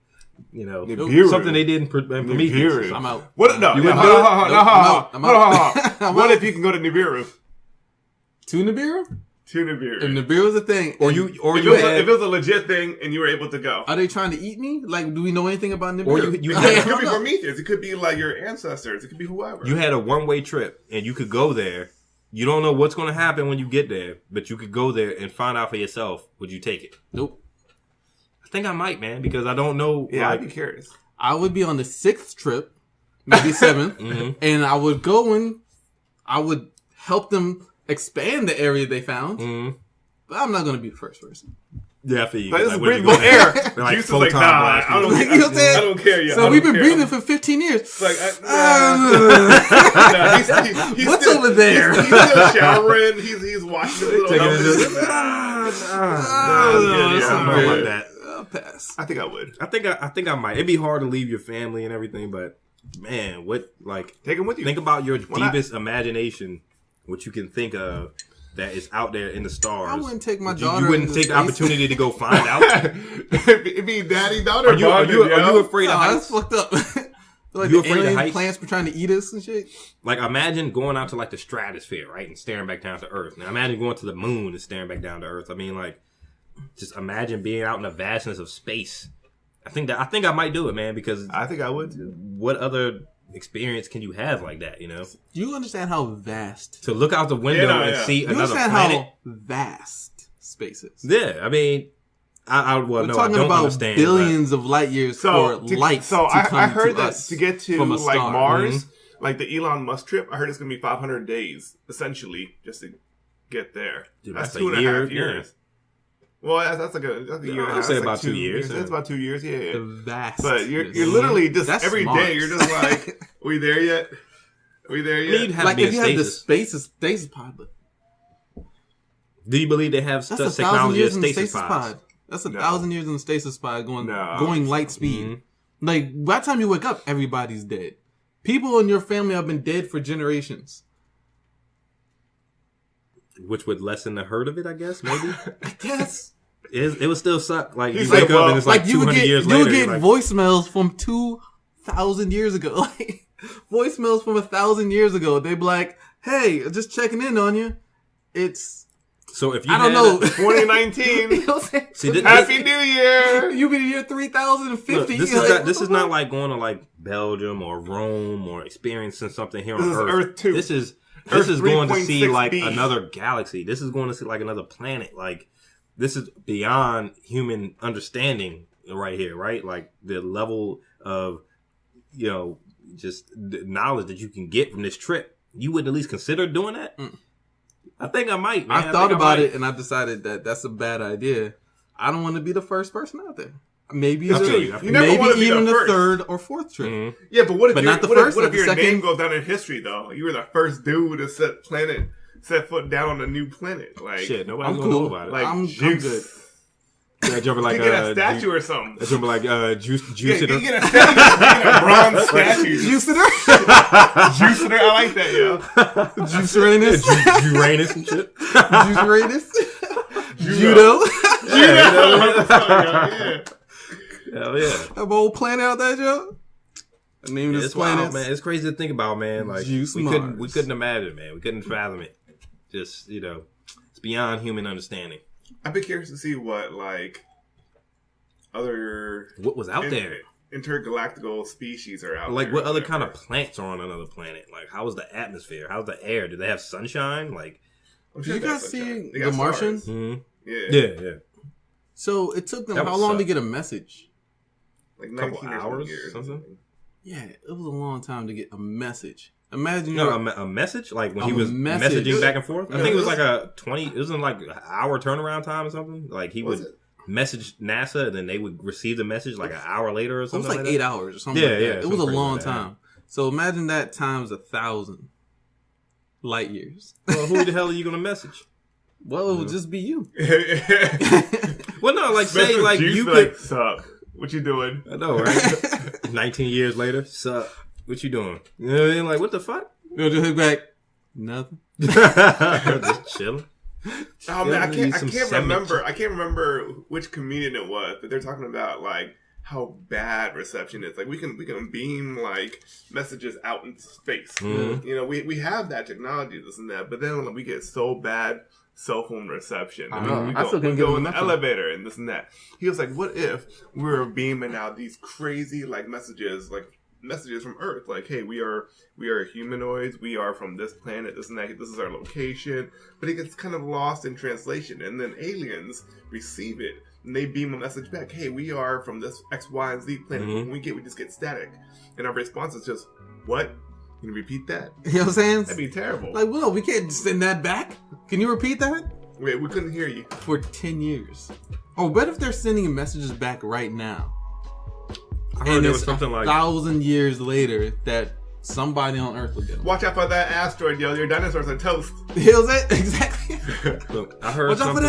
Nibiru. something they did in Prometheus. Nibiru. I'm out. What? No, You no, wouldn't hold do on, it? hold on, Nope, hold on, I'm hold on, out. hold on. I'm What out. if you can go to Nibiru? To Nibiru? To Nibiru. And Nibiru's a thing. Or And you If it was a legit thing and you were able to go. Are they trying to eat me? Like, do we know anything about Nibiru? Or you I It don't could be know. Prometheus. It could be like your ancestors. It could be whoever. you had a one-way trip and you could go there You don't know what's going to happen when you get there, but you could go there and find out for yourself. Would you take it? Nope. I think I might, man, because I don't know. Yeah, like, I'd be curious. I would be on the 6th trip, maybe 7th, and I would go and I would help them expand the area they found. But I'm not going to be the first person. Yeah, I feel you. Like, this Like, is where you breathable gonna- air. like Juice is like, full-time nah, black I don't, people. You know what I'm saying? I don't care yet. So we've been breathing for 15 years. It's like, he's What's still, over there? He's still showering. He's washing his little Taking it helmet. just- I don't know about that. I'll pass. I think I would. I think I might. It'd be hard to leave your family and everything, but man, what like Take him with you. think about your Why not? deepest imagination, what you can think of that is out there in the stars. I wouldn't take my You daughter. wouldn't into take the space. opportunity to go find out. It'd be daddy-daughter Are you afraid of Nah, heights? that's fucked up. Like You the afraid of alien heights? plants were trying to eat us and shit. Like imagine going out to like the stratosphere, right, and staring back down to Earth. Now imagine going to the moon and staring back down to Earth. I mean, like, just imagine being out in the vastness of space. I think I might do it, man, because I think I would too. what other experience can you have like that? You know, Do you understand how vast? to look out the window and see You another understand planet. how vast space is? Yeah, I mean, well, We're no, I talking don't about understand. billions of light years for light. So to I come heard to that us to get to from a like star. Mars, like the Elon Musk trip, I heard it's gonna be 500 days essentially just to get there. Dude, that's that's a 2.5 year, years. Well, that's like a Yeah, year. and a I'd half. say That's about like 2 years, yeah. That's about 2 years. Yeah, yeah. The vast. But you're literally just That's every smart. day. You're just like, are we there yet? Are we there I mean, yet? you'd have like to be if in you had the stasis. stasis pod. Do you believe they have That's 1,000 technology years of in the stasis stasis pods? pod. That's No. 1,000 years in the stasis pod going No. going light speed. Mm-hmm. Like by the time you wake up, everybody's dead. People in your family have been dead for generations. Which would lessen the hurt of it, I guess. Maybe Yes. it would still suck. Like you He's wake like, up well, and it's like you would 200 get years you later. would get you're like, voicemails from 2,000 years ago. Like voicemails from 1,000 years ago. They'd be like, "Hey, just checking in on you. It's so if you I don't had know. 2019. You know what I'm saying? See, this, Happy New Year. You be the year 3050. look, this You're is like, not, this what is the not fuck? like going to like Belgium or Rome or experiencing something here This on is Earth. Earth 2. This is Earth going to see 3.6 like B. another galaxy. This is going to see like another planet. Like this is beyond human understanding right here, right? Like the level of just the knowledge that you can get from this trip. You would at least consider doing that. I think I might. Man. I thought think about might. it and I decided that that's a bad idea. I don't want to be the first person out there. Maybe I the- feel you. I feel You never wanna maybe be even the the first. third or fourth trip. Mhm. Yeah, but what if But you're, not the what first, if not the your second. name goes down in history though? You were the first dude to set foot down on a new planet. Like Shit, nobody's I'm gonna know cool. about it. like I'm Juice. good. Yeah, jumping like you get a statue or something. Jumping like Juice Yeah, Jay. you get a statue, you get a bronze statue. Juicer? Juicer, I like that, yo. Juiceranus? Uranus and shit. Juiceranus? Judo? Yeah. Hell yeah. Have a whole planet out there, Joe? I named this It's wild, planet. man. It's crazy to think about, man. Like Juice we Mars. couldn't imagine, man. We couldn't fathom it. Just it's beyond human understanding. I'd be curious to see what like other What was out there? intergalactical species are out Like there. what other kind whatever. of plants are on another planet? Like how is the atmosphere? How's the air? Do they have sunshine? Like I'm Did you they guys have see sunshine. They The got Martian? stars. yeah, Yeah. yeah. So it took them That how would long to suck. get a message? Like Couple 19 or hours, years. something? Yeah, it was a long time to get a message. Imagine No, you're a message like when A he was message. messaging back and forth. I No, think it was it like a 20. It was in like an hour turnaround time or something. Like he Was would it? message NASA, and then they would receive the message like an hour later or it was something. like like 8 that. hours or something Yeah, like that. yeah, It was a something crazy long like that. time. So imagine that times 1,000 light years. Well, who the hell are you gonna message? Well, it would just be you. Well, no, like say Mr. like Juice you be could. like, sup? What you doing? I know, right? 19 years later, sup? What you doing? You know what I mean? Like, what the fuck? You'll just hit back. Nothing. Just chilling. Oh man, I need can't some remember. I can't remember which comedian it was, but they're talking about like how bad reception is. Like we can beam like messages out into space. Mhm. You know, we have that technology, this and that, but then we get so bad cell phone reception. I And know. we I still can't get go on in the my phone. elevator and this and that. He was like, "What if we were beaming out these crazy like messages like messages from Earth, like, hey, we are humanoids, we are from this planet, this and that, this is our location, but it gets kind of lost in translation, and then aliens receive it, and they beam a message back, hey, we are from this X, Y, and Z planet. When we just get static, and our response is just, what? Can you repeat that? You know what I'm saying? That'd be terrible. Like, well, we can't send that back. Can you repeat that? Wait, we couldn't hear you. For 10 years. Or what if they're sending messages back right now? I heard there was something like 1,000 years later that somebody on Earth will get them. Watch out for that asteroid, yo. Your dinosaurs are toast. You know what I'm saying? Exactly. Look, I heard something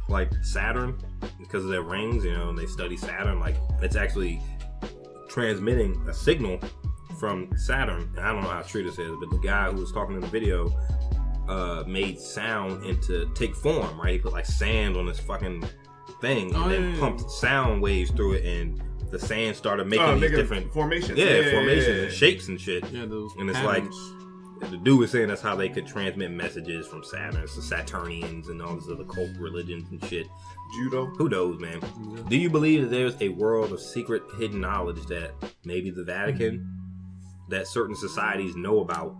like Saturn, because of their rings, and they study Saturn, like it's actually transmitting a signal from Saturn. And I don't know how true this is, but the guy who was talking in the video made sound into take form, right? He put like sand on this fucking thing and then pumped sound waves through it, and the sand started making these different formations. Formations and shapes and shit. Yeah, those and it's patterns. Like the dude was saying that's how they could transmit messages from Saturn. It's the Saturnians and all these other cult religions and shit. Judo. Who knows, man? Yeah. Do you believe that there's a world of secret hidden knowledge that maybe the Vatican, that certain societies know about,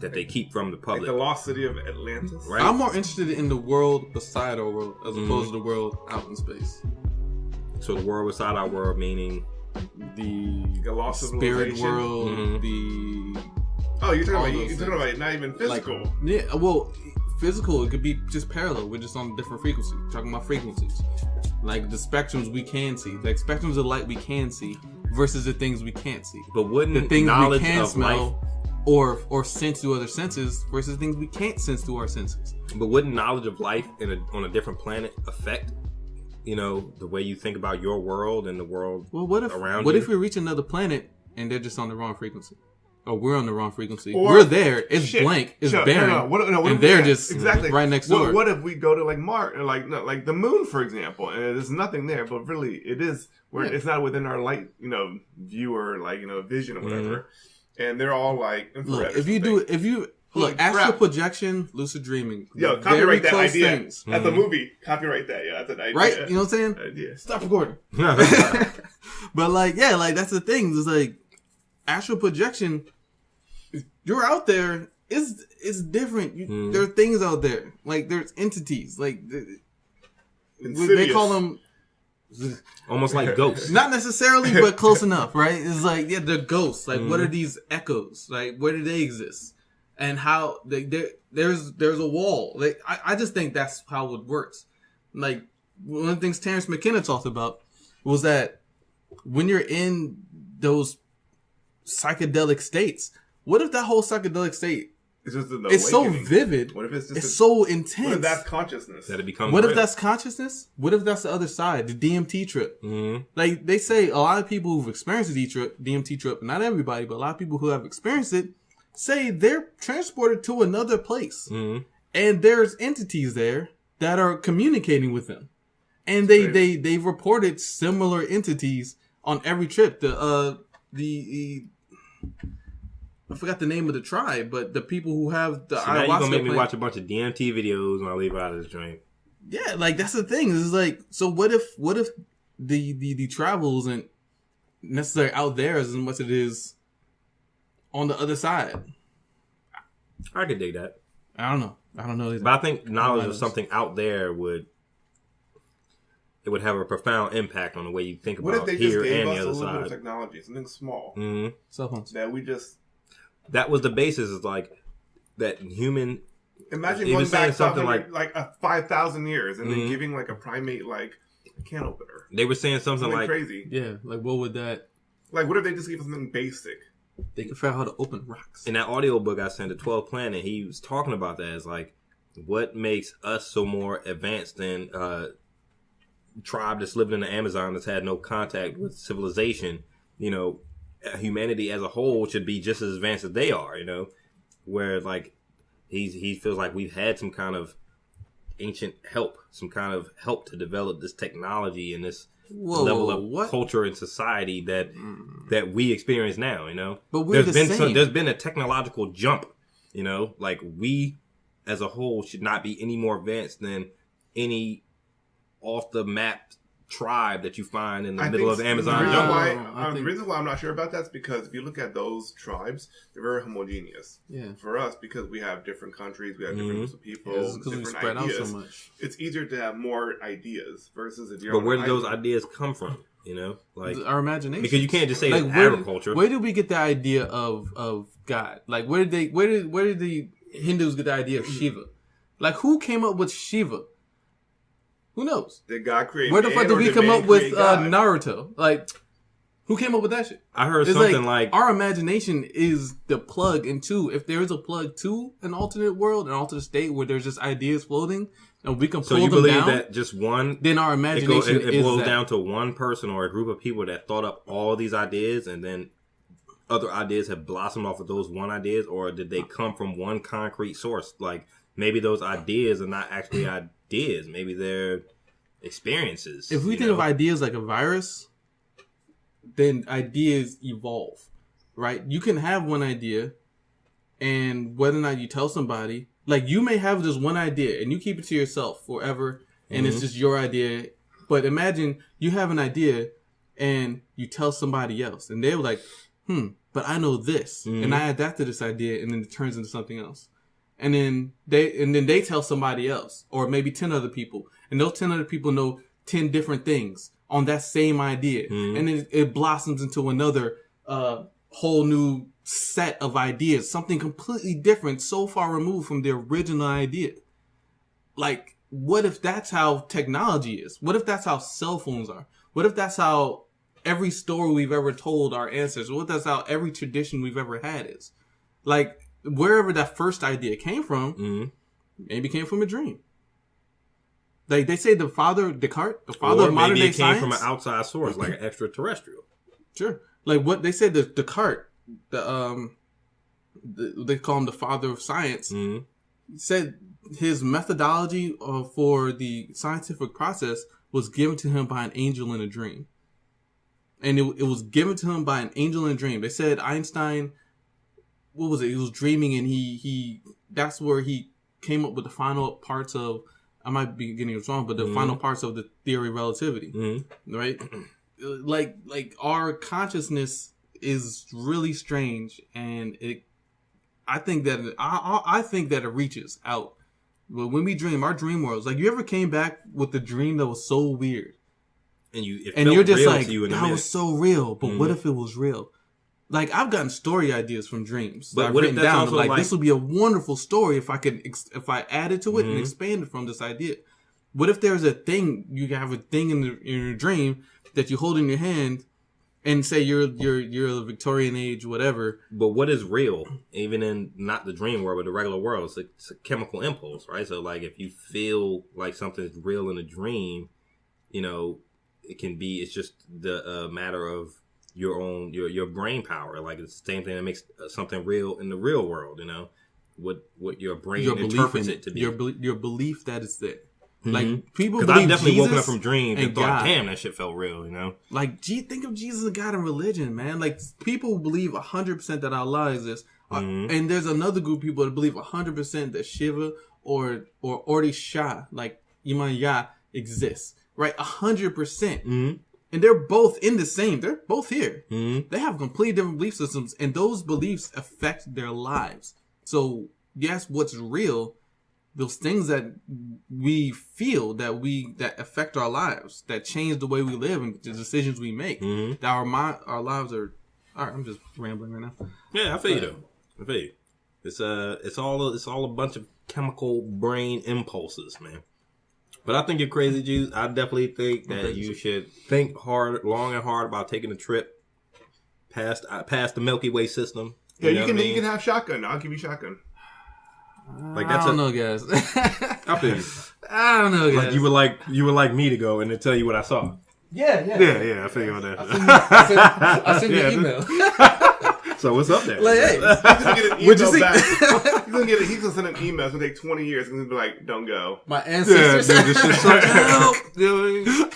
that they keep from the public? Like the lost city of Atlantis. Right? I'm more interested in the world beside our world as opposed to the world out in space. So the world beside our world, meaning the lost spirit world, the... Oh, you're talking about not even physical. Like, yeah, well, physical, it could be just parallel. We're just on a different frequency. We're talking about frequencies. Like the spectrums we can see. Like spectrums of light we can see versus the things we can't see. But wouldn't the things knowledge we can of smell life... or sense through other senses versus things we can't sense through our senses? But wouldn't knowledge of life on a different planet affect, the way you think about your world and the world around you? What if we reach another planet and they're just on the wrong frequency? Or we're on the wrong frequency. Or we're there. It's blank. It's barren. And they're just right next door. What if we go to like Mars or like the moon, for example, and there's nothing there, but really it is where it's not within our light, view or vision or whatever. And they're all like infrared. Look, astral projection, lucid dreaming. Yo, copyright that idea. Things. That's a movie. Copyright that. Yeah, that's an idea. Right? You know what I'm saying? Idea. Stop recording. But that's the thing. It's like astral projection. You're out there. It's different. There are things out there. Like there's entities. Like they call them almost like ghosts. Not necessarily, but close enough, right? It's like they're ghosts. Like what are these echoes? Like where do they exist? And how there's a wall. Like I just think that's how it works. Like one of the things Terrence McKenna talked about was that when you're in those psychedelic states, what if that whole psychedelic state is so vivid? What if it's so intense? What if that's consciousness? That it becomes what real? If that's consciousness? What if that's the other side, the DMT trip? Like they say, a lot of people who've experienced the DMT trip, not everybody, but a lot of people who have experienced it, say they're transported to another place, and there's entities there that are communicating with them, and they've reported similar entities on every trip. I forgot the name of the tribe, but the people who have the ayahuasca. Now you're gonna make me watch a bunch of DMT videos when I leave out of this joint. Yeah, like that's the thing. It's like, so what if the travel isn't necessarily out there as much as it is on the other side? I could dig that. I don't know either. But I think knowledge of something out there would have a profound impact on the way you think about here and the other side. What if they just gave us a little bit of technology, something small, cell phones, that we just... That was the basis, is like that human. Imagine going back something like 5,000 years and then giving like a primate like a can opener. They were saying something like crazy. Yeah, like what would that? Like what if they just gave us something basic? They could figure out how to open rocks. In that audiobook I sent, The 12th Planet, he was talking about that as like what makes us so more advanced than tribe that's living in the Amazon that's had no contact with civilization. Humanity as a whole should be just as advanced as they are, where like he feels like we've had some kind of ancient help, some kind of help to develop this technology and this level of culture and society that we experience now, But there's been a technological jump, like we as a whole should not be any more advanced than any off the map tribe that you find in the middle of the Amazon the jungle. The reason why I'm not sure about that is because if you look at those tribes, they're very homogeneous. Yeah. For us, because we have different countries, we have different groups of people, we different spread ideas. out so much. It's easier to have more ideas versus if you're. But where did those ideas come from? You know, like our imagination. Because you can't just say like, agriculture. Where did we get the idea of God? Like, where did the Hindus get the idea of Shiva? Like, who came up with Shiva? Who knows? Did God create? Where the fuck did we come up with Naruto? Like, who came up with that shit? I heard something like our imagination is the plug into. If there is a plug to an alternate world, an alternate state where there's just ideas floating, and we can pull them down. So you believe that just one? Then our imagination it boils down to one person or a group of people that thought up all these ideas, and then other ideas have blossomed off of those one ideas, or did they come from one concrete source? Like, maybe those ideas are not actually ideas. Maybe they're experiences. If we think of ideas like a virus, then ideas evolve, right? You can have one idea, and whether or not you tell somebody, like, you may have this one idea and you keep it to yourself forever, and it's just your idea. But imagine you have an idea and you tell somebody else, and they're like, but I know this, and I adapted this idea, and then it turns into something else. And then they tell somebody else, or maybe 10 other people, and those 10 other people know 10 different things on that same idea, and then it blossoms into another whole new set of ideas, something completely different, so far removed from the original idea. Like, what if that's how technology is? What if that's how cell phones are? What if that's how every story we've ever told our ancestors? What if that's how every tradition we've ever had is? Like, wherever that first idea came from, maybe came from a dream. Like, they say the father, Descartes, the father of modern day science, maybe it came from an outside source, like an extraterrestrial. Sure. Like, what they said, Descartes, they call him the father of science, said his methodology for the scientific process was given to him by an angel in a dream. And it was given to him by an angel in a dream. They said Einstein, what was it? He was dreaming, and he that's where he came up with the final parts of, I might be getting it wrong, but the final parts of the theory of relativity, right? Like our consciousness is really strange, and I think that it reaches out. But when we dream, our dream worlds, like, you ever came back with a dream that was so weird, and you're just like, that was so real, but what if it was real? Like, I've gotten story ideas from dreams. But what if that's down, like, this would be a wonderful story if I added to it and expanded from this idea. What if there's a thing, you have a thing in your dream that you hold in your hand and say you're a Victorian age, whatever. But what is real, even in not the dream world, but the regular world? It's a chemical impulse, right? So, like, if you feel like something's real in a dream, it's just the matter of your own your brain power. Like, it's the same thing that makes something real in the real world. What your brain interprets it to be. Your belief that it's there. Like, people because I've definitely woken up from dreams and thought, damn, that shit felt real. Like, think of Jesus as God and religion, man. Like, people believe 100% that Allah exists, and there's another group of people that believe 100% that Shiva or Orisha, like Iman Yah, exists. Right, 100%. And they're both in the same. They're both here. They have completely different belief systems, and those beliefs affect their lives. So, yes, what's real, those things that we feel, that affect our lives, that change the way we live and the decisions we make, that our lives are. All right, I'm just rambling right now. Yeah, I feel you though. I feel you. It's all a bunch of chemical brain impulses, man. But I think you're crazy, Juice. I definitely think that you should think long and hard about taking a trip past the Milky Way system. Yeah, you can have shotgun. I'll give you shotgun. Like, that's I don't know, guys. I feel you. I don't know, guys. Like, you would like me to go and to tell you what I saw. Yeah. I feel you on that. I'll send you an email. So what's up there? Like, hey, he's gonna get an email back. He's gonna send an email. It's gonna take 20 years. And he's gonna be like, "Don't go." My ancestors. Yeah, this shit's like, help. You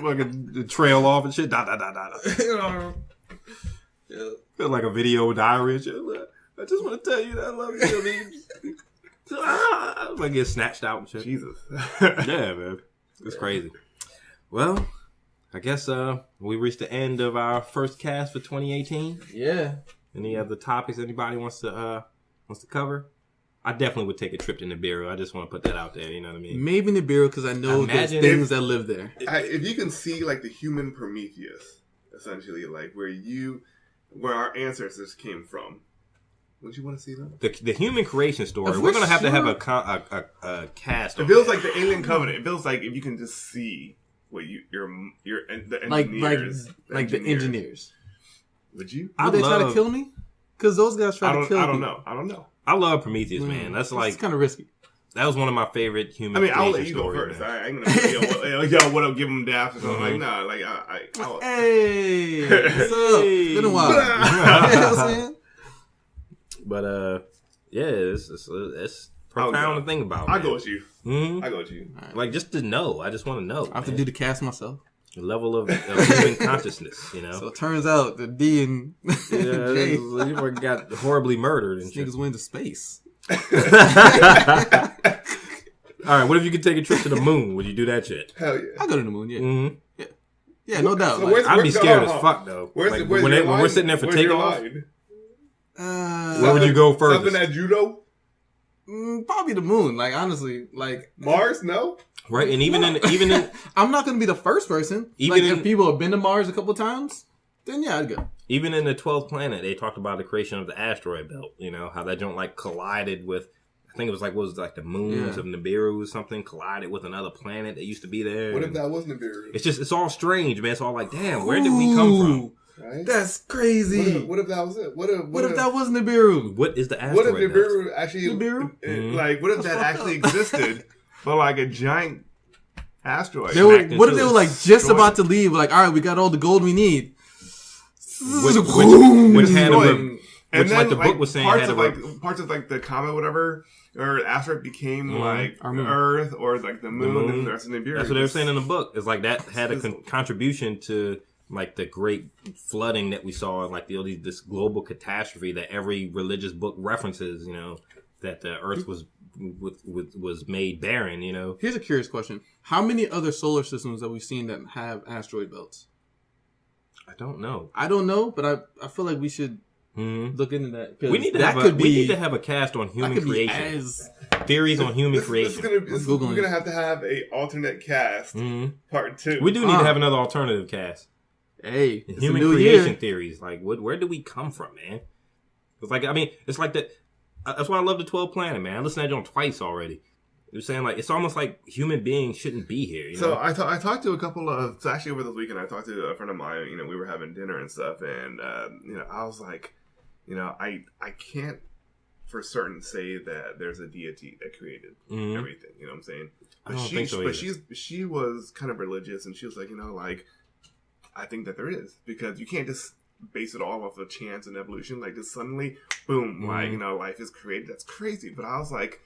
fucking trail off and shit. Feel like a video diary and shit. I just want to tell you that I love you. I get snatched out and shit. Jesus. Yeah, man. It's crazy. Well, I guess we reached the end of our first cast for 2018. Yeah. Any other topics anybody wants to cover? I definitely would take a trip to Nibiru. I just want to put that out there. You know what I mean? Maybe Nibiru because I know there's things that live there. If you can see like the human Prometheus, essentially, like where our ancestors came from, would you want to see them? The human creation story. We're gonna have to have a cast. It feels like the Alien Covenant. It feels like if you can just see what the engineers, like the engineers. Would you? Would they try to kill me? Because those guys try to kill me. I don't know. I love Prometheus, man. That's like kind of risky. That was one of my favorite human. I mean, I'll let you stories, go first. man. I ain't gonna yo, what up? Give them daps or something like nah. Like hey, what's up? Been a while. You know what I'm saying? But yeah, it's profound to think about. I go with you. Mm-hmm. I go with you. Like just to know, I just want to know. I have to do the cast myself. The level of human consciousness, you know. So it turns out the D and J you got horribly murdered and niggas went to space. All right, what if you could take a trip to the moon? Would you do that shit? Hell yeah. I go to the moon, yeah. Mm-hmm. Yeah, no doubt. So I'd be scared as fuck though. When we're sitting there for takeoff, where would you go first? Something at judo? Probably the moon. Like honestly, like Mars. No. Right, and even in I'm not gonna be the first person. If people have been to Mars a couple of times, then yeah, I'd go. Even in the 12th planet, they talked about the creation of the asteroid belt. You know how that joint like collided with. I think it was like the moons of Nibiru or something collided with another planet that used to be there. What if that was Nibiru? It's all strange, man. It's all like, damn, where did we come from? Right? That's crazy. What if that was it? What if that was Nibiru? What is the asteroid? What if Nibiru actually Nibiru? Like what if that actually existed, but like a giant asteroid? What if they were like just about to leave? Like, all right, we got all the gold we need. Which had and then, like the book was saying, parts of like the comet, whatever, or asteroid became like Earth or like the moon, and the rest of Nibiru. That's what they were saying in the book. It's like that had a contribution to like the great flooding that we saw, and like this global catastrophe that every religious book references. You know, that the Earth was made barren. You know. Here's a curious question: how many other solar systems have we seen that have asteroid belts? I don't know. I don't know, but I feel like we should. Look into that. We need to have a cast on human creation. Theories on human creation. We're gonna have a alternate cast. Part 2. We do need to have another alternative cast. Hey, human creation theories. Like, where do we come from, man? It's like, I mean, it's like that. That's why I love the 12th Planet, man. I listened to that on twice already. They're saying like it's almost like human beings shouldn't be here. You know? So I talked to a couple of. So actually, over this weekend, I talked to a friend of mine. You know, we were having dinner and stuff, and you know, I was like. You know, I can't for certain say that there's a deity that created everything. You know what I'm saying? But I don't think so either. she was kind of religious, and she was like, you know, like I think that there is, because you can't just base it all off of chance and evolution. Like just suddenly, boom, like you know, life is created. That's crazy. But I was like,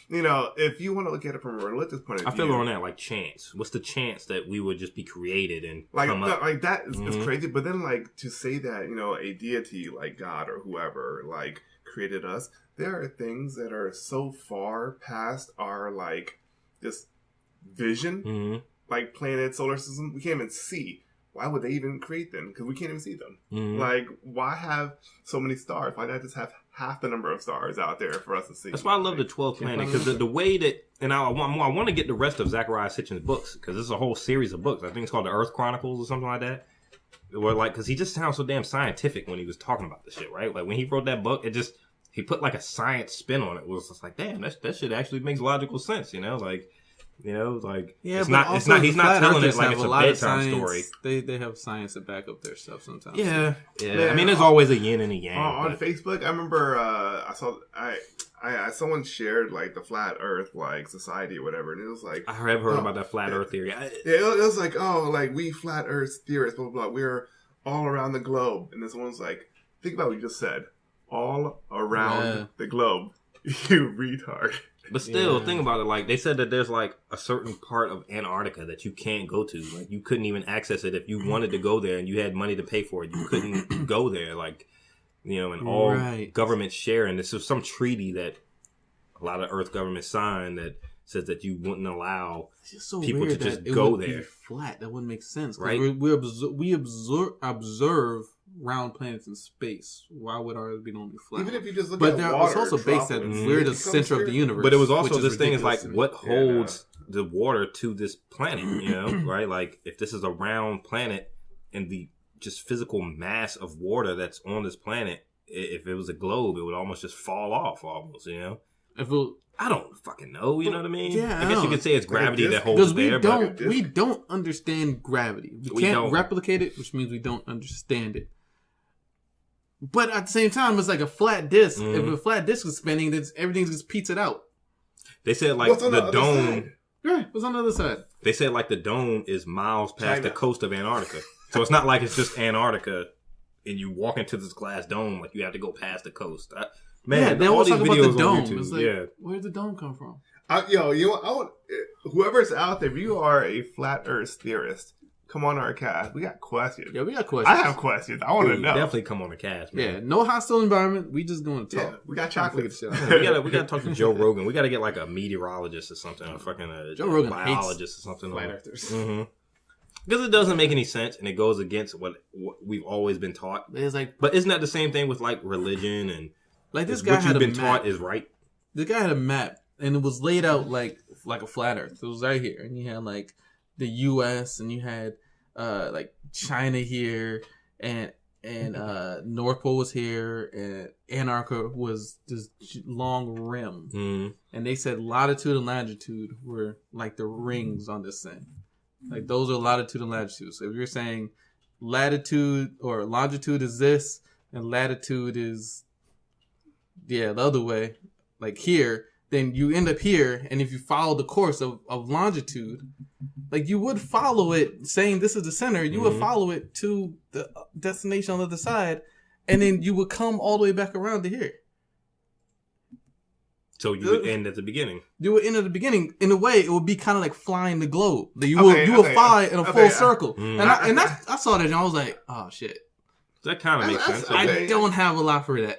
you know, if you want to look at it from a religious point of view, I feel on that like chance. What's the chance that we would just be created and like come up? Like that is crazy. But then like to say that, you know, a deity like God or whoever like created us, there are things that are so far past our like this vision, like planets, solar system, we can't even see. Why would they even create them? Because we can't even see them. Like, why have so many stars? Why not just have half the number of stars out there for us to see? That's why I love the 12th Planet, because the way that, and I want to get the rest of Zachariah Sitchin's books, because this is a whole series of books. I think it's called the Earth Chronicles or something like that. Where like, because he just sounds so damn scientific when he was talking about this shit, right? Like when he wrote that book, he put like a science spin on it. It was just like, damn, that shit actually makes logical sense, you know? Like, you know, like he's not telling it like it's a bedtime story. They have science to back up their stuff sometimes. Yeah. I mean, there's always a yin and a yang. On Facebook, I remember I saw someone shared like the flat Earth like society or whatever, and it was like I have heard about that flat Earth theory. It was like, oh, like we flat Earth theorists, blah blah blah. We're all around the globe, and this one's like, think about what you just said, all around the globe, you retard. But still, think about it. Like they said that there's like a certain part of Antarctica that you can't go to. Like you couldn't even access it if you wanted to go there and you had money to pay for it. You couldn't go there. Like, you know, and all governments share. And this is some treaty that a lot of Earth governments signed that says that you wouldn't allow It's just so people weird to just that it go would be there. flat. That wouldn't make sense. Right. We observe round planets in space. Why would ours be only flat? Even if you just look but at there water, was also based that droplets, we're it the becomes center of the spherical. universe. But it was which also is this thing is ridiculous like to me. what holds the water to this planet, you know, right? Like if this is a round planet and the just physical mass of water that's on this planet, if it was a globe, it would almost just fall off almost, you know? If it, I don't fucking know, you know what I mean? Yeah, I guess you know. could say it's gravity that holds because it we there, don't but we don't understand gravity. We We can't don't. replicate it, which means we don't understand it. But at the same time, it's like a flat disc. If a flat disc is spinning, then everything just pizzaed out. they said like What's on the other dome. side? Right. What's on the other side? They said like the dome is miles past the China. coast of Antarctica. So it's not like it's just Antarctica and you walk into this glass dome like you have to go past the coast. Man, they all always these talk about videos the on dome. YouTube, It's like, yeah. where'd the dome come from? You know, I want whoever's out there. If you are a flat Earth theorist, come on our cast. We got questions. Yeah, we got questions. I have questions. I want to know. Definitely come on the cast, man. Yeah, no hostile environment. We just going to talk. Yeah, we got Trying to chocolates. figure this shit out. We gotta talk to Joe Rogan. We gotta get like a meteorologist or something, or fucking Joe Rogan biologist or something. Flat earthers. Because it doesn't make any sense and it goes against what we've always been taught. It's like But isn't that the same thing with like religion and this guy what had you've a been map. taught is right? The guy had a map, and it was laid out like a flat Earth. It was right here, and you had like the U.S. and you had like China here, and North Pole was here, and Antarctica was this long rim. And they said latitude and longitude were like the rings on this thing. Like those are latitude and latitude. So if you're saying latitude or longitude is this, and latitude is the other way, like here, then you end up here. And if you follow the course of longitude, like you would follow it saying this is the center, you would follow it to the destination on the other side, and then you would come all the way back around to here. So you would end at the beginning. You would end at the beginning. In a way, it would be kind of like flying the globe. You would fly in a full circle. And I saw that and I was like, oh shit. That kind of makes sense. I don't have a lot for that.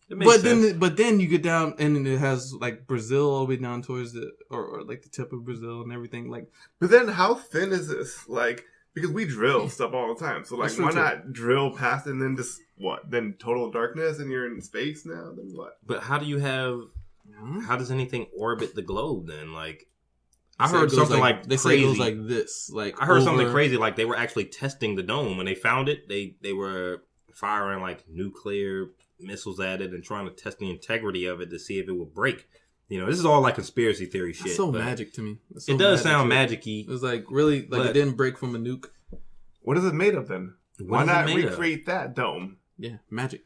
It makes sense. But then you get down and it has like Brazil all the way down towards the or like the tip of Brazil and everything. Like, but then how thin is this? Like, because we drill stuff all the time. So like, why not drill past it and then just what? Then total darkness and you're in space now? Then what? But how do you have? How does anything orbit the globe then? Like, I say heard it goes something like they crazy. say it goes like this. Like I heard over- something crazy. Like they were actually testing the dome when they found it. They were firing like nuclear missiles at it and trying to test the integrity of it to see if it would break. You know, this is all like conspiracy theory shit. It's so but magic to me. It's so it does magic sound shit. magic-y. It was like really like but- it didn't break from a nuke. What is it made of then? Why What is it not made of? recreate that dome? Yeah, magic.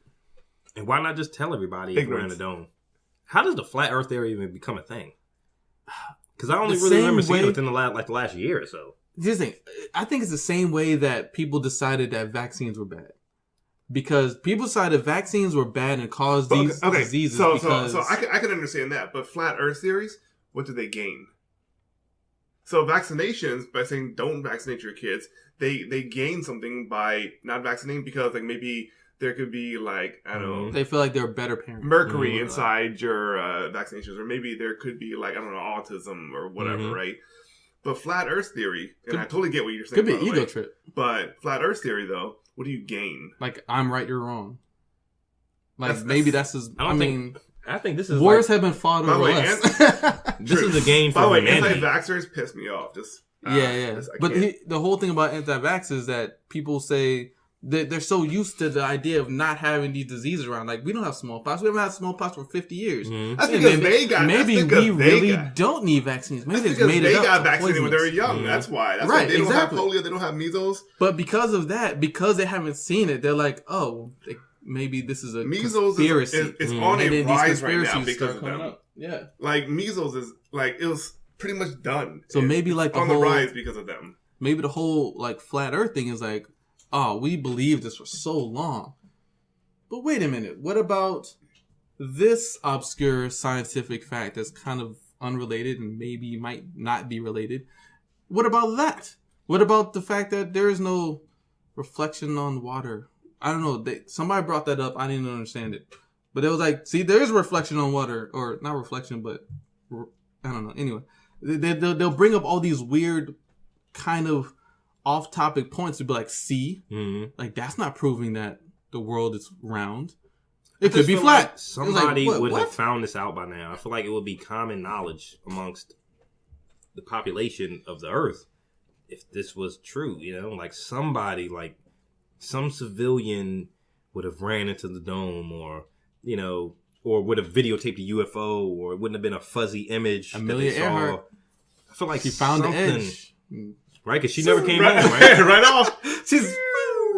And why not just tell everybody if we're in Ignorance. a dome? How does the flat Earth theory even become a thing? Because I only The really same remember seeing way- it within the last year or so. Here's the thing. I think it's the same way that people decided that vaccines were bad. Because people decided vaccines were bad and caused these diseases. So because I can understand that, but flat Earth theories, what do they gain? So vaccinations, by saying don't vaccinate your kids, they gain something by not vaccinating because like maybe there could be like I don't know they feel like they're better parents. mercury inside your vaccinations, or maybe there could be like I don't know autism or whatever, right? But flat Earth theory, and I totally get what you're saying. Could be by an the ego way, trip. but flat Earth theory though, what do you gain? Like I'm right, you're wrong. Like That's- maybe that's his. I I don't mean, I think this is wars like, have been fought By the over way, less. this is a game By the for way, humanity. anti-vaxxers piss me off. Just yeah. just, I But can't. the whole thing about anti-vax is that people say that they're so used to the idea of not having these diseases around. Like we don't have smallpox. We haven't had smallpox for 50 years. That's Yeah, because they got. Maybe that's because we they really got- don't need vaccines. Maybe That's they just because made it they up. got to vaccinated when they were poison us. young. That's why. That's Right, why they don't exactly. have polio. They don't have measles. But because of that, because they haven't seen it, they're like, oh, maybe this is a Measles conspiracy. is on And a then these rise right now conspiracies because start of coming them. up. Yeah. Like measles is like it was pretty much done. So maybe like It's the on whole the rise because of them. maybe the whole like flat Earth thing is like, oh, we believed this for so long. But wait a minute, what about this obscure scientific fact that's kind of unrelated and maybe might not be related? What about that? What about the fact that there is no reflection on water? I don't know. Somebody brought that up. I didn't understand it. But it was like, see, there is reflection on water. Or not reflection, but I don't know. Anyway, they'll bring up all these weird kind of off-topic points to be like, see, like that's not proving that the world is round. It could be flat. Like somebody would have found this out by now. I feel like it would be common knowledge amongst the population of the Earth if this was true. You know, like somebody, like some civilian would have ran into the dome, or you know, or would have videotaped a UFO, or it wouldn't have been a fuzzy image. Amelia Earhart. I feel like she found the edge, right? Because she never came home, right? Right off. She's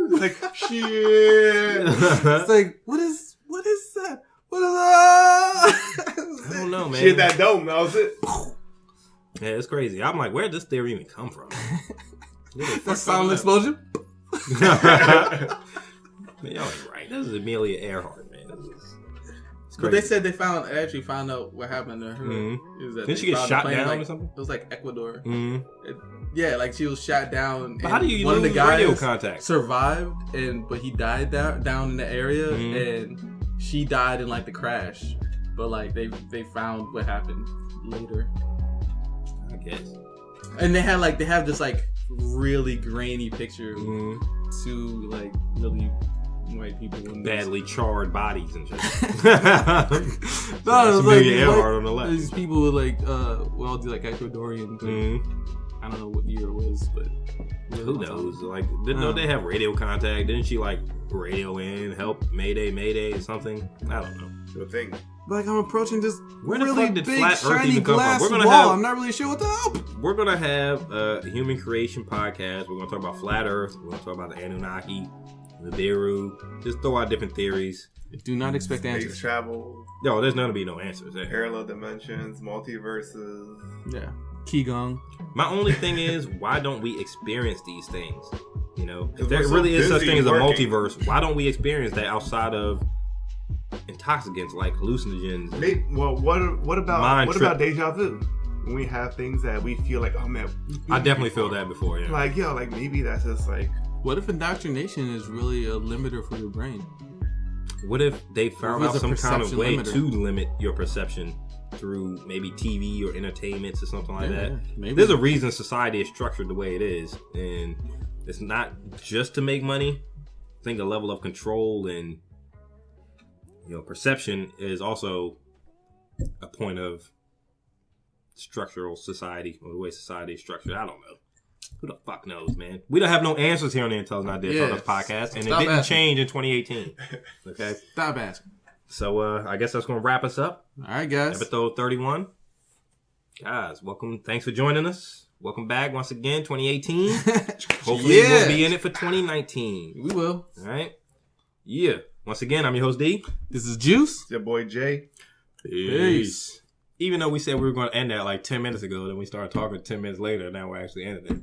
like, shit. It's like, what is that? What is that? I don't know, man. She hit that dome. That was it. Yeah, it's crazy. I'm like, where did this theory even come from? That silent explosion? Man, y'all ain't right. This is Amelia Earhart, man. It's But crazy. they said they actually found out what happened to her. Is that Didn't she get shot down or something? It was like Ecuador. Mm-hmm. Yeah, like she was shot down. But how do you one lose of the guys radio contact? survived, but he died down in the area, and she died in like the crash. But like they found what happened later. I guess. And they have this like really grainy picture of two like really white people in Badly charred bodies and shit. No, it was Amelia like Earhart on the left. these people with like well, do like Ecuadorian. I don't know what year it was, but who knows? Like, didn't they have radio contact? Didn't she like radio in, help Mayday or something? I don't know. The thing. like I'm approaching this Where the really fuck did big flat Earth shiny even come from? glass We're gonna wall. have- I'm not really sure what to help. We're gonna have a human creation podcast. We're gonna talk about flat Earth. We're gonna talk about the Anunnaki, the Nibiru. Just throw out different theories. Do not expect Space answers. travel, No, there's gonna be no answers. parallel dimensions, multiverses. Yeah, Qigong. My only thing is, why don't we experience these things? You know, if 'Cause there we're so really is such busy thing as a working. multiverse, why don't we experience that outside of intoxicants like hallucinogens? Maybe, well, what about Mind trip. deja vu? When we have things that we feel like, oh man, I definitely feel that before. Yeah. Like, yo, like maybe that's just like, What if indoctrination is really a limiter for your brain? What if they found What out if some it's a kind of perception way limiter? to limit your perception through maybe TV or entertainment or something like that? Maybe. There's a reason society is structured the way it is, and it's not just to make money. I think the level of control and perception is also a point of structural society or the way society is structured. I don't know. Who the fuck knows, man? We don't have no answers here on the Intelligent Ideas Talk podcast, and it Stop didn't asking. change in 2018. Okay, Stop asking. so I guess that's gonna wrap us up. All right, guys. Episode 31. Guys, welcome. Thanks for joining us. Welcome back once again, 2018. Hopefully we'll be in it for 2019. We will. All right? Yeah. Once again, I'm your host, D. This is Juice. it's your boy Jay. Peace. Even though we said we were going to end that like 10 minutes ago, then we started talking 10 minutes later, now we're actually ending it.